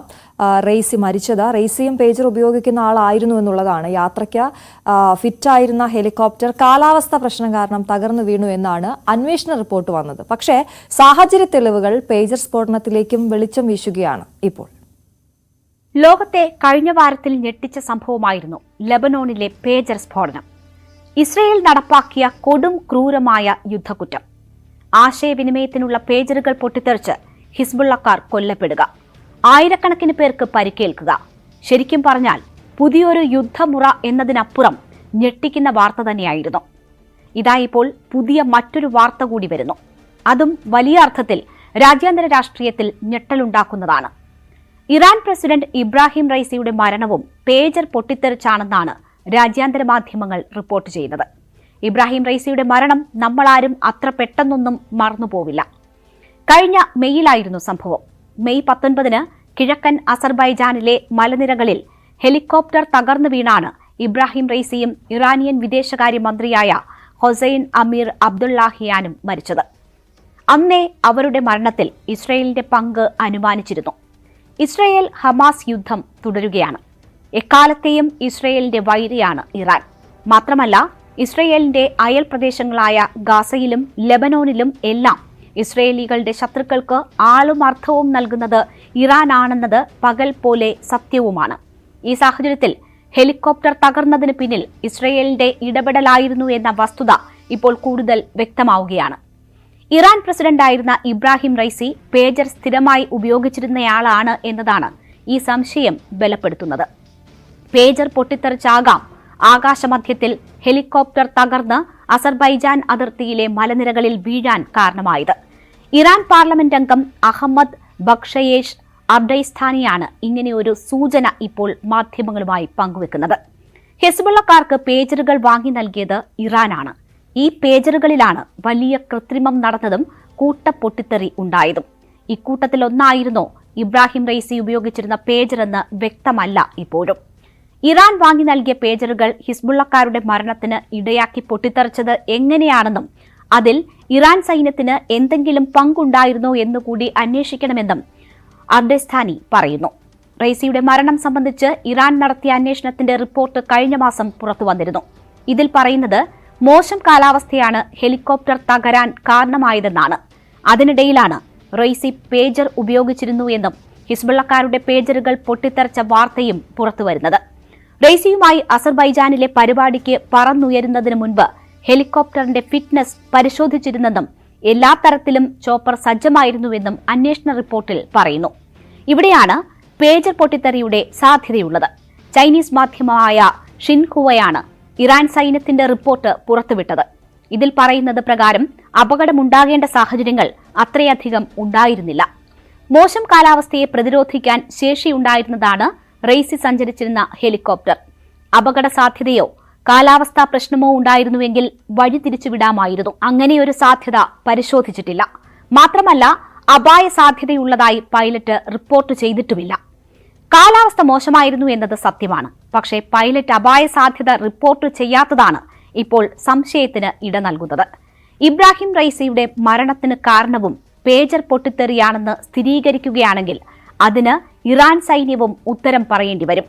റെയ്സി മരിച്ചത്. റെയ്സിയും പേജർ ഉപയോഗിക്കുന്ന ആളായിരുന്നു എന്നുള്ളതാണ്. യാത്രയ്ക്ക് ഫിറ്റായിരുന്ന ഹെലികോപ്റ്റർ കാലാവസ്ഥ പ്രശ്നം കാരണം തകർന്നു വീണു എന്നാണ് അന്വേഷണ റിപ്പോർട്ട് വന്നത്. പക്ഷേ സാഹചര്യ തെളിവുകൾ പേജർ സ്ഫോടനത്തിലേക്കും വെളിച്ചം വീശുകയാണ് ഇപ്പോൾ. ലോകത്തെ കഴിഞ്ഞ വാരത്തിൽ ഞെട്ടിച്ച സംഭവമായിരുന്നു ലെബനോണിലെ പേജർ സ്ഫോടനം. ഇസ്രയേൽ നടപ്പാക്കിയ കൊടും ക്രൂരമായ യുദ്ധക്കുറ്റം. ആശയവിനിമയത്തിനുള്ള പേജറുകൾ പൊട്ടിത്തെറിച്ച് ഹിസ്ബുള്ളക്കാർ കൊല്ലപ്പെടുക, ആയിരക്കണക്കിന് പേർക്ക് പരിക്കേൽക്കുക. ശരിക്കും പറഞ്ഞാൽ പുതിയൊരു യുദ്ധമുറ എന്നതിനപ്പുറം ഞെട്ടിക്കുന്ന വാർത്ത തന്നെയായിരുന്നു. ഇതാ ഇപ്പോൾ പുതിയ മറ്റൊരു വാർത്ത കൂടി വരുന്നു. അതും വലിയ അർത്ഥത്തിൽ രാജ്യാന്തര രാഷ്ട്രീയത്തിൽ ഞെട്ടലുണ്ടാക്കുന്നതാണ്. ഇറാൻ പ്രസിഡന്റ് ഇബ്രാഹിം റൈസിയുടെ മരണവും പേജർ പൊട്ടിത്തെറിച്ചാണെന്നാണ് രാജ്യാന്തര മാധ്യമങ്ങൾ റിപ്പോർട്ട് ചെയ്യുന്നത്. ഇബ്രാഹിം റൈസിയുടെ മരണം നമ്മളാരും അത്ര പെട്ടെന്നൊന്നും മറന്നുപോവില്ല. കഴിഞ്ഞ മെയ്യിലായിരുന്നു സംഭവം. മെയ് 19 കിഴക്കൻ അസർബൈജാനിലെ മലനിരകളിൽ ഹെലികോപ്റ്റർ തകർന്നു വീണാണ് ഇബ്രാഹിം റൈസിയും ഇറാനിയൻ വിദേശകാര്യമന്ത്രിയായ ഹൊസൈൻ അമീർ അബ്ദുള്ളാഹിയാനും മരിച്ചത്. അന്നേ അവരുടെ മരണത്തിൽ ഇസ്രയേലിന്റെ പങ്ക് അനുമാനിച്ചിരുന്നു. ഇസ്രയേൽ ഹമാസ് യുദ്ധം തുടരുകയാണ്. എക്കാലത്തെയും ഇസ്രയേലിന്റെ വൈരിയാണ് ഇറാൻ. മാത്രമല്ല ഇസ്രയേലിന്റെ അയൽ പ്രദേശങ്ങളായ ഗാസയിലും ലെബനോനിലും എല്ലാം ഇസ്രയേലികളുടെ ശത്രുക്കൾക്ക് ആളും അർത്ഥവും നൽകുന്നത് ഇറാനാണെന്നത് പകൽ പോലെ സത്യവുമാണ്. ഈ സാഹചര്യത്തിൽ ഹെലികോപ്റ്റർ തകർന്നതിന് പിന്നിൽ ഇസ്രയേലിന്റെ ഇടപെടലായിരുന്നു എന്ന വസ്തുത ഇപ്പോൾ കൂടുതൽ വ്യക്തമാവുകയാണ്. ഇറാൻ പ്രസിഡന്റായിരുന്ന ഇബ്രാഹിം റൈസി പേജർ സ്ഥിരമായി ഉപയോഗിച്ചിരുന്നയാളാണ് എന്നതാണ് ഈ സംശയം ബലപ്പെടുത്തുന്നത്. പേജർ പൊട്ടിത്തെറിച്ചാകാം ആകാശമധ്യത്തിൽ ഹെലികോപ്റ്റർ തകർന്ന് അസർബൈജാൻ അതിർത്തിയിലെ മലനിരകളിൽ വീഴാൻ കാരണമായത്. ഇറാൻ പാർലമെന്റ് അംഗം അഹമ്മദ് ബക്ഷയേഷ് അബ്ഡൈസ്ഥാനിയാണ് ഇങ്ങനെയൊരു സൂചന ഇപ്പോൾ മാധ്യമങ്ങളുമായി പങ്കുവെക്കുന്നത്. ഹിസ്ബുള്ളക്കാർക്ക് പേജറുകൾ വാങ്ങി നൽകിയത് ഇറാനാണ്. ഈ പേജറുകളിലാണ് വലിയ കൃത്രിമം നടന്നതും കൂട്ടപ്പൊട്ടിത്തെറി ഉണ്ടായതും. ഇക്കൂട്ടത്തിലൊന്നായിരുന്നോ ഇബ്രാഹിം റൈസി ഉപയോഗിച്ചിരുന്ന പേജറെന്ന് വ്യക്തമല്ല ഇപ്പോഴും. ഇറാൻ വാങ്ങി നൽകിയ പേജറുകൾ ഹിസ്ബുള്ളക്കാരുടെ മരണത്തിന് ഇടയാക്കി പൊട്ടിത്തെറിച്ചത് എങ്ങനെയാണെന്നും അതിൽ ഇറാൻ സൈന്യത്തിന് എന്തെങ്കിലും പങ്കുണ്ടായിരുന്നോ എന്നുകൂടി അന്വേഷിക്കണമെന്നും അർഡെസ്ഥാനി പറയുന്നു. റൈസിയുടെ മരണം സംബന്ധിച്ച് ഇറാൻ നടത്തിയ അന്വേഷണത്തിന്റെ റിപ്പോർട്ട് കഴിഞ്ഞ മാസം പുറത്തുവന്നിരുന്നു. ഇതിൽ പറയുന്നത് മോശം കാലാവസ്ഥയാണ് ഹെലികോപ്റ്റർ തകരാൻ കാരണമായതെന്നാണ്. അതിനിടയിലാണ് റൈസി പേജർ ഉപയോഗിച്ചിരുന്നു എന്നും ഹിസ്ബുള്ളക്കാരുടെ പേജറുകൾ പൊട്ടിത്തെറിച്ച വാർത്തയും പുറത്തുവരുന്നത്. റൈസിയുമായി അസർബൈജാനിലെ പരിപാടിക്ക് പറന്നുയരുന്നതിന് മുൻപ് ഹെലികോപ്റ്ററിന്റെ ഫിറ്റ്നസ് പരിശോധിച്ചിരുന്നെന്നും എല്ലാ തരത്തിലും ചോപ്പർ സജ്ജമായിരുന്നുവെന്നും അന്വേഷണ റിപ്പോർട്ടിൽ പറയുന്നു. ഇവിടെയാണ് പേജർ പൊട്ടിത്തെറിയുടെ സാധ്യതയുള്ളത്. ചൈനീസ് മാധ്യമമായ ഷിൻഹുവയാണ് ഇറാൻ സൈന്യത്തിന്റെ റിപ്പോർട്ട് പുറത്തുവിട്ടത്. ഇതിൽ പറയുന്നത് പ്രകാരം അപകടമുണ്ടാകേണ്ട സാഹചര്യങ്ങൾ അത്രയധികം ഉണ്ടായിരുന്നില്ല. മോശം കാലാവസ്ഥയെ പ്രതിരോധിക്കാൻ ശേഷിയുണ്ടായിരുന്നതാണ് റെയ്സി സഞ്ചരിച്ചിരുന്ന ഹെലികോപ്റ്റർ. അപകട സാധ്യതയോ കാലാവസ്ഥാ പ്രശ്നമോ ഉണ്ടായിരുന്നുവെങ്കിൽ വഴി തിരിച്ചുവിടാമായിരുന്നു. അങ്ങനെയൊരു സാധ്യത പരിശോധിച്ചിട്ടില്ല. മാത്രമല്ല, അപായ സാധ്യതയുള്ളതായി പൈലറ്റ് റിപ്പോർട്ട് ചെയ്തിട്ടുമില്ല. കാലാവസ്ഥ മോശമായിരുന്നു എന്നത് സത്യമാണ്. പക്ഷേ പൈലറ്റ് അപായ സാധ്യത റിപ്പോർട്ട് ചെയ്യാത്തതാണ് ഇപ്പോൾ സംശയത്തിന് ഇട നൽകുന്നത്. ഇബ്രാഹിം റൈസിയുടെ മരണത്തിന് കാരണവും പേജർ പൊട്ടിത്തെറിയാണെന്ന് സ്ഥിരീകരിക്കുകയാണെങ്കിൽ അതിന് ഇറാൻ സൈന്യവും ഉത്തരം പറയേണ്ടി വരും.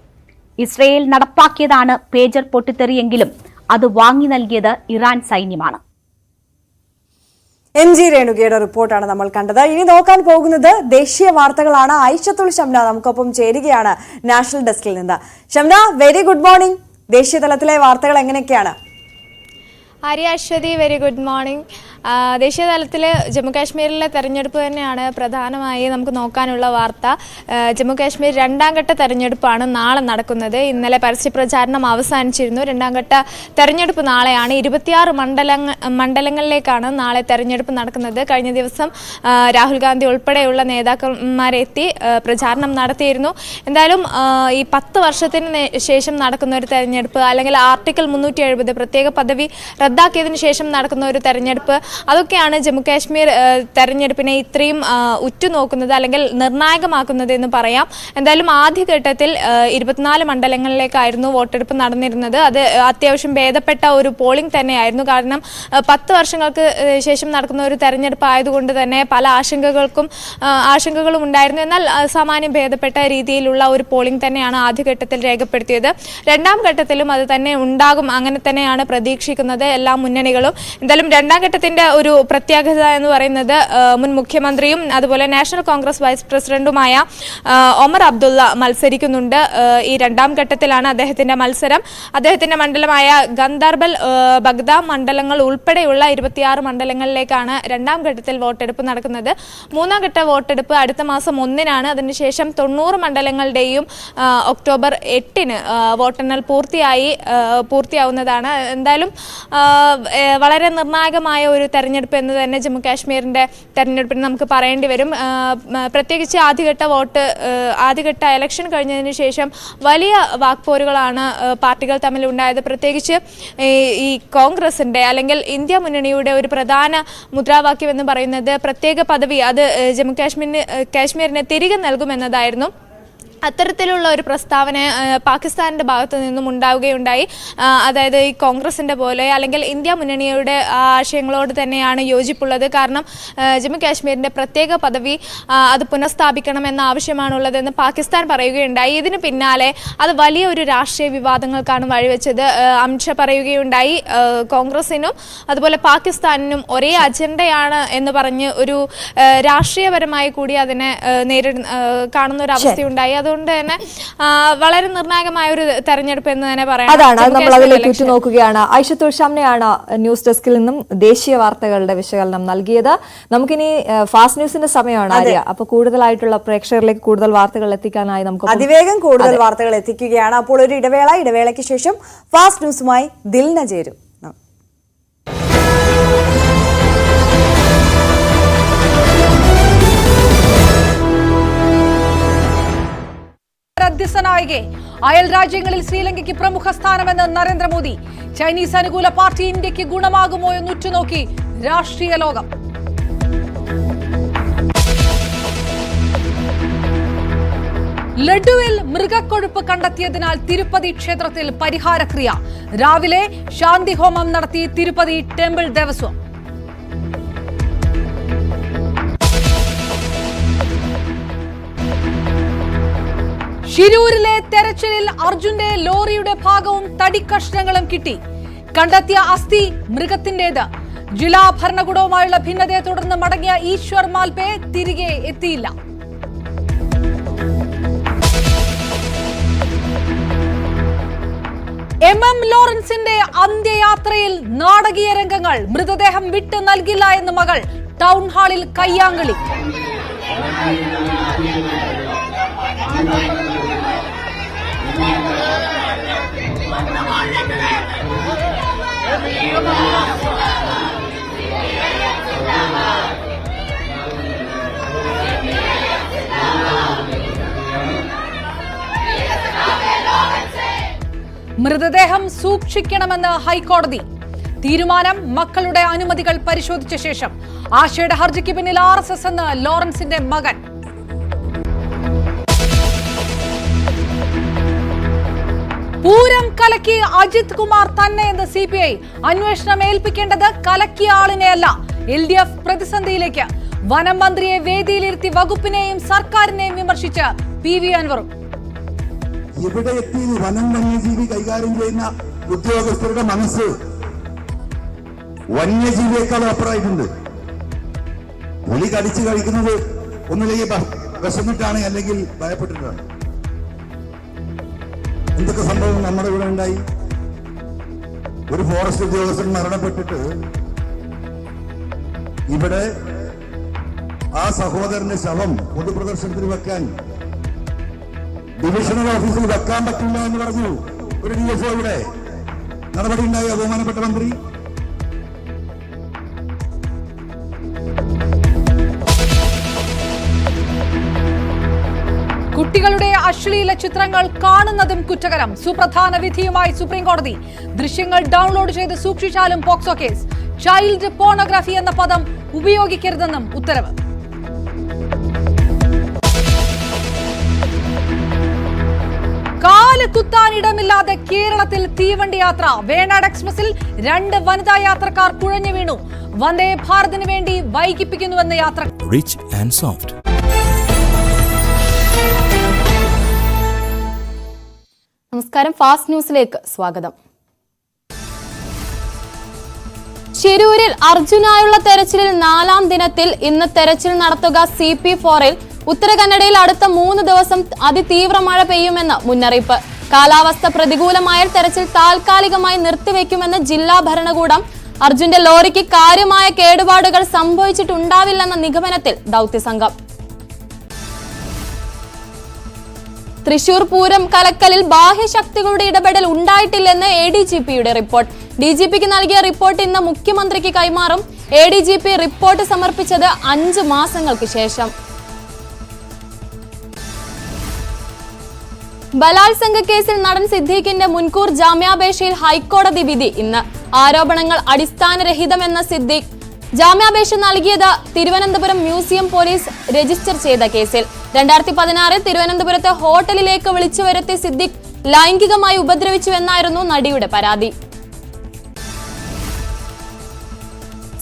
ഇസ്രയേൽ നടപ്പാക്കിയതാണ് പേജർ പൊട്ടിത്തെറിയെങ്കിലും അത് വാങ്ങി നൽകിയത് ഇറാൻ സൈന്യമാണ്. MG രേണുകയുടെ റിപ്പോർട്ടാണ് നമ്മൾ കണ്ടത്. ഇനി നോക്കാൻ പോകുന്നത് ദേശീയ വാർത്തകളാണ്. ഐഷത്തുൽ ഷംന നമുക്കൊപ്പം ചേരുകയാണ് നാഷണൽ ഡെസ്കിൽ നിന്ന്. Shamna, very good morning. ദേശീയ തലത്തിലെ വാർത്തകൾ എങ്ങനെയൊക്കെയാണ്? Arya, Aswathy, very good morning. ദേശീയ തലത്തിൽ ജമ്മുകാശ്മീരിലെ തെരഞ്ഞെടുപ്പ് തന്നെയാണ് പ്രധാനമായി നമുക്ക് നോക്കാനുള്ള വാർത്ത. ജമ്മുകാശ്മീർ രണ്ടാം ഘട്ട തെരഞ്ഞെടുപ്പാണ് നാളെ നടക്കുന്നത്. ഇന്നലെ പരസ്യപ്രചാരണം അവസാനിച്ചിരുന്നു. രണ്ടാം ഘട്ട തെരഞ്ഞെടുപ്പ് നാളെയാണ്. 26 മണ്ഡലങ്ങളിലേക്കാണ് നാളെ തെരഞ്ഞെടുപ്പ് നടക്കുന്നത്. കഴിഞ്ഞ ദിവസം രാഹുൽ ഗാന്ധി ഉൾപ്പെടെയുള്ള നേതാക്കന്മാരെ എത്തി പ്രചാരണം നടത്തിയിരുന്നു. എന്തായാലും ഈ 10 വർഷത്തിന് ശേഷം നടക്കുന്ന ഒരു തെരഞ്ഞെടുപ്പ്, അല്ലെങ്കിൽ ആർട്ടിക്കിൾ 370 പ്രത്യേക പദവി റദ്ദാക്കിയതിനു ശേഷം നടക്കുന്ന ഒരു തെരഞ്ഞെടുപ്പ്, അതൊക്കെയാണ് ജമ്മുകാശ്മീർ തെരഞ്ഞെടുപ്പിനെ ഇത്രയും ഉറ്റുനോക്കുന്നത് അല്ലെങ്കിൽ നിർണായകമാക്കുന്നത് എന്ന് പറയാം. എന്തായാലും ആദ്യഘട്ടത്തിൽ 24 മണ്ഡലങ്ങളിലേക്കായിരുന്നു വോട്ടെടുപ്പ് നടന്നിരുന്നത്. അത് അത്യാവശ്യം ഭേദപ്പെട്ട ഒരു പോളിംഗ് തന്നെയായിരുന്നു. കാരണം 10 വർഷങ്ങൾക്ക് ശേഷം നടക്കുന്ന ഒരു തെരഞ്ഞെടുപ്പ് ആയതുകൊണ്ട് തന്നെ പല ആശങ്കകളും ഉണ്ടായിരുന്നു. എന്നാൽ സാമാന്യം ഭേദപ്പെട്ട രീതിയിലുള്ള ഒരു പോളിംഗ് തന്നെയാണ് ആദ്യഘട്ടത്തിൽ രേഖപ്പെടുത്തിയത്. രണ്ടാം ഘട്ടത്തിലും അത് തന്നെ ഉണ്ടാകും, അങ്ങനെ തന്നെയാണ് പ്രതീക്ഷിക്കുന്നത് എല്ലാ മുന്നണികളും. എന്തായാലും രണ്ടാം ഘട്ടത്തിന്റെ ഒരു പ്രത്യേകത എന്ന് പറയുന്നത് മുൻ മുഖ്യമന്ത്രിയും അതുപോലെ നാഷണൽ കോൺഗ്രസ് വൈസ് പ്രസിഡന്റുമായ ഒമർ അബ്ദുള്ള മത്സരിക്കുന്നുണ്ട്. ഈ രണ്ടാം ഘട്ടത്തിലാണ് അദ്ദേഹത്തിന്റെ മത്സരം. അദ്ദേഹത്തിന്റെ മണ്ഡലമായ ഗന്ദർബൽ, ബഗ്ദ മണ്ഡലങ്ങൾ ഉൾപ്പെടെയുള്ള 26 മണ്ഡലങ്ങളിലേക്കാണ് രണ്ടാം ഘട്ടത്തിൽ വോട്ടെടുപ്പ് നടക്കുന്നത്. മൂന്നാം ഘട്ട വോട്ടെടുപ്പ് അടുത്ത മാസം 1-നാണ്. അതിനുശേഷം 90 മണ്ഡലങ്ങളുടെയും ഒക്ടോബർ 8-ന് വോട്ടെണ്ണൽ പൂർത്തിയാവുന്നതാണ്. എന്തായാലും വളരെ നിർണായകമായ ഒരു തെരഞ്ഞെടുപ്പ് എന്ന് തന്നെ ജമ്മു കാശ്മീരിന്റെ തെരഞ്ഞെടുപ്പിന് നമുക്ക് പറയേണ്ടി വരും. പ്രത്യേകിച്ച് ആദ്യഘട്ട ഇലക്ഷൻ കഴിഞ്ഞതിന് ശേഷം വലിയ വാക്പോരുകളാണ് പാർട്ടികൾ തമ്മിൽ ഉണ്ടായത്. പ്രത്യേകിച്ച് ഈ കോൺഗ്രസിന്റെ അല്ലെങ്കിൽ ഇന്ത്യ മുന്നണിയുടെ ഒരു പ്രധാന മുദ്രാവാക്യം എന്ന് പറയുന്നത് പ്രത്യേക പദവി അത് ജമ്മു കാശ്മീരിന് തിരികെ നൽകുമെന്നതായിരുന്നു. അത്തരത്തിലുള്ള ഒരു പ്രസ്താവന പാകിസ്ഥാനിന്റെ ഭാഗത്തു നിന്നും ഉണ്ടാവുകയുണ്ടായി. അതായത് ഈ കോൺഗ്രസിന്റെ പോലെ അല്ലെങ്കിൽ ഇന്ത്യ മുന്നണിയുടെ ആശയങ്ങളോട് തന്നെയാണ് യോജിപ്പുള്ളത്. കാരണം ജമ്മു കാശ്മീരിന്റെ പ്രത്യേക പദവി അത് പുനഃസ്ഥാപിക്കണമെന്ന ആവശ്യമാണുള്ളതെന്ന് പാകിസ്ഥാൻ പറയുകയുണ്ടായി. ഇതിന് പിന്നാലെ അത് വലിയൊരു രാഷ്ട്രീയ വിവാദങ്ങൾക്കാണ് വഴിവെച്ചത്. അമിത്ഷാ പറയുകയുണ്ടായി കോൺഗ്രസിനും അതുപോലെ പാകിസ്ഥാനിനും ഒരേ അജണ്ടയാണ് എന്ന് പറഞ്ഞ് ഒരു രാഷ്ട്രീയപരമായി കൂടി അതിനെ കാണുന്ന ഒരു അവസ്ഥയുണ്ടായി. അതുകൊണ്ട് തന്നെ വളരെ നിർണായകമായ ഒരു തെരഞ്ഞെടുപ്പ് എന്ന് തന്നെ പറയാം. അതാണ് നമ്മൾ അതിലേക്ക് ഉറ്റുനോക്കുകയാണ്. ഐഷത്തുൽ ഷംനയാണ് ന്യൂസ് ഡെസ്കിൽ നിന്നും ദേശീയ വാർത്തകളുടെ വിശകലനം നൽകിയത്. നമുക്കിനി ഫാസ്റ്റ് ന്യൂസിന്റെ സമയമാണ് ആര്യ. അപ്പൊ കൂടുതലായിട്ടുള്ള പ്രേക്ഷകരിലേക്ക് കൂടുതൽ വാർത്തകൾ എത്തിക്കാനായി നമുക്ക് അതിവേഗം കൂടുതൽ വാർത്തകൾ എത്തിക്കുകയാണ്. അപ്പോൾ ഒരു ഇടവേളയ്ക്ക് ശേഷം ഫാസ്റ്റ് ന്യൂസുമായി ദിൽന ചേരും. മധ്യസ്ഥനായകെ അയൽ രാജ്യങ്ങളിൽ ശ്രീലങ്കയ്ക്ക് പ്രമുഖ സ്ഥാനമെന്ന് നരേന്ദ്രമോദി. ചൈനീസ് അനുകൂല പാർട്ടി ഇന്ത്യക്ക് ഗുണമാകുമോ എന്ന് ഉറ്റുനോക്കി രാഷ്ട്രീയ ലോകം. ലഡുവിൽ മൃഗക്കൊഴുപ്പ് കണ്ടെത്തിയതിനാൽ തിരുപ്പതി ക്ഷേത്രത്തിൽ പരിഹാരക്രിയ. രാവിലെ ശാന്തിഹോമം നടത്തി തിരുപ്പതി ടെമ്പിൾ ദേവസ്വം. ഷിരൂരിലെ തെരച്ചിലിൽ അർജുന്റെ ലോറിയുടെ ഭാഗവും തടിക്കഷ്ണങ്ങളും കിട്ടി. കണ്ടെത്തിയ അസ്ഥി മൃഗത്തിന്റേത്. ജില്ലാ ഭരണകൂടവുമായുള്ള ഭിന്നതയെ തുടർന്ന് മടങ്ങിയ ഈശ്വർ മാൽപേ തിരികെ എത്തിയില്ല. MM ലോറൻസിന്റെ അന്ത്യയാത്രയിൽ നാടകീയ രംഗങ്ങൾ. മൃതദേഹം വിട്ടു നൽകില്ല എന്ന് മകൾ. ടൗൺ ഹാളിൽ കയ്യാങ്കളി. മൃതദേഹം സൂക്ഷിക്കണമെന്ന് ഹൈക്കോടതി. തീരുമാനം മക്കളുടെ അനുമതികൾ പരിശോധിച്ച ശേഷം. ആശയുടെ ഹർജിക്ക് പിന്നിൽ RSS എന്ന് ലോറൻസിന്റെ മകൻ. പൂരം കലക്കി അജിത് കുമാർ തന്നെ എന്ന് CPI. അന്വേഷണം ഏൽപ്പിക്കേണ്ടത് കലക്കിയ ആളിനെയല്ല, LDF പ്രതിസന്ധിയിലേക്ക്. വനം മന്ത്രിയെ വേദിയിലിരുത്തി വകുപ്പിനെയും സർക്കാരിനെയും വിമർശിച്ച് PV അൻവറും. ഇവിടെ എത്തി വനം വന്യജീവി കൈകാര്യം ചെയ്യുന്ന ഉദ്യോഗസ്ഥരുടെ മനസ്സ് വന്യജീവിയേക്കാൾ അപ്പുറമായിട്ടുണ്ട്. പുലി കടിച്ചു കഴിക്കുന്നത് ഒന്നില്ലെങ്കിൽ വിശന്നിട്ടാണ്, അല്ലെങ്കിൽ ഭയപ്പെട്ടിട്ടാണ്. എന്തൊക്കെ സംഭവം നമ്മുടെ ഇവിടെ ഉണ്ടായി. ഒരു ഫോറസ്റ്റ് ഉദ്യോഗസ്ഥൻ മരണപ്പെട്ടിട്ട് ഇവിടെ ആ സഹോദരന്റെ ശവം പൊതുപ്രദർശനത്തിന് വെക്കാൻ ഡിവിഷണൽ ഓഫീസിൽ വെക്കാൻ പറ്റില്ല എന്ന് പറഞ്ഞു ഒരു DFO. ഇവിടെ നടപടി ഉണ്ടായ ബഹുമാനപ്പെട്ട മന്ത്രി. കുട്ടികളുടെ അശ്ലീല ചിത്രങ്ങൾ കാണുന്നതും കുറ്റകരം. സുപ്രധാന വിധിയുമായി സുപ്രീംകോടതി. ദൃശ്യങ്ങൾ ഡൗൺലോഡ് ചെയ്ത് സൂക്ഷിച്ചാലും പോക്സോ കേസ്. ചൈൽഡ് പോർണോഗ്രാഫി എന്ന പദം ഉപയോഗിക്കരുതെന്നും ഉത്തരവ്. കാല് കുത്താനിടമില്ലാതെ കേരളത്തിൽ തീവണ്ടി യാത്ര. വേണാട് എക്സ്പ്രസിൽ 2 വനിതാ യാത്രക്കാർ കുഴഞ്ഞു വീണു. വന്ദേ ഭാരതിന് വേണ്ടി വൈകിപ്പിക്കുന്നുവെന്ന് യാത്ര. Rich and soft. നമസ്കാരം, ഫാസ്റ്റ് ന്യൂസിലേക്ക് സ്വാഗതം. ശിരൂരിൽ അർജുനായുള്ള തെരച്ചിലിൽ 4ാം ദിനത്തിൽ ഇന്ന് തെരച്ചിൽ നടത്തുക CP4-ൽ. ഉത്തര കന്നഡയിൽ അടുത്ത 3 ദിവസം അതിതീവ്ര മഴ പെയ്യുമെന്ന് മുന്നറിയിപ്പ്. കാലാവസ്ഥ പ്രതികൂലമായാൽ തെരച്ചിൽ താൽക്കാലികമായി നിർത്തിവെക്കുമെന്ന് ജില്ലാ ഭരണകൂടം. അർജുന്റെ ലോറിക്ക് കാര്യമായ കേടുപാടുകൾ സംഭവിച്ചിട്ടുണ്ടാവില്ലെന്ന നിഗമനത്തിൽ ദൗത്യസംഘം. തൃശൂർ പൂരം കലക്കലിൽ ബാഹ്യശക്തികളുടെ ഇടപെടൽ ഉണ്ടായിട്ടില്ലെന്ന് ADGPയുടെ റിപ്പോർട്ട്. DGPക്ക് നൽകിയ റിപ്പോർട്ട് ഇന്ന് മുഖ്യമന്ത്രിക്ക് കൈമാറും. ADGP റിപ്പോർട്ട് സമർപ്പിച്ചത് 5 മാസങ്ങൾക്ക് ശേഷം. ബലാത്സംഗ കേസിൽ നടൻ സിദ്ദീഖിന്റെ മുൻകൂർ ജാമ്യാപേക്ഷയിൽ ഹൈക്കോടതി വിധി ഇന്ന്. ആരോപണങ്ങൾ അടിസ്ഥാനരഹിതമെന്ന സിദ്ദീഖ്. ജാമ്യാപേക്ഷ നൽകിയത് തിരുവനന്തപുരം മ്യൂസിയം പോലീസ് രജിസ്റ്റർ ചെയ്ത കേസിൽ. 2016-ൽ തിരുവനന്തപുരത്തെ ഹോട്ടലിലേക്ക് വിളിച്ചു വരുത്തിയ സിദ്ദീഖ് ലൈംഗികമായി ഉപദ്രവിച്ചുവെന്നായിരുന്നു നടിയുടെ പരാതി.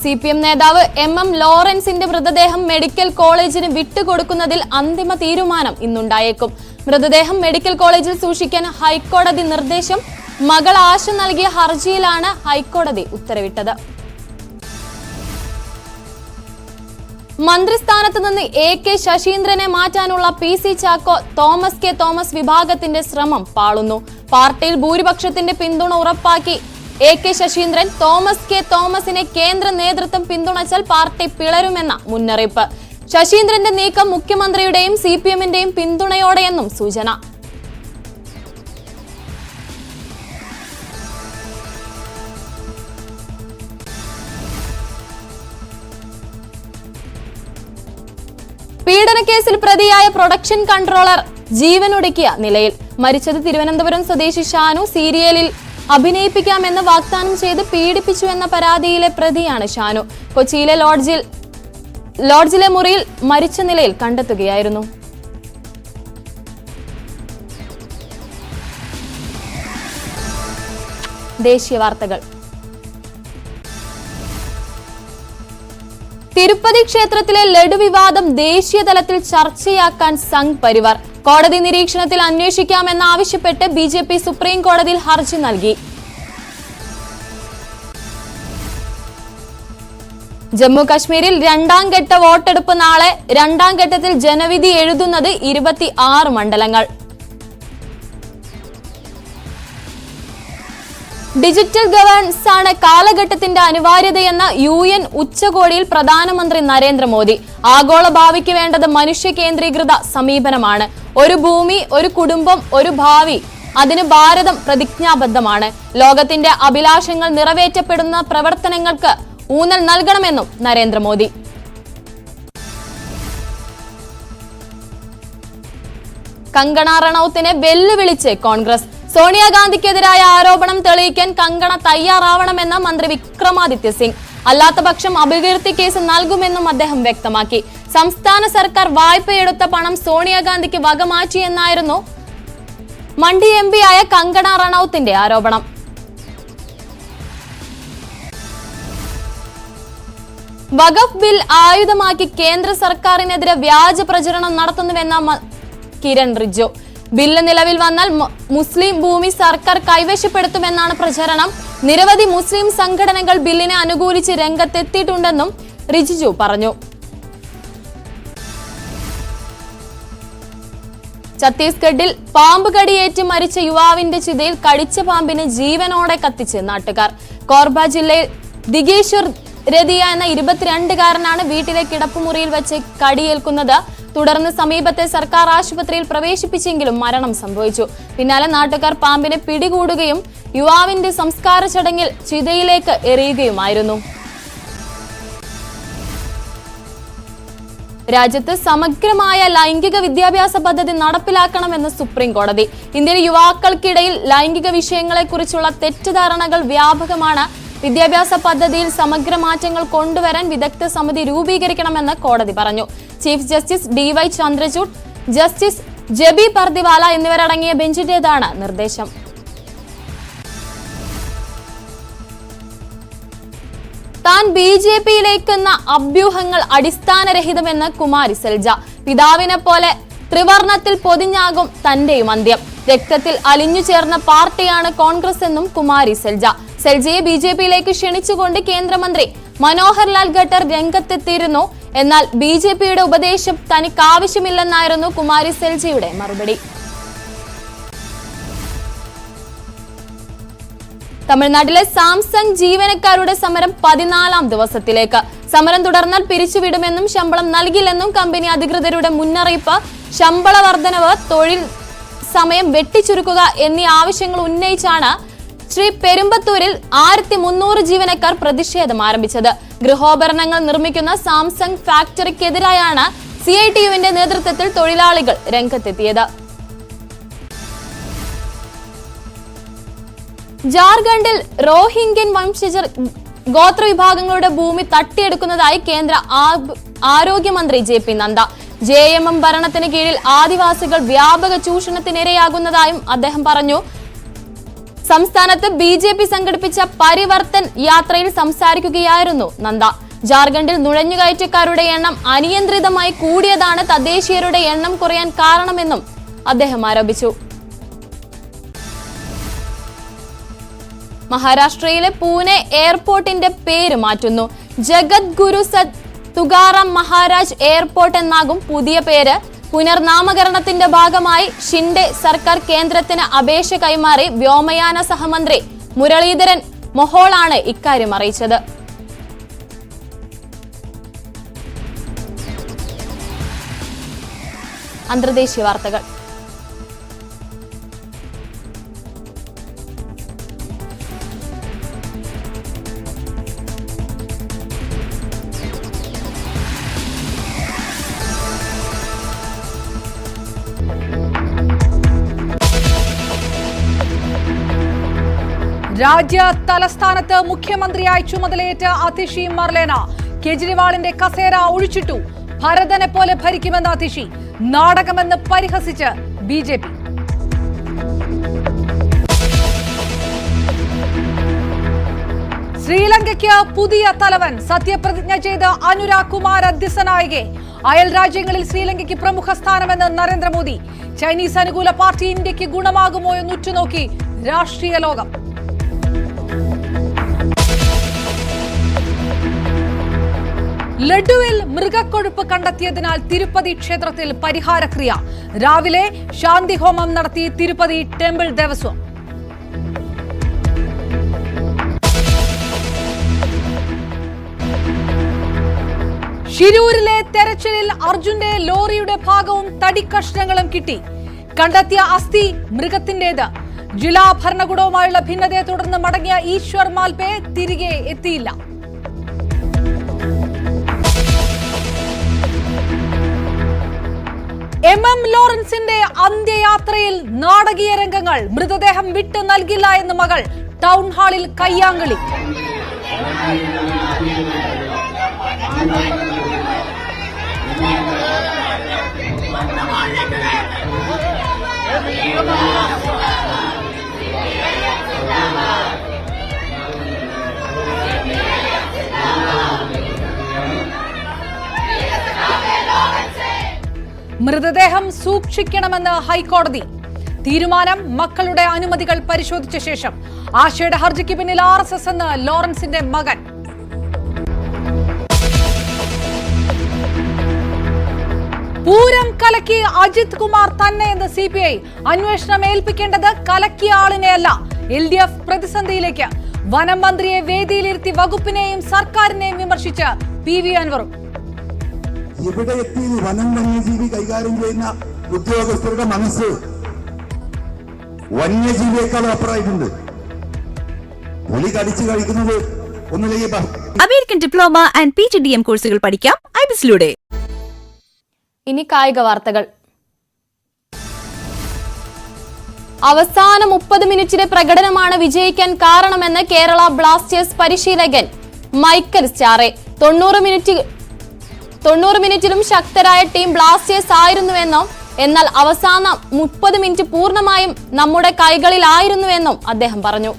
CPM നേതാവ് MM ലോറൻസിന്റെ മൃതദേഹം മെഡിക്കൽ കോളേജിന് വിട്ടുകൊടുക്കുന്നതിൽ അന്തിമ തീരുമാനം ഇന്നുണ്ടായേക്കും. മൃതദേഹം മെഡിക്കൽ കോളേജിൽ സൂക്ഷിക്കാൻ ഹൈക്കോടതി നിർദ്ദേശം. മകൾ ആശ നൽകിയ ഹർജിയിലാണ് ഹൈക്കോടതി ഉത്തരവിട്ടത്. മന്ത്രിസ്ഥാനത്ത് നിന്ന് AK ശശീന്ദ്രനെ മാറ്റാനുള്ള PC Chacko Thomas K Thomas വിഭാഗത്തിന്റെ ശ്രമം പാളുന്നു. പാർട്ടിയിൽ ഭൂരിപക്ഷത്തിന്റെ പിന്തുണ ഉറപ്പാക്കി AK ശശീന്ദ്രൻ. തോമസ് K തോമസിനെ കേന്ദ്ര നേതൃത്വം പിന്തുണച്ചാൽ പാർട്ടി പിളരുമെന്ന മുന്നറിയിപ്പ്. ശശീന്ദ്രന്റെ നീക്കം മുഖ്യമന്ത്രിയുടെയും CPMന്റെയും പിന്തുണയോടെയെന്നും സൂചന. പീഡനക്കേസിൽ പ്രതിയായ പ്രൊഡക്ഷൻ കൺട്രോളർ ജീവനൊടുക്കിയ നിലയിൽ. മരിച്ചത് തിരുവനന്തപുരം സ്വദേശി ഷാനു. സീരിയലിൽ അഭിനയിപ്പിക്കാമെന്ന് വാഗ്ദാനം ചെയ്ത് പീഡിപ്പിച്ചുവെന്ന പരാതിയിലെ പ്രതിയാണ് ഷാനു. കൊച്ചിയിലെ ലോഡ്ജിലെ മുറിയിൽ മരിച്ച നിലയിൽ കണ്ടെത്തുകയായിരുന്നു. ദേശീയ വാർത്തകൾ. തിരുപ്പതി ക്ഷേത്രത്തിലെ ലഡു വിവാദം ദേശീയ തലത്തിൽ ചർച്ചയാക്കാൻ സംഘ് പരിവാർ. കോടതി നിരീക്ഷണത്തിൽ അന്വേഷിക്കാമെന്നാവശ്യപ്പെട്ട് BJP സുപ്രീം കോടതിയിൽ ഹർജി നൽകി. ജമ്മു കശ്മീരിൽ 2ാം ഘട്ട വോട്ടെടുപ്പ് നാളെ. 2ാം ഘട്ടത്തിൽ ജനവിധി എഴുതുന്നത് 26 മണ്ഡലങ്ങൾ. ഡിജിറ്റൽ ഗവേണൻസ് ആണ് കാലഘട്ടത്തിന്റെ അനിവാര്യതയെന്ന UN ഉച്ചകോടിയിൽ പ്രധാനമന്ത്രി നരേന്ദ്രമോദി. ആഗോള ഭാവിക്ക് വേണ്ടത് മനുഷ്യ കേന്ദ്രീകൃത സമീപനമാണ്. ഒരു ഭൂമി, ഒരു കുടുംബം, ഒരു ഭാവി. അതിന് ഭാരതം പ്രതിജ്ഞാബദ്ധമാണ്. ലോകത്തിന്റെ അഭിലാഷങ്ങൾ നിറവേറ്റപ്പെടുന്ന പ്രവർത്തനങ്ങൾക്ക് ഊന്നൽ നൽകണമെന്നും നരേന്ദ്രമോദി. കങ്കണ റണൌത്തിനെ വെല്ലുവിളിച്ച് കോൺഗ്രസ്. സോണിയാഗാന്ധിക്കെതിരായ ആരോപണം തെളിയിക്കാൻ കങ്കണ തയ്യാറാവണമെന്ന് മന്ത്രി വിക്രമാദിത്യ സിംഗ്. അല്ലാത്തപക്ഷം അപകീർത്തി കേസ് നൽകുമെന്നും അദ്ദേഹം വ്യക്തമാക്കി. സംസ്ഥാന സർക്കാർ വായ്പയെടുത്ത പണം സോണിയാഗാന്ധിക്ക് വകമാറ്റിയെന്നായിരുന്നു മണ്ഡി MP ആയ കങ്കണ റണൌത്തിന്റെ ആരോപണം. വഖഫ് ബിൽ ആയുധമാക്കി കേന്ദ്ര സർക്കാരിനെതിരെ വ്യാജ പ്രചരണം നടത്തുന്നുവെന്ന കിരൺ റിജ്ജു. ബില്ല് നിലവിൽ വന്നാൽ മുസ്ലിം ഭൂമി സർക്കാർ കൈവശപ്പെടുത്തുമെന്നാണ് പ്രചരണം. നിരവധി മുസ്ലിം സംഘടനകൾ ബില്ലിനെ അനുകൂലിച്ച് രംഗത്തെത്തിയിട്ടുണ്ടെന്നും റിജിജു പറഞ്ഞു. ഛത്തീസ്ഗഡിൽ പാമ്പ് കടിയേറ്റ് മരിച്ച യുവാവിന്റെ ചിതയിൽ കടിച്ച പാമ്പിന് ജീവനോടെ കത്തിച്ച് നാട്ടുകാർ. കോർബ ജില്ലയിൽ ദിഗേശ്വർ രതിയ എന്ന 22-കാരനാണ് വീട്ടിലെ കിടപ്പുമുറിയിൽ വെച്ച് കടിയേൽക്കുന്നത്. തുടർന്ന് സമീപത്തെ സർക്കാർ ആശുപത്രിയിൽ പ്രവേശിപ്പിച്ചെങ്കിലും മരണം സംഭവിച്ചു. പിന്നാലെ നാട്ടുകാർ പാമ്പിനെ പിടികൂടുകയും യുവാവിന്റെ സംസ്കാര ചടങ്ങിൽ ചിതയിലേക്ക് എറിയുകയുമായിരുന്നു. രാജ്യത്ത് സമഗ്രമായ ലൈംഗിക വിദ്യാഭ്യാസ പദ്ധതി നടപ്പിലാക്കണമെന്ന് സുപ്രീം കോടതി. ഇന്ത്യയിലെ യുവാക്കൾക്കിടയിൽ ലൈംഗിക വിഷയങ്ങളെക്കുറിച്ചുള്ള തെറ്റിദ്ധാരണകൾ വ്യാപകമാണ്. വിദ്യാഭ്യാസ പദ്ധതിയിൽ സമഗ്ര മാറ്റങ്ങൾ കൊണ്ടുവരാൻ വിദഗ്ധ സമിതി രൂപീകരിക്കണമെന്ന് കോടതി പറഞ്ഞു. Chief justice DY Chandrachud, justice J B Pardiwala എന്നിവരടങ്ങിയ ബെഞ്ചിന്റേതാണ് നിർദ്ദേശം. താൻ BJPയിലേക്കെന്ന അഭ്യൂഹങ്ങൾ അടിസ്ഥാനരഹിതമെന്ന് കുമാരി സെൽജ. പിതാവിനെ പോലെ ത്രിവർണത്തിൽ പൊതിഞ്ഞാകും തന്റെയും അന്ത്യം. രക്തത്തിൽ അലിഞ്ഞു ചേർന്ന പാർട്ടിയാണ് കോൺഗ്രസ് എന്നും കുമാരി സെൽജ. സെൽജയെ BJPയിലേക്ക് ക്ഷണിച്ചുകൊണ്ട് കേന്ദ്രമന്ത്രി മനോഹർ ലാൽ ഖട്ടർ രംഗത്തെത്തിയിരുന്നു. എന്നാൽ BJPയുടെ ഉപദേശം തനിക്കാവശ്യമില്ലെന്നായിരുന്നു കുമാരി സെൽജയുടെ മറുപടി. തമിഴ്നാട്ടിലെ സാംസങ് ജീവനക്കാരുടെ സമരം 14ാം ദിവസത്തിലേക്ക്. സമരം തുടർന്നാൽ പിരിച്ചുവിടുമെന്നും ശമ്പളം നൽകില്ലെന്നും കമ്പനി അധികൃതരുടെ മുന്നറിയിപ്പ്. ശമ്പള വർധനവ്, തൊഴിൽ സമയം വെട്ടിച്ചുരുക്കുക എന്നീ ആവശ്യങ്ങൾ ഉന്നയിച്ചാണ് ശ്രീ പെരുമ്പത്തൂരിൽ 1300 ജീവനക്കാർ പ്രതിഷേധം ആരംഭിച്ചത്. ഗൃഹോപകരണങ്ങൾ നിർമ്മിക്കുന്ന സാംസങ് ഫാക്ടറിക്കെതിരായാണ് CITUവിന്റെ നേതൃത്വത്തിൽ തൊഴിലാളികൾ രംഗത്തെത്തിയത്. ജാർഖണ്ഡിൽ റോഹിംഗ്യൻ വംശജർ ഗോത്രവിഭാഗങ്ങളുടെ ഭൂമി തട്ടിയെടുക്കുന്നതായി കേന്ദ്ര ആരോഗ്യമന്ത്രി JP നദ്ദ. JMM ഭരണത്തിന് കീഴിൽ ആദിവാസികൾ വ്യാപക ചൂഷണത്തിനിരയാകുന്നതായും അദ്ദേഹം പറഞ്ഞു. സംസ്ഥാനത്ത് BJP സംഘടിപ്പിച്ച പരിവർത്തൻ യാത്രയിൽ സംസാരിക്കുകയായിരുന്നു നദ്ദ. ജാർഖണ്ഡിൽ നുഴഞ്ഞുകയറ്റക്കാരുടെ എണ്ണം അനിയന്ത്രിതമായി കൂടിയതാണ് തദ്ദേശീയരുടെ എണ്ണം കുറയാൻ കാരണമെന്നും അദ്ദേഹം ആരോപിച്ചു. മഹാരാഷ്ട്രയിലെ പൂനെ എയർപോർട്ടിന്റെ പേര് മാറ്റുന്നു. ജഗദ്ഗുരു സത് തുകാറാം മഹാരാജ് എയർപോർട്ട് എന്നാകും പുതിയ പേര്. പുനർനാമകരണത്തിന്റെ ഭാഗമായി ഷിൻഡെ സർക്കാർ കേന്ദ്രത്തിന് അപേക്ഷ കൈമാറി. വ്യോമയാന സഹമന്ത്രി മുരളീധരൻ മൊഹോളാണ് ഇക്കാര്യം അറിയിച്ചത്. അന്തർദേശീയ വാർത്തകൾ. രാജ്യ തലസ്ഥാനത്ത് മുഖ്യമന്ത്രിയായി ചുമതലയേറ്റ അതിഷി മർലേന കേജ്രിവാളിന്റെ കസേര ഒഴിച്ചിട്ടു. ഭരതനെ പോലെ ഭരിക്കുമെന്ന് അതിഷി. നാടകമെന്ന് പരിഹസിച്ച് BJP. ശ്രീലങ്കയ്ക്ക് പുതിയ തലവൻ. സത്യപ്രതിജ്ഞ ചെയ്ത് അനുരാഗ് കുമാര ദിസനായകെ. അയൽ രാജ്യങ്ങളിൽ ശ്രീലങ്കയ്ക്ക് പ്രമുഖ സ്ഥാനമെന്ന് നരേന്ദ്രമോദി. ചൈനീസ് അനുകൂല പാർട്ടി ഇന്ത്യക്ക് ഗുണമാകുമോ എന്ന് ഉറ്റുനോക്കി രാഷ്ട്രീയ ലോകം. ലഡുവിൽ മൃഗക്കൊഴുപ്പ് കണ്ടെത്തിയതിനാൽ തിരുപ്പതി ക്ഷേത്രത്തിൽ പരിഹാരക്രിയ. രാവിലെ ശാന്തി ഹോമം നടത്തി തിരുപ്പതി ടെമ്പിൾ ദേവസ്വം. ഷിരൂരിലെ തെരച്ചിലിൽ അർജുന്റെ ലോറിയുടെ ഭാഗവും തടിക്കഷ്ണങ്ങളും കിട്ടി. കണ്ടെത്തിയ അസ്ഥി മൃഗത്തിന്റേത്. ജില്ലാ ഭരണകൂടവുമായുള്ള ഭിന്നതയെ തുടർന്ന് മടങ്ങിയ ഈശ്വർ മാൽപേ തിരികെ എത്തിയില്ല. MM ലോറൻസിന്റെ അന്ത്യയാത്രയിൽ നാടകീയ രംഗങ്ങൾ. മൃതദേഹം വിട്ടു നൽകില്ല എന്ന് മകൾ. ടൗൺ ഹാളിൽ കയ്യാങ്കളി. മൃതദേഹം സൂക്ഷിക്കണമെന്ന് ഹൈക്കോടതി. തീരുമാനം മക്കളുടെ അനുമതികൾ പരിശോധിച്ച ശേഷം. ആശയുടെ ഹർജിക്ക് പിന്നിൽ RSS എന്ന് ലോറൻസിന്റെ മകൻ. പൂരം കലക്കി അജിത് കുമാർ തന്നെ എന്ന് CPI. അന്വേഷണം ഏൽപ്പിക്കേണ്ടത് കലക്കിയ ആളിനെയല്ല. LDF പ്രതിസന്ധിയിലേക്ക്. വനം മന്ത്രിയെ വേദിയിലിരുത്തി വകുപ്പിനെയും സർക്കാരിനെയും വിമർശിച്ച് PV അൻവറും. ഇവിടെ എത്തി വനം വന്യജീവി കൈകാര്യം ചെയ്യുന്ന ഉദ്യോഗസ്ഥരുടെ മനസ്സ് വന്യജീവിയേക്കാളും അപ്പുറമായിട്ടുണ്ട്. പുലി കടിച്ചു കഴിക്കുന്നത് ഒന്നിലേക്ക് അമേരിക്കൻ ഡിപ്ലോമ ആൻഡ് PGDM കോഴ്സുകൾ പഠിക്കാം ഐബിസിലൂടെ. ഇനി കായിക വാർത്തകൾ. അവസാന 30 മിനിറ്റിലെ പ്രകടനമാണ് വിജയിക്കാൻ കാരണമെന്ന് കേരള ബ്ലാസ്റ്റേഴ്സ് പരിശീലകൻ മൈക്കൽ സ്റ്റാറെ. 90 മിനിറ്റിലും ശക്തരായ ടീം ബ്ലാസ്റ്റേഴ്സ് ആയിരുന്നുവെന്നും എന്നാൽ അവസാന 30 മിനിറ്റ് പൂർണ്ണമായും നമ്മുടെ കൈകളിലായിരുന്നുവെന്നും അദ്ദേഹം പറഞ്ഞു.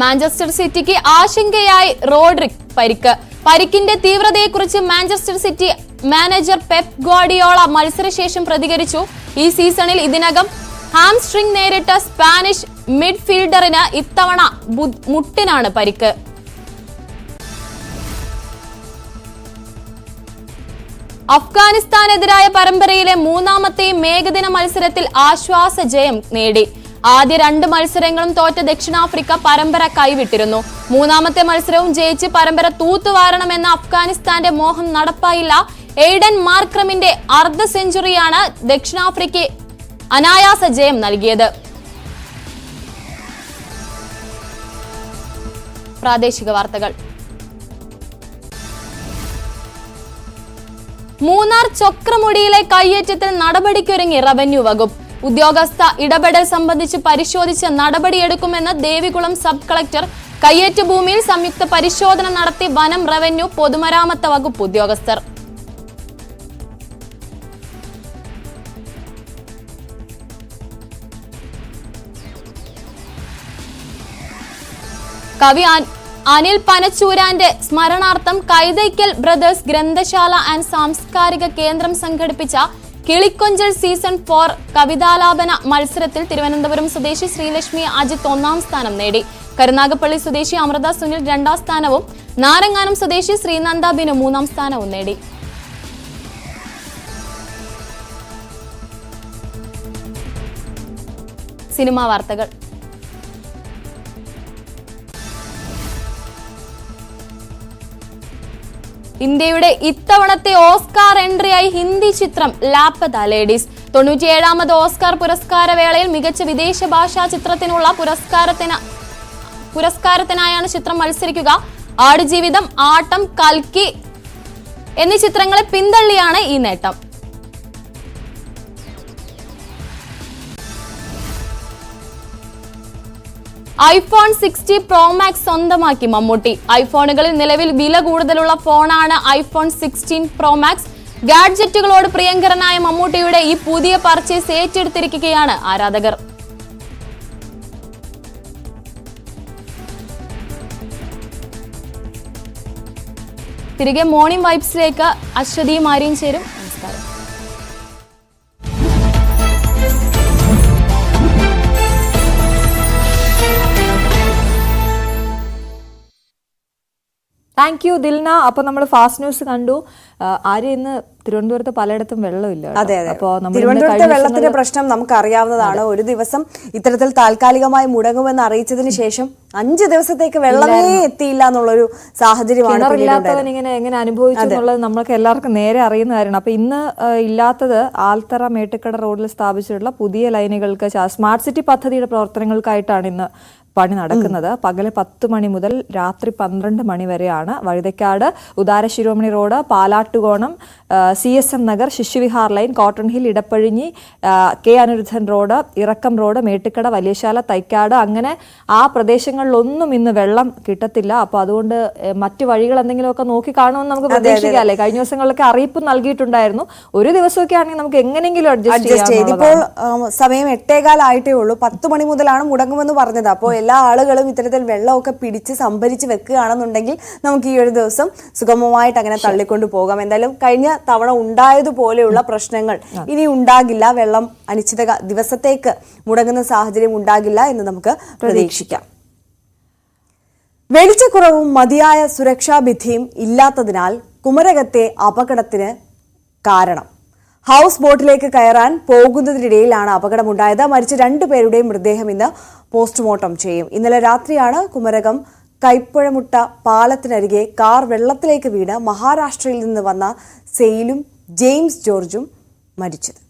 മാഞ്ചസ്റ്റർ സിറ്റിക്ക് ആശങ്കയായി റോഡ്രിക് പരിക്ക്. പരിക്കിന്റെ തീവ്രതയെക്കുറിച്ച് Manchester City manager Pep Guardiola മത്സരശേഷം പ്രതികരിച്ചു. ഈ സീസണിൽ ഇതിനകം ഹാംസ്ട്രിംഗ് നേരിട്ട സ്പാനിഷ് മിഡ്ഫീൽഡറിന് ഇത്തവണ മുട്ടിനാണ് പരിക്ക്. അഫ്ഗാനിസ്ഥാനെതിരായ പരമ്പരയിലെ മൂന്നാമത്തെയും ഏകദിന മത്സരത്തിൽ ആശ്വാസ ജയം നേടി. ആദ്യ 2 മത്സരങ്ങളും തോറ്റ ദക്ഷിണാഫ്രിക്ക പരമ്പര കൈവിട്ടിരുന്നു. മൂന്നാമത്തെ മത്സരവും ജയിച്ച് പരമ്പര തൂത്തുവാരണമെന്ന അഫ്ഗാനിസ്ഥാന്റെ മോഹം നടപ്പായില്ല. എയ്ഡൻ മാർക്രമിന്റെ അർദ്ധ സെഞ്ചുറിയാണ് ദക്ഷിണാഫ്രിക്കയെ അനായാസ ജയം നൽകിയത്. പ്രാദേശിക വാർത്തകൾ. മൂന്നാർ ചൊക്രമുടിയിലെ കയ്യേറ്റത്തിൽ നടപടിക്കൊരുങ്ങി റവന്യൂ വകുപ്പ്. ഉദ്യോഗസ്ഥ ഇടപെടൽ സംബന്ധിച്ച് പരിശോധിച്ച് നടപടിയെടുക്കുമെന്ന് ദേവികുളം സബ് കളക്ടർ. കയ്യേറ്റ ഭൂമിയിൽ സംയുക്ത പരിശോധന നടത്തി വനം, റവന്യൂ, പൊതുമരാമത്ത് വകുപ്പ് ഉദ്യോഗസ്ഥർ. കവി അനിൽ പനച്ചൂരാന്റെ സ്മരണാർത്ഥം കൈതയ്ക്കൽ ബ്രദേഴ്സ് ഗ്രന്ഥശാല ആൻഡ് സാംസ്കാരിക കേന്ദ്രം സംഘടിപ്പിച്ച കിളിക്കൊഞ്ചൽ സീസൺ 4 കവിതാലാപന മത്സരത്തിൽ തിരുവനന്തപുരം സ്വദേശി ശ്രീലക്ഷ്മി അജിത്ത് 1ാം സ്ഥാനം നേടി. കരുനാഗപ്പള്ളി സ്വദേശി അമൃത സുനിൽ 2ാം സ്ഥാനവും നാരങ്ങാനം സ്വദേശി ശ്രീനന്ദ ബിനു 3ാം സ്ഥാനവും നേടി. സിനിമാ വാർത്തകൾ. ഇന്ത്യയുടെ ഇത്തവണത്തെ ഓസ്കാർ എൻട്രിയായി ഹിന്ദി ചിത്രം ലാപ്പത ലേഡീസ്. 97ാമത് ഓസ്കാർ പുരസ്കാര വേളയിൽ മികച്ച വിദേശ ഭാഷാ ചിത്രത്തിനുള്ള പുരസ്കാരത്തിനായാണ് ചിത്രം മത്സരിക്കുക. ആടുജീവിതം, ആട്ടം, കൽക്കി എന്നീ ചിത്രങ്ങളെ പിന്തള്ളിയാണ് ഈ നേട്ടം. iPhone 60 Pro Max സ്വന്തമാക്കി മമ്മൂട്ടി. ഐഫോണുകളിൽ നിലവിൽ വില കൂടുതലുള്ള ഫോണാണ് iPhone 16 Pro Max. ഗാഡ്ജറ്റുകളോട് പ്രിയങ്കരനായ മമ്മൂട്ടിയുടെ ഈ പുതിയ പർച്ചേസ് ഏറ്റെടുത്തിരിക്കുകയാണ് ആരാധകർ. തിരികെ മോർണിംഗ് വൈബ്സിലേക്ക് അശ്വതിയും ആര്യയും ചേരും. നമസ്കാരം. Thank you Dilna. അപ്പൊ നമ്മൾ ഫാസ്റ്റ് ന്യൂസ് കണ്ടു. ആര്യ ഇന്ന് തിരുവനന്തപുരത്ത് പലയിടത്തും വെള്ളമില്ല. അതെ അതെ. തിരുവനന്തപുരത്തെ വെള്ളത്തിന്റെ പ്രശ്നം നമുക്ക് അറിയാവുന്നതാണ്. ഒരു ദിവസം ഇത്തരത്തിൽ താൽക്കാലികമായി മുടങ്ങുമെന്ന് അറിയിച്ചതിന് ശേഷം 5 ദിവസത്തേക്ക് വെള്ളമേ എത്തിയില്ല എന്നുള്ളൊരു സാഹചര്യമാണ്. കിണറില്ലാത്തവൻ എങ്ങനെ അനുഭവിച്ചു എന്നുള്ളത് നമ്മൾക്ക് എല്ലാവർക്കും നേരെ അറിയുന്ന കാര്യമാണ്. അപ്പൊ ഇന്ന് ഇല്ലാത്തത് ആൽത്തറ മേട്ടുക്കട റോഡിൽ സ്ഥാപിച്ചിട്ടുള്ള പുതിയ ലൈനുകൾക്ക് സ്മാർട്ട് സിറ്റി പദ്ധതിയുടെ പ്രവർത്തനങ്ങൾക്കായിട്ടാണ് ഇന്ന് പണി നടക്കുന്നത്. പകല് 10 മണി മുതൽ രാത്രി 12 മണി വരെയാണ്. Vazhuthacaud Udara Shiromani road, Palattukonam, CSM Nagar, Sisuvihar lane, cotton hill, Edappazhinji, K Anirudhan road, Irakkam road, Mettukada, Valiyasala, Thycaud, അങ്ങനെ ആ പ്രദേശങ്ങളിലൊന്നും ഇന്ന് വെള്ളം കിട്ടത്തില്ല. അപ്പൊ അതുകൊണ്ട് മറ്റു വഴികൾ എന്തെങ്കിലുമൊക്കെ നോക്കി കാണുമെന്ന് നമുക്ക് പ്രതീക്ഷിക്കാം അല്ലേ? കഴിഞ്ഞ ദിവസങ്ങളിലൊക്കെ അറിയിപ്പ് നൽകിയിട്ടുണ്ടായിരുന്നു. ഒരു ദിവസമൊക്കെ ആണെങ്കിൽ നമുക്ക് എങ്ങനെയെങ്കിലും അഡ്ജസ്റ്റ് ചെയ്യാം. ഇപ്പോൾ സമയം 8:15 ആയിട്ടേ ഉള്ളൂ. 10 മണി മുതലാണ് മുടങ്ങുമെന്ന് പറഞ്ഞത്. അപ്പോൾ എല്ലാ ആളുകളും ഇത്തരത്തിൽ വെള്ളമൊക്കെ പിടിച്ച് സംഭരിച്ച് വെക്കുകയാണെന്നുണ്ടെങ്കിൽ നമുക്ക് ഈ ഒരു ദിവസം സുഗമമായിട്ട് അങ്ങനെ തള്ളിക്കൊണ്ടു പോകാം. എന്തായാലും കഴിഞ്ഞ തവണ ഉണ്ടായതുപോലെയുള്ള പ്രശ്നങ്ങൾ ഇനി ഉണ്ടാകില്ല. വെള്ളം അനിശ്ചിത ദിവസത്തേക്ക് മുടങ്ങുന്ന സാഹചര്യം ഉണ്ടാകില്ല എന്ന് നമുക്ക് പ്രതീക്ഷിക്കാം. വെളിച്ചക്കുറവും മതിയായ സുരക്ഷാ ഭിത്തിയും ഇല്ലാത്തതിനാൽ കുമരകത്തെ അപകടത്തിന് കാരണം. ഹൗസ് ബോട്ടിലേക്ക് കയറാൻ പോകുന്നതിനിടയിലാണ് അപകടമുണ്ടായത്. മരിച്ച 2 പേരുടെയും മൃതദേഹം ഇന്ന് പോസ്റ്റ്മോർട്ടം ചെയ്യും. ഇന്നലെ രാത്രിയാണ് കുമരകം കൈപ്പുഴമുട്ട പാലത്തിനരികെ കാർ വെള്ളത്തിലേക്ക് വീണ് മഹാരാഷ്ട്രയിൽ നിന്ന് വന്ന സെയിലും ജെയിംസ് ജോർജും മരിച്ചത്.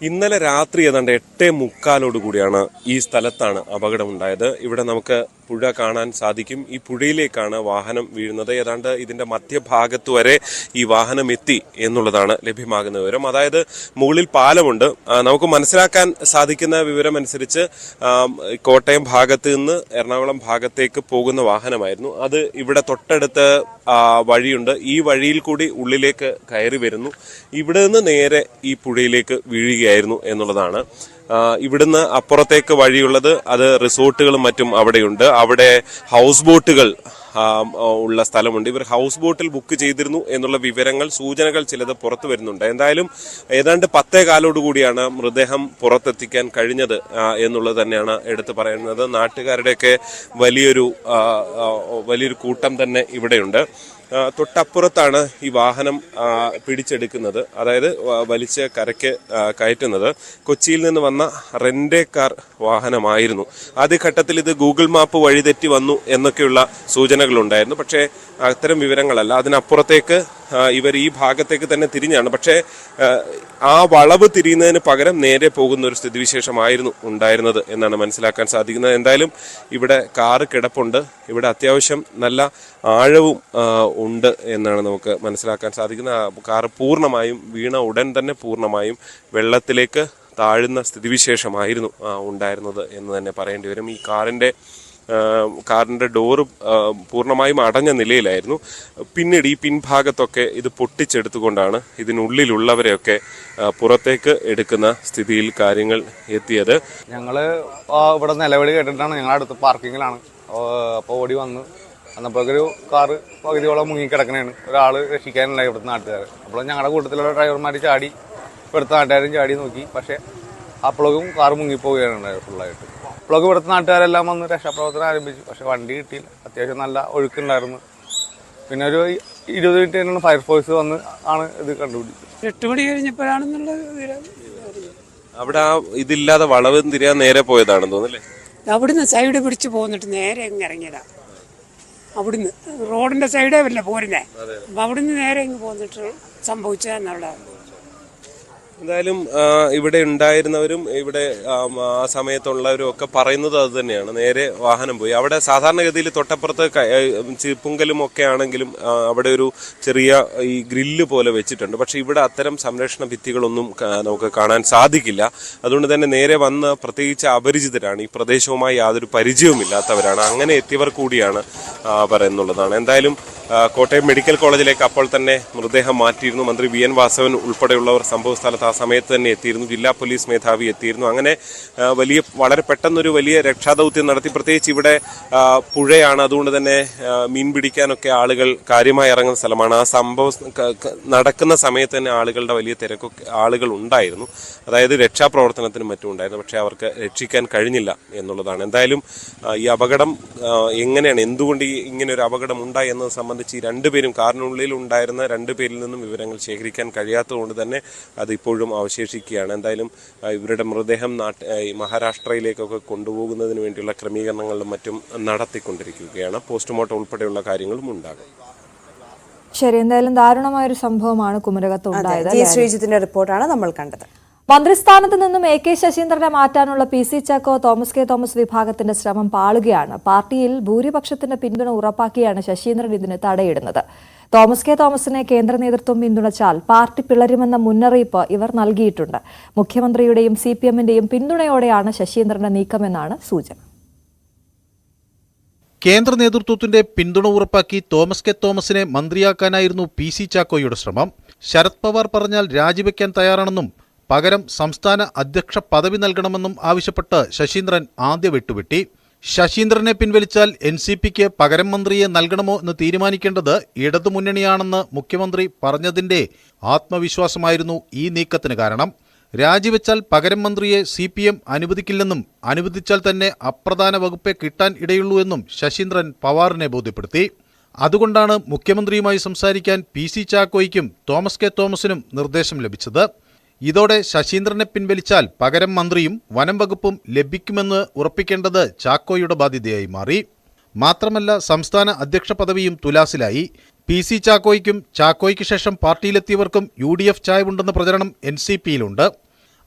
ഇന്നലെ രാത്രി ഏതാണ്ട് 8:45 കൂടിയാണ് ഈ സ്ഥലത്താണ് അപകടമുണ്ടായത്. ഇവിടെ നമുക്ക് പുഴ കാണാൻ സാധിക്കും. ഈ പുഴയിലേക്കാണ് വാഹനം വീഴുന്നത്. ഏതാണ്ട് ഇതിന്റെ മധ്യഭാഗത്ത് വരെ ഈ വാഹനം എത്തി എന്നുള്ളതാണ് ലഭ്യമാകുന്ന വിവരം. അതായത് മുകളിൽ പാലമുണ്ട്. നമുക്ക് മനസ്സിലാക്കാൻ സാധിക്കുന്ന വിവരം അനുസരിച്ച് കോട്ടയം ഭാഗത്ത് നിന്ന് എറണാകുളം ഭാഗത്തേക്ക് പോകുന്ന വാഹനമായിരുന്നു. അത് ഇവിടെ തൊട്ടടുത്ത് വഴിയുണ്ട്. ഈ വഴിയിൽ കൂടി ഉള്ളിലേക്ക് കയറി വരുന്നു. ഇവിടെ നിന്ന് നേരെ ഈ പുഴയിലേക്ക് വീഴുകയായിരുന്നു എന്നുള്ളതാണ്. ഇവിടുന്ന് അപ്പുറത്തേക്ക് വഴിയുള്ളത് അത് റിസോർട്ടുകളും മറ്റും അവിടെയുണ്ട്. അവിടെ ഹൗസ് ബോട്ടുകൾ ഉള്ള സ്ഥലമുണ്ട്. ഇവർ ഹൗസ് ബോട്ടിൽ ബുക്ക് ചെയ്തിരുന്നു എന്നുള്ള വിവരങ്ങൾ, സൂചനകൾ ചിലത് പുറത്തു വരുന്നുണ്ട്. എന്തായാലും ഏതാണ്ട് 10:15 കൂടിയാണ് മൃതദേഹം പുറത്തെത്തിക്കാൻ കഴിഞ്ഞത് എന്നുള്ളത് തന്നെയാണ് എടുത്തു പറയുന്നത്. നാട്ടുകാരുടെയൊക്കെ വലിയൊരു കൂട്ടം തന്നെ ഇവിടെയുണ്ട്. തൊട്ടപ്പുറത്താണ് ഈ വാഹനം പിടിച്ചെടുക്കുന്നത്, അതായത് വലിച്ച് കരയ്ക്ക് കയറ്റുന്നത്. കൊച്ചിയിൽ നിന്ന് വന്ന റെന്റേ കാർ വാഹനമായിരുന്നു. ആദ്യഘട്ടത്തിൽ ഇത് ഗൂഗിൾ മാപ്പ് വഴിതെറ്റി വന്നു എന്നൊക്കെയുള്ള സൂചനകളുണ്ടായിരുന്നു. പക്ഷേ അത്തരം വിവരങ്ങളല്ല. അതിനപ്പുറത്തേക്ക് ഇവർ ഈ ഭാഗത്തേക്ക് തന്നെ തിരിഞ്ഞാണ്. പക്ഷേ ആ വളവ് തിരിയുന്നതിന് പകരം നേരെ പോകുന്ന ഒരു സ്ഥിതിവിശേഷമായിരുന്നു ഉണ്ടായിരുന്നത് എന്നാണ് മനസ്സിലാക്കാൻ സാധിക്കുന്നത്. എന്തായാലും ഇവിടെ കാറ് കിടപ്പുണ്ട്. ഇവിടെ അത്യാവശ്യം നല്ല ആഴവും ഉണ്ട് എന്നാണ് നമുക്ക് മനസ്സിലാക്കാൻ സാധിക്കുന്നത്. കാറ് പൂർണ്ണമായും വീണ ഉടൻ തന്നെ പൂർണ്ണമായും വെള്ളത്തിലേക്ക് താഴുന്ന സ്ഥിതിവിശേഷമായിരുന്നു ഉണ്ടായിരുന്നത് എന്ന് തന്നെ പറയേണ്ടി വരും. ഈ കാറിന്റെ ഡോറ് പൂർണ്ണമായും അടഞ്ഞ നിലയിലായിരുന്നു. പിന്നീട് ഈ പിൻഭാഗത്തൊക്കെ ഇത് പൊട്ടിച്ചെടുത്തുകൊണ്ടാണ് ഇതിനുള്ളിലുള്ളവരെയൊക്കെ പുറത്തേക്ക് എടുക്കുന്ന സ്ഥിതിയിൽ കാര്യങ്ങൾ എത്തിയത്. ഞങ്ങള് ഇവിടെ നിലവിളി കേട്ടിട്ടാണ് ഞങ്ങളുടെ അടുത്ത് പാർക്കിങ്ങിലാണ്. അപ്പോൾ ഓടി വന്നപ്പോഴൊരു കാറ് പകുതിയോളം മുങ്ങിക്കിടക്കണേണ്. ഒരാള് രക്ഷിക്കാനുണ്ടായി ഇവിടുത്തെ നാട്ടുകാർ. അപ്പോൾ ഞങ്ങളുടെ കൂട്ടത്തിലുള്ള ഡ്രൈവർമാർ ചാടി, ഇവിടുത്തെ നാട്ടുകാരും ചാടി നോക്കി. പക്ഷെ അപ്പോഴും കാറ് മുങ്ങിപ്പോവുകയാണ് ഉണ്ടായത് ഫുള്ളായിട്ട്. അപ്പോഴൊക്കെ ഇവിടുത്തെ നാട്ടുകാരെല്ലാം വന്ന് രക്ഷാപ്രവർത്തനം ആരംഭിച്ചു. പക്ഷെ വണ്ടി കിട്ടിയില്ല. അത്യാവശ്യം നല്ല ഒഴുക്കുണ്ടായിരുന്നു. പിന്നെ ഒരു 20 മിനിറ്റ് കഴിഞ്ഞാണ് ഫയർഫോഴ്സ് വന്ന് ഇത് കണ്ടുപിടിച്ചത്. 8 മണി കഴിഞ്ഞപ്പോഴാണെന്നുള്ളത്. അവിടെ ഇതില്ലാതെ വളവ് തിരിയാൻ നേരെ പോയതാണെന്ന് തോന്നുന്നല്ലേ? അവിടുന്ന് സൈഡ് പിടിച്ച് പോന്നിട്ട് നേരെ അങ്ങ് ഇറങ്ങിയതാ. അവിടുന്ന് റോഡിന്റെ സൈഡേ വല്ല പോരുന്നേ. അപ്പൊ അവിടുന്ന് നേരെ ഇങ്ങ് പോന്നിട്ട് സംഭവിച്ചതെന്നുള്ള. എന്തായാലും ഇവിടെ ഉണ്ടായിരുന്നവരും ഇവിടെ ആ സമയത്തുള്ളവരും ഒക്കെ പറയുന്നത് അത് തന്നെയാണ്. നേരെ വാഹനം പോയി. അവിടെ സാധാരണഗതിയിൽ തൊട്ടപ്പുറത്ത് ചിപ്പുങ്കലും ഒക്കെ ആണെങ്കിലും അവിടെ ഒരു ചെറിയ ഈ ഗ്രില്ല് പോലെ വെച്ചിട്ടുണ്ട്. പക്ഷെ ഇവിടെ അത്തരം സംരക്ഷണ ഭിത്തികളൊന്നും നമുക്ക് കാണാൻ സാധിക്കില്ല. അതുകൊണ്ട് തന്നെ നേരെ വന്ന് പ്രത്യേകിച്ച് അപരിചിതരാണ്, ഈ പ്രദേശവുമായി യാതൊരു പരിചയവുമില്ലാത്തവരാണ്. അങ്ങനെ എത്തിയവർ കൂടിയാണ് പറയുന്നുള്ളതാണ്. എന്തായാലും കോട്ടയം മെഡിക്കൽ കോളേജിലേക്ക് അപ്പോൾ തന്നെ മൃതദേഹം മാറ്റിയിരുന്നു. മന്ത്രി VN വാസവൻ ഉൾപ്പെടെയുള്ളവർ സംഭവ സ്ഥലത്ത് ആ സമയത്ത് തന്നെ എത്തിയിരുന്നു. ജില്ലാ പോലീസ് മേധാവി എത്തിയിരുന്നു. അങ്ങനെ വളരെ പെട്ടെന്നൊരു വലിയ രക്ഷാദൗത്യം നടത്തി. പ്രത്യേകിച്ച് ഇവിടെ പുഴയാണ്, അതുകൊണ്ട് തന്നെ മീൻ പിടിക്കാനൊക്കെ ആളുകൾ കാര്യമായി ഇറങ്ങുന്ന സ്ഥലമാണ്. ആ സംഭവം നടക്കുന്ന സമയത്ത് തന്നെ ആളുകളുടെ വലിയ തിരക്കൊക്കെ ആളുകൾ ഉണ്ടായിരുന്നു. അതായത് രക്ഷാപ്രവർത്തനത്തിനും മറ്റും ഉണ്ടായിരുന്നു. പക്ഷേ അവർക്ക് രക്ഷിക്കാൻ കഴിഞ്ഞില്ല എന്നുള്ളതാണ്. എന്തായാലും ഈ അപകടം എങ്ങനെയാണ്, എന്തുകൊണ്ട് ഇങ്ങനെ ഒരു അപകടം ഉണ്ടായി എന്നത് സംബന്ധിച്ച് ഈ 2 പേരും, കാറിനുള്ളിൽ ഉണ്ടായിരുന്ന 2 പേരിൽ നിന്നും വിവരങ്ങൾ ശേഖരിക്കാൻ കഴിയാത്തതുകൊണ്ട് തന്നെ അത് ഇപ്പോഴും അവശേഷിക്കുകയാണ്. എന്തായാലും ഇവരുടെ മൃതദേഹം മഹാരാഷ്ട്രയിലേക്കൊക്കെ കൊണ്ടുപോകുന്നതിന് വേണ്ടിയുള്ള ക്രമീകരണങ്ങളും മറ്റും നടത്തിക്കൊണ്ടിരിക്കുകയാണ്. പോസ്റ്റ്മോർട്ടം ഉൾപ്പെടെയുള്ള കാര്യങ്ങളും ഉണ്ടാകും. ശരി, എന്തായാലും ദാരുണമായ ഒരു സംഭവമാണ് കുമരകത്ത് ഉണ്ടായത്. ശ്രീജിത്തിന്റെ റിപ്പോർട്ടാണ് നമ്മൾ കണ്ടത്. മന്ത്രിസ്ഥാനത്ത് നിന്നും AK ശശീന്ദ്രനെ മാറ്റാനുള്ള PC Chacko Thomas K Thomas വിഭാഗത്തിന്റെ ശ്രമം പാളുകയാണ്. പാർട്ടിയിൽ ഭൂരിപക്ഷത്തിന്റെ പിന്തുണ ഉറപ്പാക്കിയാണ് ശശീന്ദ്രൻ ഇതിന് തടയിടുന്നത്. തോമസ് കെ തോമസിനെ കേന്ദ്ര നേതൃത്വം പിന്തുണച്ചാൽ പാർട്ടി പിളരുമെന്ന മുന്നറിയിപ്പ് ഇവർ നൽകിയിട്ടുണ്ട്. മുഖ്യമന്ത്രിയുടെയും CPMന്റെയും പിന്തുണയോടെയാണ് ശശീന്ദ്രന്റെ നീക്കമെന്നാണ് സൂചന. കേന്ദ്ര നേതൃത്വത്തിന്റെ പിന്തുണ ഉറപ്പാക്കി തോമസ് കെ തോമസിനെ മന്ത്രിയാക്കാനായിരുന്നു PC ചാക്കോയുടെ ശ്രമം. ശരത് പവാർ പറഞ്ഞാൽ രാജിവെക്കാൻ തയ്യാറാണെന്നും പകരം സംസ്ഥാന അധ്യക്ഷ പദവി നൽകണമെന്നും ആവശ്യപ്പെട്ട് ശശീന്ദ്രൻ ആദ്യ വെട്ടുവെട്ടി. ശശീന്ദ്രനെ പിൻവലിച്ചാൽ NCPക്ക് പകരം മന്ത്രിയെ നൽകണമോ എന്ന് തീരുമാനിക്കേണ്ടത് ഇടതുമുന്നണിയാണെന്ന് മുഖ്യമന്ത്രി പറഞ്ഞതിന്റെ ആത്മവിശ്വാസമായിരുന്നു ഈ നീക്കത്തിന് കാരണം. രാജിവെച്ചാൽ പകരം മന്ത്രിയെ CPM അനുവദിക്കില്ലെന്നും അനുവദിച്ചാൽ തന്നെ അപ്രധാന വകുപ്പെ കിട്ടാൻ ഇടയുള്ളൂ എന്നും ശശീന്ദ്രൻ പവാറിനെ ബോധ്യപ്പെടുത്തി. അതുകൊണ്ടാണ് മുഖ്യമന്ത്രിയുമായി സംസാരിക്കാൻ PC ചാക്കോയ്ക്കും തോമസ് കെ തോമസിനും നിർദ്ദേശം ലഭിച്ചത്. ഇതോടെ ശശീന്ദ്രനെ പിൻവലിച്ചാൽ പകരം മന്ത്രിയും വനം വകുപ്പും ലഭിക്കുമെന്ന് ഉറപ്പിക്കേണ്ടത് ചാക്കോയുടെ ബാധ്യതയായി മാറി. മാത്രമല്ല സംസ്ഥാന അധ്യക്ഷ പദവിയും തുലാസിലായി. PC ചാക്കോയ്ക്കും ചാക്കോയ്ക്ക് ശേഷം പാർട്ടിയിലെത്തിയവർക്കും UDF ചായവുണ്ടെന്ന പ്രചരണം NCPയിലുണ്ട്.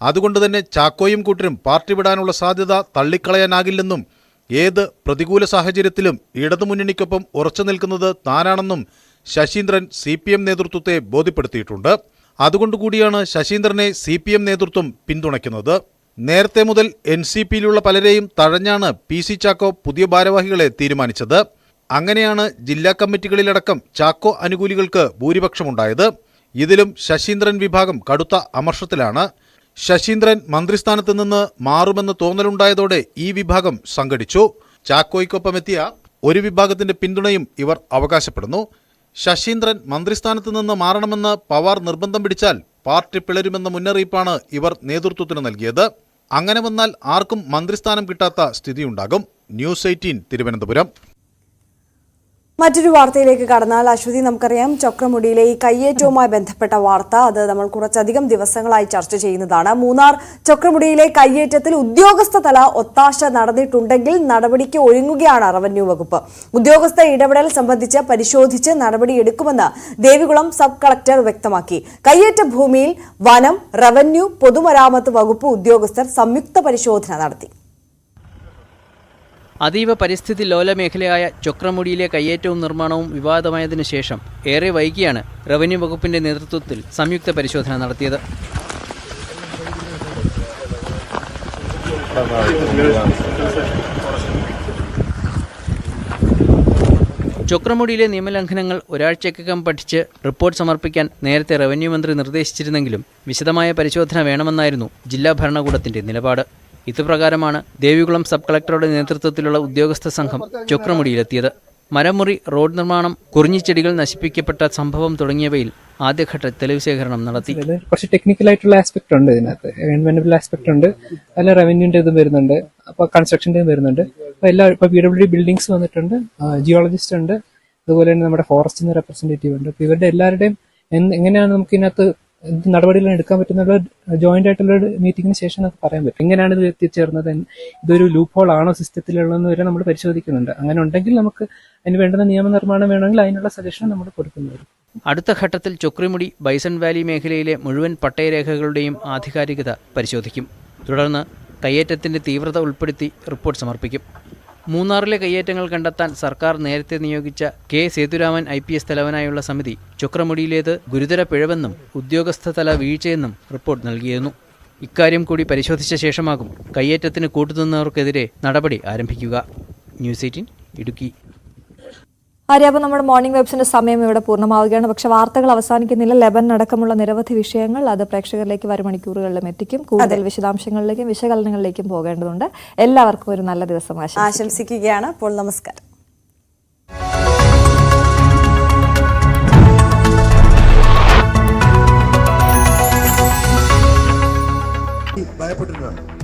അതുകൊണ്ടുതന്നെ ചാക്കോയും കൂട്ടരും പാർട്ടി വിടാനുള്ള സാധ്യത തള്ളിക്കളയാനാകില്ലെന്നും ഏത് പ്രതികൂല സാഹചര്യത്തിലും ഇടതുമുന്നണിക്കൊപ്പം ഉറച്ചു നിൽക്കുന്നത് താനാണെന്നും ശശീന്ദ്രൻ CPM നേതൃത്വത്തെ ബോധ്യപ്പെടുത്തിയിട്ടുണ്ട്. അതുകൊണ്ടുകൂടിയാണ് ശശീന്ദ്രനെ CPM നേതൃത്വം പിന്തുണയ്ക്കുന്നത്. നേരത്തെ മുതൽ NCPയിലുള്ള പലരെയും തഴഞ്ഞാണ് PC ചാക്കോ പുതിയ ഭാരവാഹികളെ തീരുമാനിച്ചത്. അങ്ങനെയാണ് ജില്ലാ കമ്മിറ്റികളിലടക്കം ചാക്കോ അനുകൂലികൾക്ക് ഭൂരിപക്ഷമുണ്ടായത്. ഇതിലും ശശീന്ദ്രൻ വിഭാഗം കടുത്ത അമർഷത്തിലാണ്. ശശീന്ദ്രൻ മന്ത്രിസ്ഥാനത്ത് നിന്ന് മാറുമെന്ന് തോന്നലുണ്ടായതോടെ ഈ വിഭാഗം സംഘടിച്ചു. ചാക്കോയ്ക്കൊപ്പമെത്തിയ ഒരു വിഭാഗത്തിന്റെ പിന്തുണയും ഇവർ അവകാശപ്പെടുന്നു. ശശീന്ദ്രൻ മന്ത്രിസ്ഥാനത്ത് നിന്ന് മാറണമെന്ന് പവാർ നിർബന്ധം പിടിച്ചാൽ പാർട്ടി പിളരുമെന്ന മുന്നറിയിപ്പാണ് ഇവർ നേതൃത്വത്തിന് നൽകിയത്. അങ്ങനെ വന്നാൽ ആർക്കും മന്ത്രിസ്ഥാനം കിട്ടാത്ത സ്ഥിതിയുണ്ടാകും. ന്യൂസ് 18 തിരുവനന്തപുരം. മറ്റൊരു വാർത്തയിലേക്ക് കടന്നാൽ അശ്വതി, നമുക്കറിയാം ചക്രമുടിയിലെ ഈ കയ്യേറ്റവുമായി ബന്ധപ്പെട്ട വാർത്ത അത് നമ്മൾ കുറച്ചധികം ദിവസങ്ങളായി ചർച്ച ചെയ്യുന്നതാണ്. മൂന്നാർ ചക്രമുടിയിലെ കയ്യേറ്റത്തിൽ ഉദ്യോഗസ്ഥ തല ഒത്താശ നടന്നിട്ടുണ്ടെങ്കിൽ നടപടിക്ക് ഒരുങ്ങുകയാണ് റവന്യൂ വകുപ്പ്. ഉദ്യോഗസ്ഥ ഇടപെടൽ സംബന്ധിച്ച് പരിശോധിച്ച് നടപടിയെടുക്കുമെന്ന് ദേവികുളം സബ് കളക്ടർ വ്യക്തമാക്കി. കയ്യേറ്റ ഭൂമിയിൽ വനം, റവന്യൂ, പൊതുമരാമത്ത് വകുപ്പ് ഉദ്യോഗസ്ഥർ സംയുക്ത പരിശോധന നടത്തി. അതീവ പരിസ്ഥിതി ലോല മേഖലയായ ചൊക്രമുടിയിലെ കയ്യേറ്റവും നിർമ്മാണവും വിവാദമായതിനു ശേഷം ഏറെ വൈകിയാണ് റവന്യൂ വകുപ്പിന്റെ നേതൃത്വത്തിൽ സംയുക്ത പരിശോധന നടത്തിയത്. ചൊക്രമുടിയിലെ നിയമലംഘനങ്ങൾ ഒരാഴ്ചക്കകം പഠിച്ച് റിപ്പോർട്ട് സമർപ്പിക്കാൻ നേരത്തെ റവന്യൂ മന്ത്രി നിർദ്ദേശിച്ചിരുന്നെങ്കിലും വിശദമായ പരിശോധന വേണമെന്നായിരുന്നു ജില്ലാ ഭരണകൂടത്തിന്റെ നിലപാട്. ഇതുപ്രകാരമാണ് ദേവികുളം സബ് കളക്ടറുടെ നേതൃത്വത്തിലുള്ള ഉദ്യോഗസ്ഥ സംഘം ചൊക്രമുടിയിലെത്തിയത്. മരമുറി, റോഡ് നിർമ്മാണം, കുറിഞ്ഞിച്ചെടികൾ നശിപ്പിക്കപ്പെട്ട സംഭവം തുടങ്ങിയവയിൽ ആദ്യഘട്ട തെളിവ് ശേഖരണം നടത്തി. കുറച്ച് ടെക്നിക്കൽ ആയിട്ടുള്ള ആസ്പെക്ട് ഉണ്ട് ഇതിനകത്ത്, എൻവയറമെന്റൽ ആസ്പെക്ട് ഉണ്ട്, അല്ല റവന്യൂന്റെ ഇതും വരുന്നുണ്ട്, അപ്പൊ കൺസ്ട്രക്ഷന്റെ വരുന്നുണ്ട്. അപ്പൊ എല്ലാ ഇപ്പൊ PWD ബിൽഡിംഗ്സ് വന്നിട്ടുണ്ട്, ജിയോളജിസ്റ്റ് ഉണ്ട്, അതുപോലെ തന്നെ നമ്മുടെ ഫോറസ്റ്റിന്റെ റെപ്രസെന്റേറ്റീവ് ഉണ്ട്. അപ്പൊ ഇവരുടെ എല്ലാവരുടെയും എങ്ങനെയാണ് നമുക്ക് ഇതിനകത്ത് നടപടികൾ എടുക്കാൻ പറ്റുന്ന ജോയിന്റ് ആയിട്ടുള്ള മീറ്റിംഗിന് ശേഷം നമുക്ക് പറയാൻ പറ്റും. എങ്ങനെയാണ് ഇത് എത്തിച്ചേർന്നത്, ഇതൊരു ലൂപ്പ് ഹോൾ ആണോ സിസ്റ്റത്തിലുള്ളതെന്ന് വരെ നമ്മൾ പരിശോധിക്കുന്നുണ്ട്. അങ്ങനെ ഉണ്ടെങ്കിൽ നമുക്ക് അതിന് വേണ്ടുന്ന നിയമനിർമ്മാണം വേണമെങ്കിൽ അതിനുള്ള സജഷൻ നമ്മൾ കൊടുക്കുന്നതായിരിക്കും. അടുത്ത ഘട്ടത്തിൽ ചൊക്രമുടി ബൈസൺ വാലി മേഖലയിലെ മുഴുവൻ പട്ടയരേഖകളുടെയും ആധികാരികത പരിശോധിക്കും. തുടർന്ന് കയ്യേറ്റത്തിന്റെ തീവ്രത ഉൾപ്പെടുത്തി റിപ്പോർട്ട് സമർപ്പിക്കും. മൂന്നാറിലെ കയ്യേറ്റങ്ങൾ കണ്ടെത്താൻ സർക്കാർ നേരത്തെ നിയോഗിച്ച K. സേതുരാമൻ IPS തലവനായുള്ള സമിതി ചൊക്രമുടിയിലേത് ഗുരുതര പിഴവെന്നും ഉദ്യോഗസ്ഥതല വീഴ്ചയെന്നും റിപ്പോർട്ട് നൽകിയിരുന്നു. ഇക്കാര്യം കൂടി പരിശോധിച്ച ശേഷമാകും കയ്യേറ്റത്തിന് കൂട്ടുനിന്നവർക്കെതിരെ നടപടി ആരംഭിക്കുക. ന്യൂസ് 18 ഇടുക്കി. ആര്യാപ്പം നമ്മുടെ മോർണിംഗ് വെബ്സിന്റെ സമയം ഇവിടെ പൂർണ്ണമാവുകയാണ്. പക്ഷെ വാർത്തകൾ അവസാനിക്കുന്നില്ല. ലെബൻ അടക്കമുള്ള നിരവധി വിഷയങ്ങൾ അത് പ്രേക്ഷകരിലേക്ക് വരും മണിക്കൂറുകളിലും എത്തിക്കും. കൂടുതൽ വിശദാംശങ്ങളിലേക്കും വിശകലനങ്ങളിലേക്കും പോകേണ്ടതുണ്ട്. എല്ലാവർക്കും ഒരു നല്ല ദിവസം ആശംസിക്കുകയാണ്. അപ്പോൾ നമസ്കാരം. ഭയപ്പെട്ടിട്ടാണ്